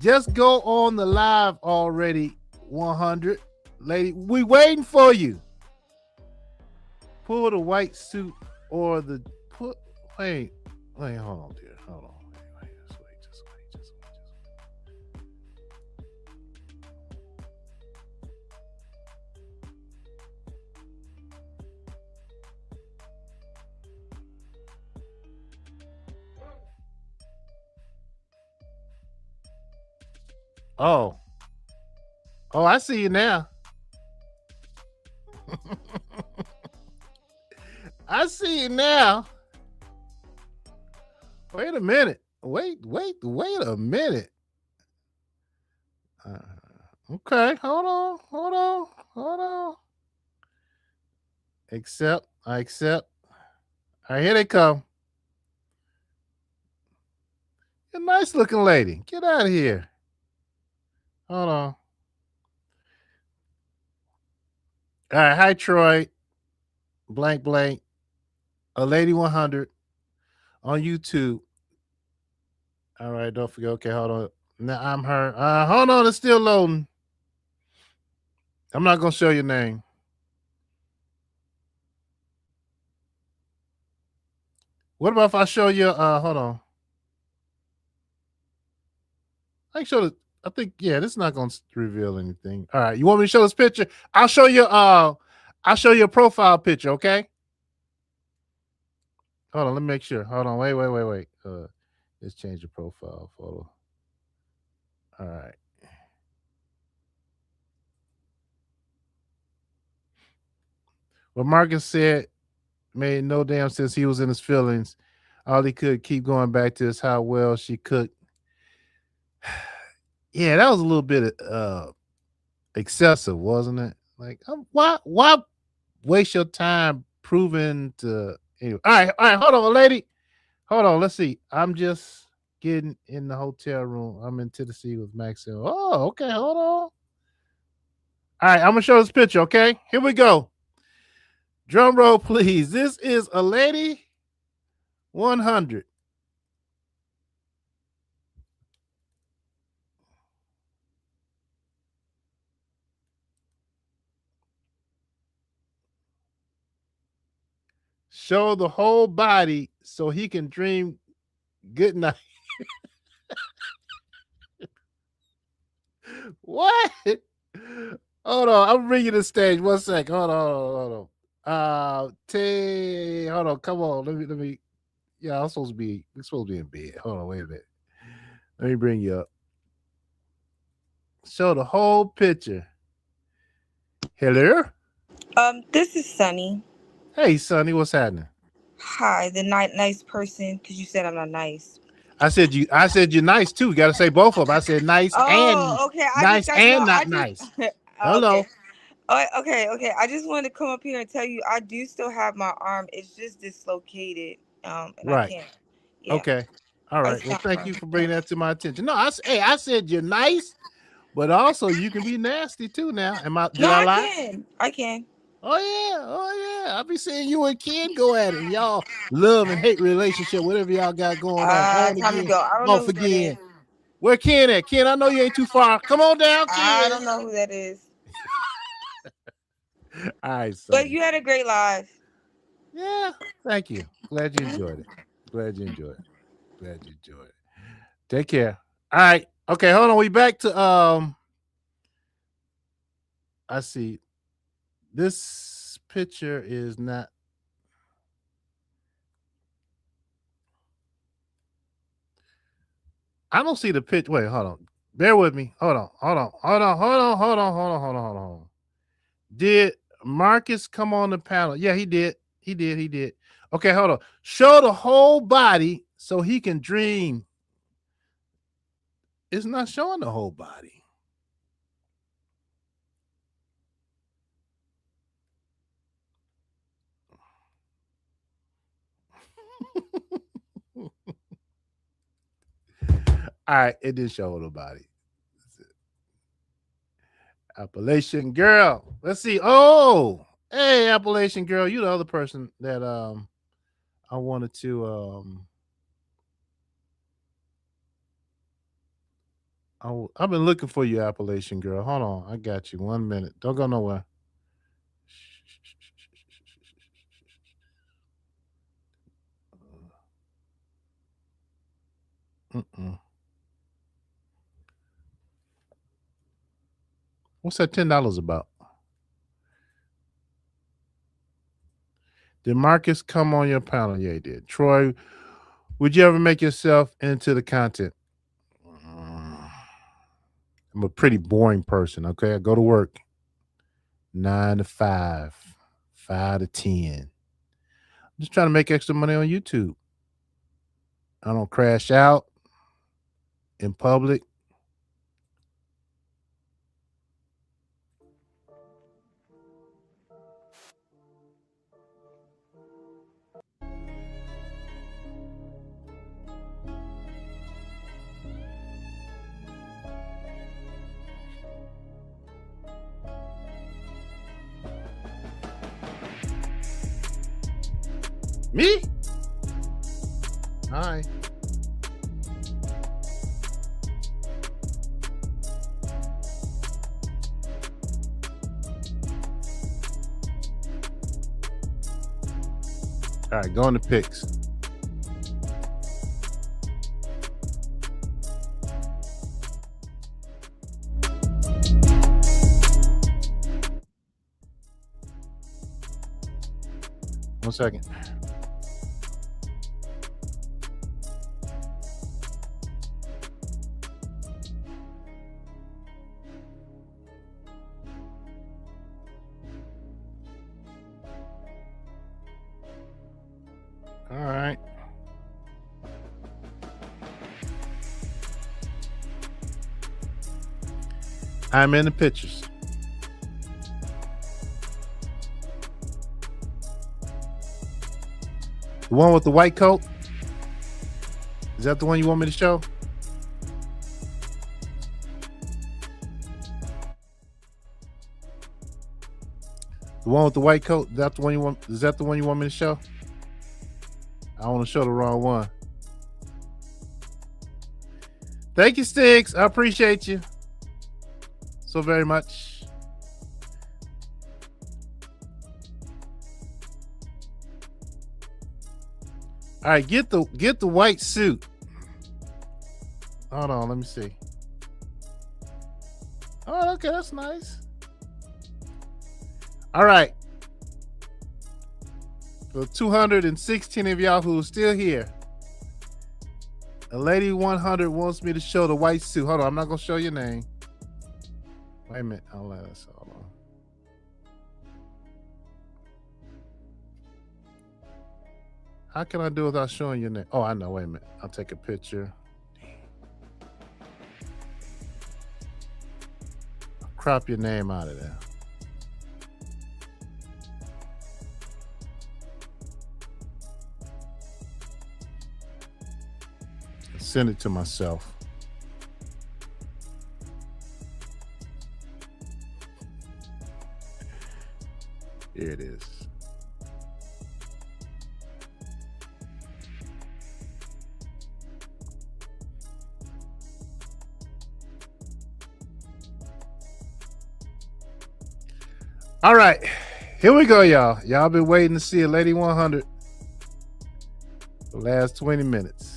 Just go on the live already, 100. Lady, we waiting for you. Pull the white suit or the put. Wait, hold on, dear. Hold on. Wait, just wait. Oh, I see you now. I see you now. Wait a minute. Wait a minute. Okay, hold on. I accept. All right, here they come. A nice looking lady. Get out of here. Hold on. All right, hi Troy. Blank. A lady 100 on YouTube. All right, don't forget. Okay, hold on. Now I'm her. Hold on, it's still loading. I'm not gonna show your name. What about if I show you? Hold on. I think yeah, this is not gonna reveal anything. All right, you want me to show this picture? I'll show you. I'll show you a profile picture. Okay. Hold on, let me make sure. Hold on, wait. Let's change the profile photo. All right. What Marcus said made no damn sense. He was in his feelings. All he could keep going back to is how well she cooked. Yeah, that was a little bit excessive, wasn't it? Like, why waste your time proving to anyway? All right, hold on, lady. Hold on, let's see. I'm just getting in the hotel room. I'm in Tennessee with Maxwell. Oh, okay, hold on. All right, I'm gonna show this picture, okay? Here we go. Drum roll, please. This is a lady 100. Show the whole body so he can dream good night. What? Hold on, I'm bringing the stage. 1 sec. Hold on. Hold on. Come on. Let me. Yeah, we're supposed to be in bed. Hold on, wait a minute. Let me bring you up. Show the whole picture. Hello. This is Sunny. Hey, Sonny, what's happening? Hi, the nice person, because you said I'm not nice. I said you're nice too. You got to say both of them. I said nice and Oh, okay. I just nice got no. and I not just nice. okay. Hello. Okay. I just wanted to come up here and tell you I do still have my arm. It's just dislocated. And I Right. can't. Yeah. Okay. All right. It's Well, not thank fun. you for bringing that to my attention. No, I said you're nice, but also you can be nasty too. Now, No, did I I lie? can. I can. Oh yeah. I'll be seeing you and Ken go at it. And y'all love and hate relationship, whatever y'all got going on Time to again, go. I don't know off who that is. again. Where Ken at? Ken, I know you ain't too far. Come on down, I Ken. don't know who that is. All right, But Sonny. you had a great live. Yeah, thank you. Glad you enjoyed it. Take care. All right. Okay, hold on. We back to I see. This picture is not. I don't see the picture. Wait, hold on. Bear with me. Hold on. Did Marcus come on the panel? Yeah, he did. He did. Okay, hold on. Show the whole body so he can dream. It's not showing the whole body. All right, it didn't show nobody. Appalachian girl. Let's see. Oh, hey, Appalachian girl. You the other person that I wanted to I've been looking for you, Appalachian girl. Hold on, I got you. 1 minute. Don't go nowhere. Mm-mm. What's that $10 about? Did Marcus come on your panel? Yeah, he did. Troy, would you ever make yourself into the content? I'm a pretty boring person. Okay, I go to work 9 to 5, 5 to 10. I'm just trying to make extra money on YouTube. I don't crash out in public. Me? Hi. All right, go on the picks. One second. All right. I'm in the pictures. The one with the white coat? Is that the one you want me to show? The one with the white coat? Is that the one you want? Is that the one you want me to show? I want to show the wrong one. Thank you, Sticks. I appreciate you so very much. All right, get the white suit. Hold on, let me see. Oh, okay, that's nice. All right. For 216 of y'all who are still here, a lady 100 wants me to show the white suit. Hold on, I'm not gonna show your name. Wait a minute. Hold on. How can I do it without showing your name? Oh, I know. Wait a minute. I'll take a picture. I'll crop your name out of there. Send it to myself. Here it is. All right, here we go, y'all. Y'all been waiting to see a Lady 100 for the last 20 minutes.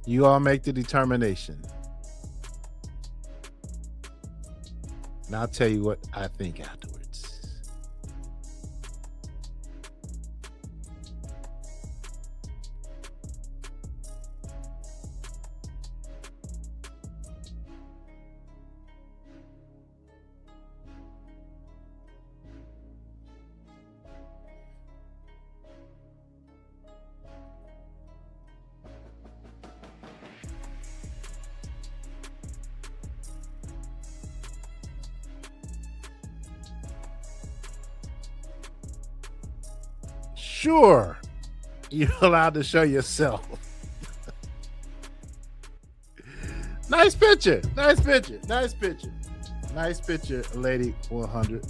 You all make the determination. And I'll tell you what I think afterwards. Sure. You're allowed to show yourself. Nice picture. Nice picture. Nice picture. Nice picture, Lady 100.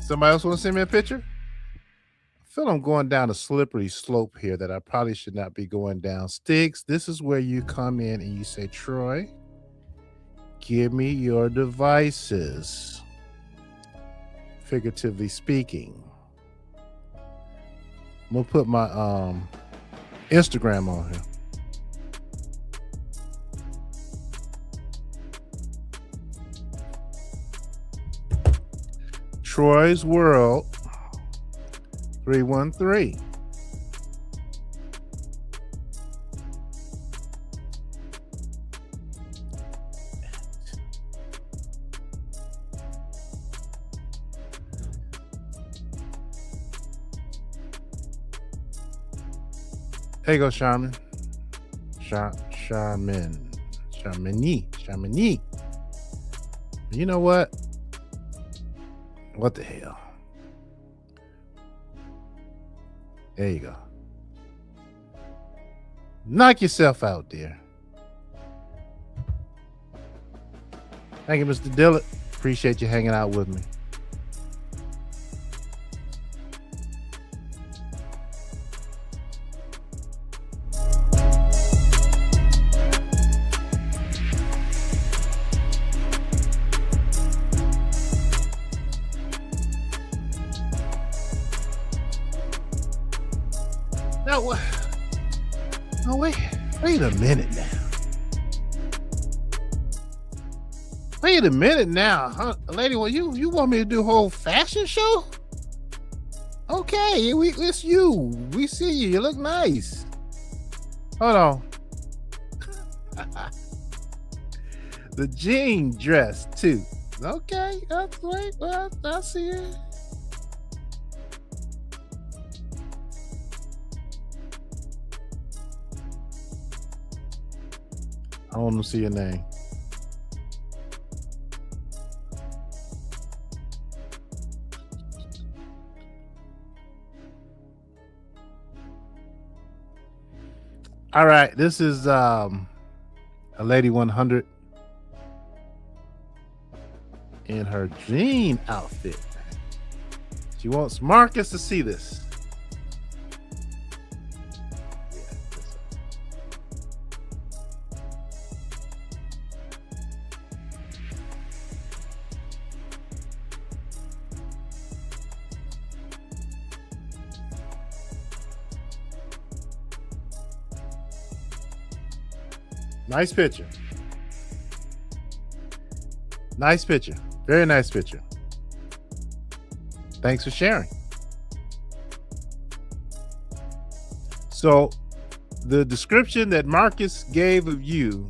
Somebody else want to send me a picture? I feel I'm going down a slippery slope here that I probably should not be going down. Sticks, this is where you come in and you say, Troy, give me your devices. Figuratively speaking. I'm gonna put my Instagram on here. Troy's World 313. There you go, Charmin. Charmini. You know what? What the hell? There you go. Knock yourself out, dear. Thank you, Mr. Dillard. Appreciate you hanging out with me. Now, what? Oh, wait a minute now. Wait a minute now, huh? Lady, well, you want me to do a whole fashion show? Okay, it's you. We see you. You look nice. Hold on. The jean dress too. Okay, that's right. Well, I see it. I want to see your name. All right, this is a Lady 100 in her jean outfit. She wants Marcus to see this. Nice picture. Nice picture. Very nice picture. Thanks for sharing. So, the description that Marcus gave of you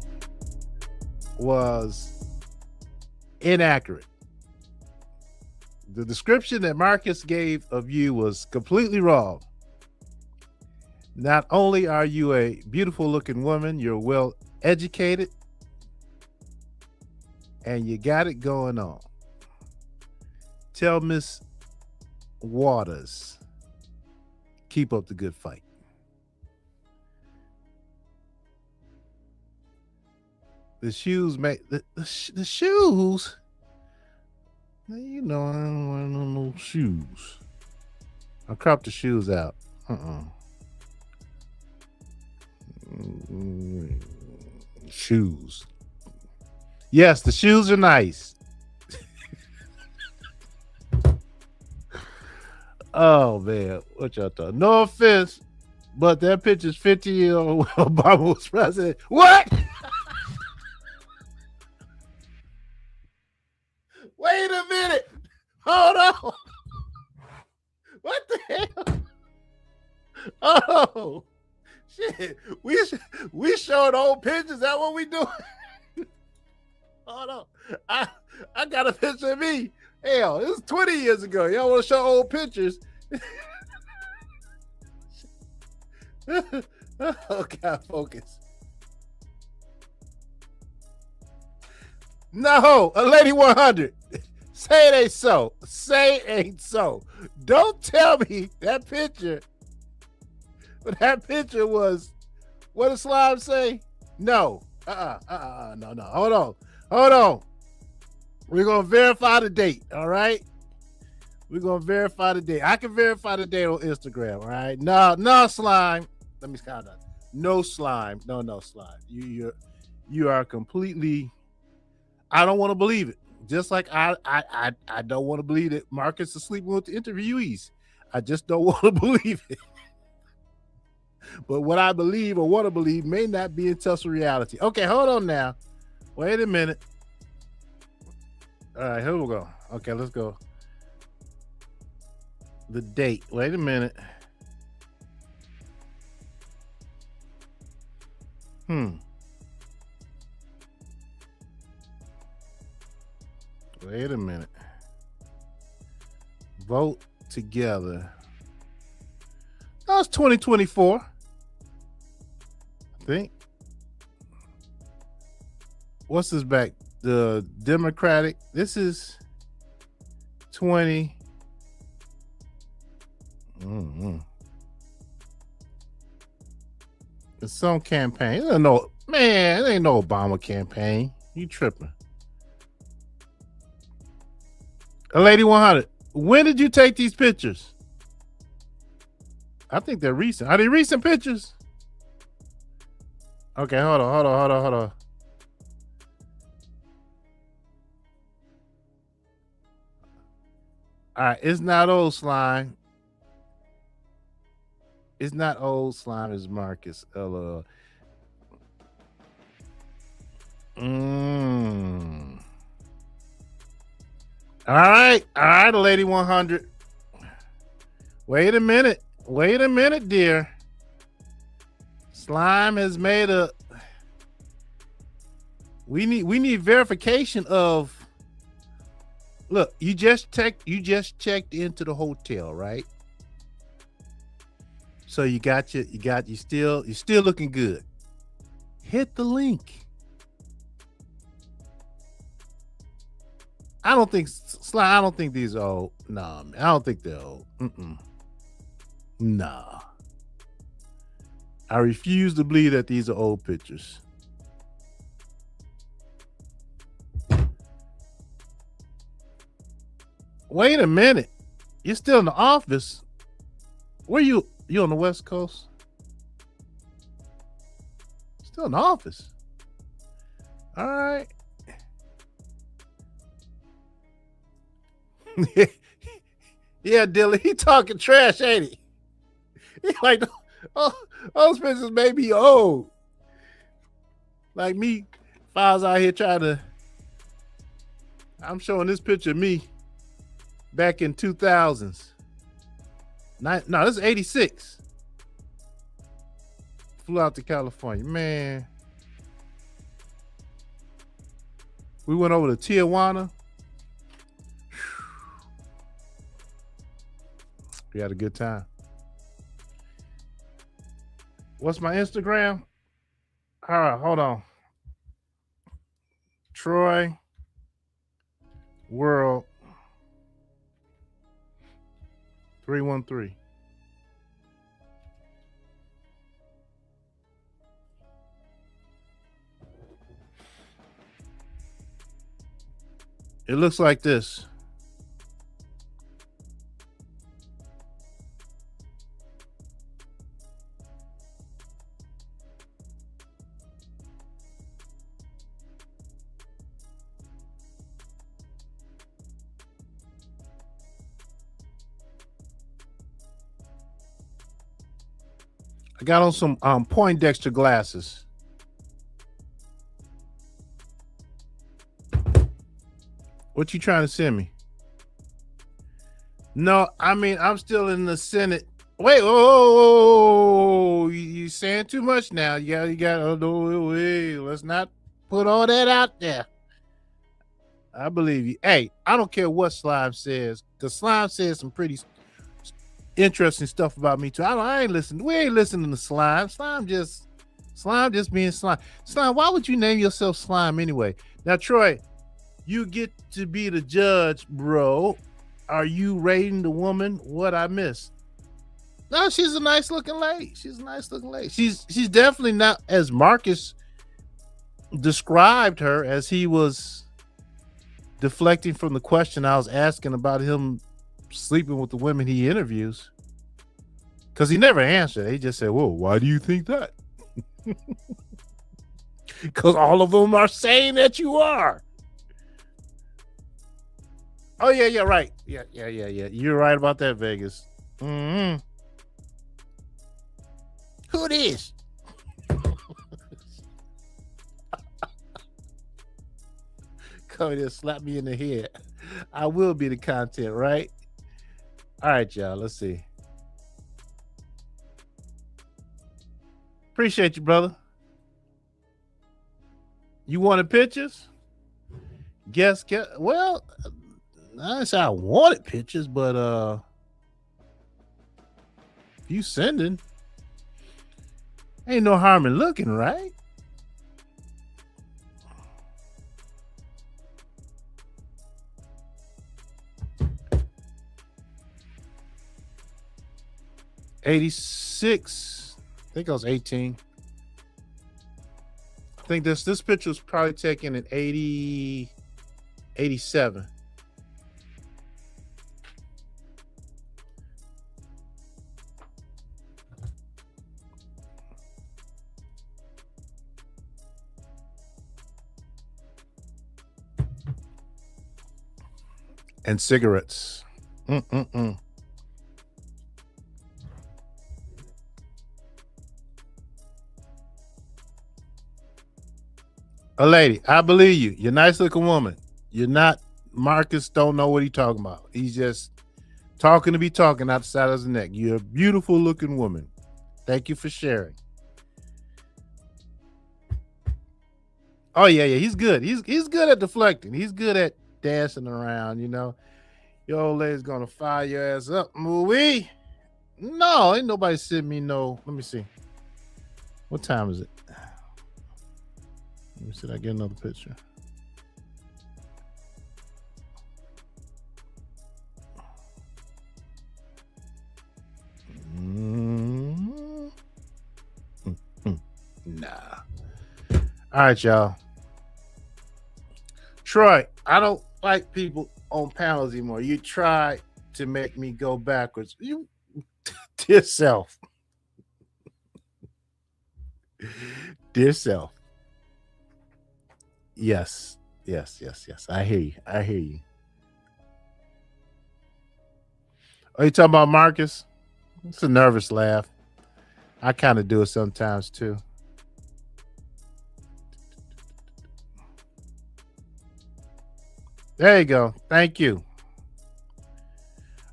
was inaccurate. The description that Marcus gave of you was completely wrong. Not only are you a beautiful looking woman, you're well educated, and you got it going on. Tell Miss Waters, keep up the good fight. The shoes make the shoes. You know, I don't wear no shoes. I'll crop the shoes out. Shoes. Yes, the shoes are nice. Oh man, what y'all thought? No offense, but that picture's 50 years old when Obama was president. What? Wait a minute. Hold on. What the hell? Oh shit. We showed old pictures. Is that what we do? Hold on. I got a picture of me. Hell, it was 20 years ago. Y'all want to show old pictures? Oh, God, focus. No, a Lady 100. Say it ain't so. Say it ain't so. Don't tell me that picture. But that picture was, what did Slime say? No. No. Hold on. We're going to verify the date, all right? We're going to verify the date. I can verify the date on Instagram, all right? No, Slime. Let me count that. No, Slime. No, Slime. You are completely, I don't want to believe it. Just like I don't want to believe that Marcus is sleeping with the interviewees. I just don't want to believe it. But what I believe or want to believe may not be in touch with reality. Okay, hold on now. Wait a minute. All right, here we go. Okay, let's go. The date. Wait a minute. Wait a minute. Vote together. That was 2024. I think. What's this back? The Democratic. This is 20. It's some campaign. It ain't no Obama campaign. You tripping. A Lady 100. When did you take these pictures? I think they're recent. Are they recent pictures? Okay, hold on. All right, it's not old Slime. It's not old Slime, it's Marcus. All right, a Lady 100. Wait a minute, dear. Slime has made a. We need verification of. Look, you just checked into the hotel, right? So you're still looking good. Hit the link. I don't think these are old. Nah, man, I don't think they're old. Nah. I refuse to believe that these are old pictures. Wait a minute. You're still in the office. Where you on the West Coast? Still in the office. All right. Yeah, Dylan, he talking trash, ain't he? He like, oh, those pictures may be old. Like me, if I was out here trying to, I'm showing this picture of me back in 2000s. No, this is 86. Flew out to California. Man. We went over to Tijuana. We had a good time. What's my Instagram? All right, hold on. Troy World 313. It looks like this. I got on some Poindexter glasses. What you trying to send me? No, I mean, I'm still in the Senate. Wait, you saying too much now. You got, wait, let's not put all that out there. I believe you. Hey, I don't care what Slime says, because Slime says some pretty interesting stuff about me too. I ain't listening. We ain't listening to Slime. Slime just being Slime. Slime, why would you name yourself Slime anyway? Now, Troy, You get to be the judge, bro. Are you rating the woman what I missed? No, she's a nice looking lady. She's definitely not as Marcus described her, as he was deflecting from the question I was asking about him sleeping with the women he interviews. Because he never answered. He just said, "Well, why do you think that?" Because all of them are saying that you are. Oh, yeah, right. Yeah. You're right about that, Vegas. Mm-hmm. Who this? Come here, slap me in the head. I will be the content, right? All right, y'all. Let's see. Appreciate you, brother. You wanted pictures? Guess. Well, I say I wanted pictures, but if you sending, ain't no harm in looking, right? '86. I think I was 18. I think this picture was probably taken in 87. And cigarettes. A lady, I believe you. You're a nice looking woman. You're not. Marcus don't know what he's talking about. He's just talking to be talking out the side of his neck. You're a beautiful looking woman. Thank you for sharing. Oh yeah. He's good. He's good at deflecting. He's good at dancing around. You know, your old lady's gonna fire your ass up. Movie. No, ain't nobody sent me no. Let me see. What time is it? Let me see. Did I get another picture? Nah. All right, y'all. Troy, I don't like people on panels anymore. You try to make me go backwards. You, dear self. Dear self. Yes. I hear you. Are you talking about Marcus? It's a nervous laugh. I kind of do it sometimes too. There you go. Thank you.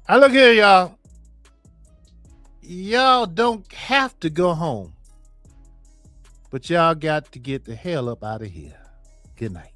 I look here, y'all. Y'all don't have to go home, but y'all got to get the hell up out of here. Good night.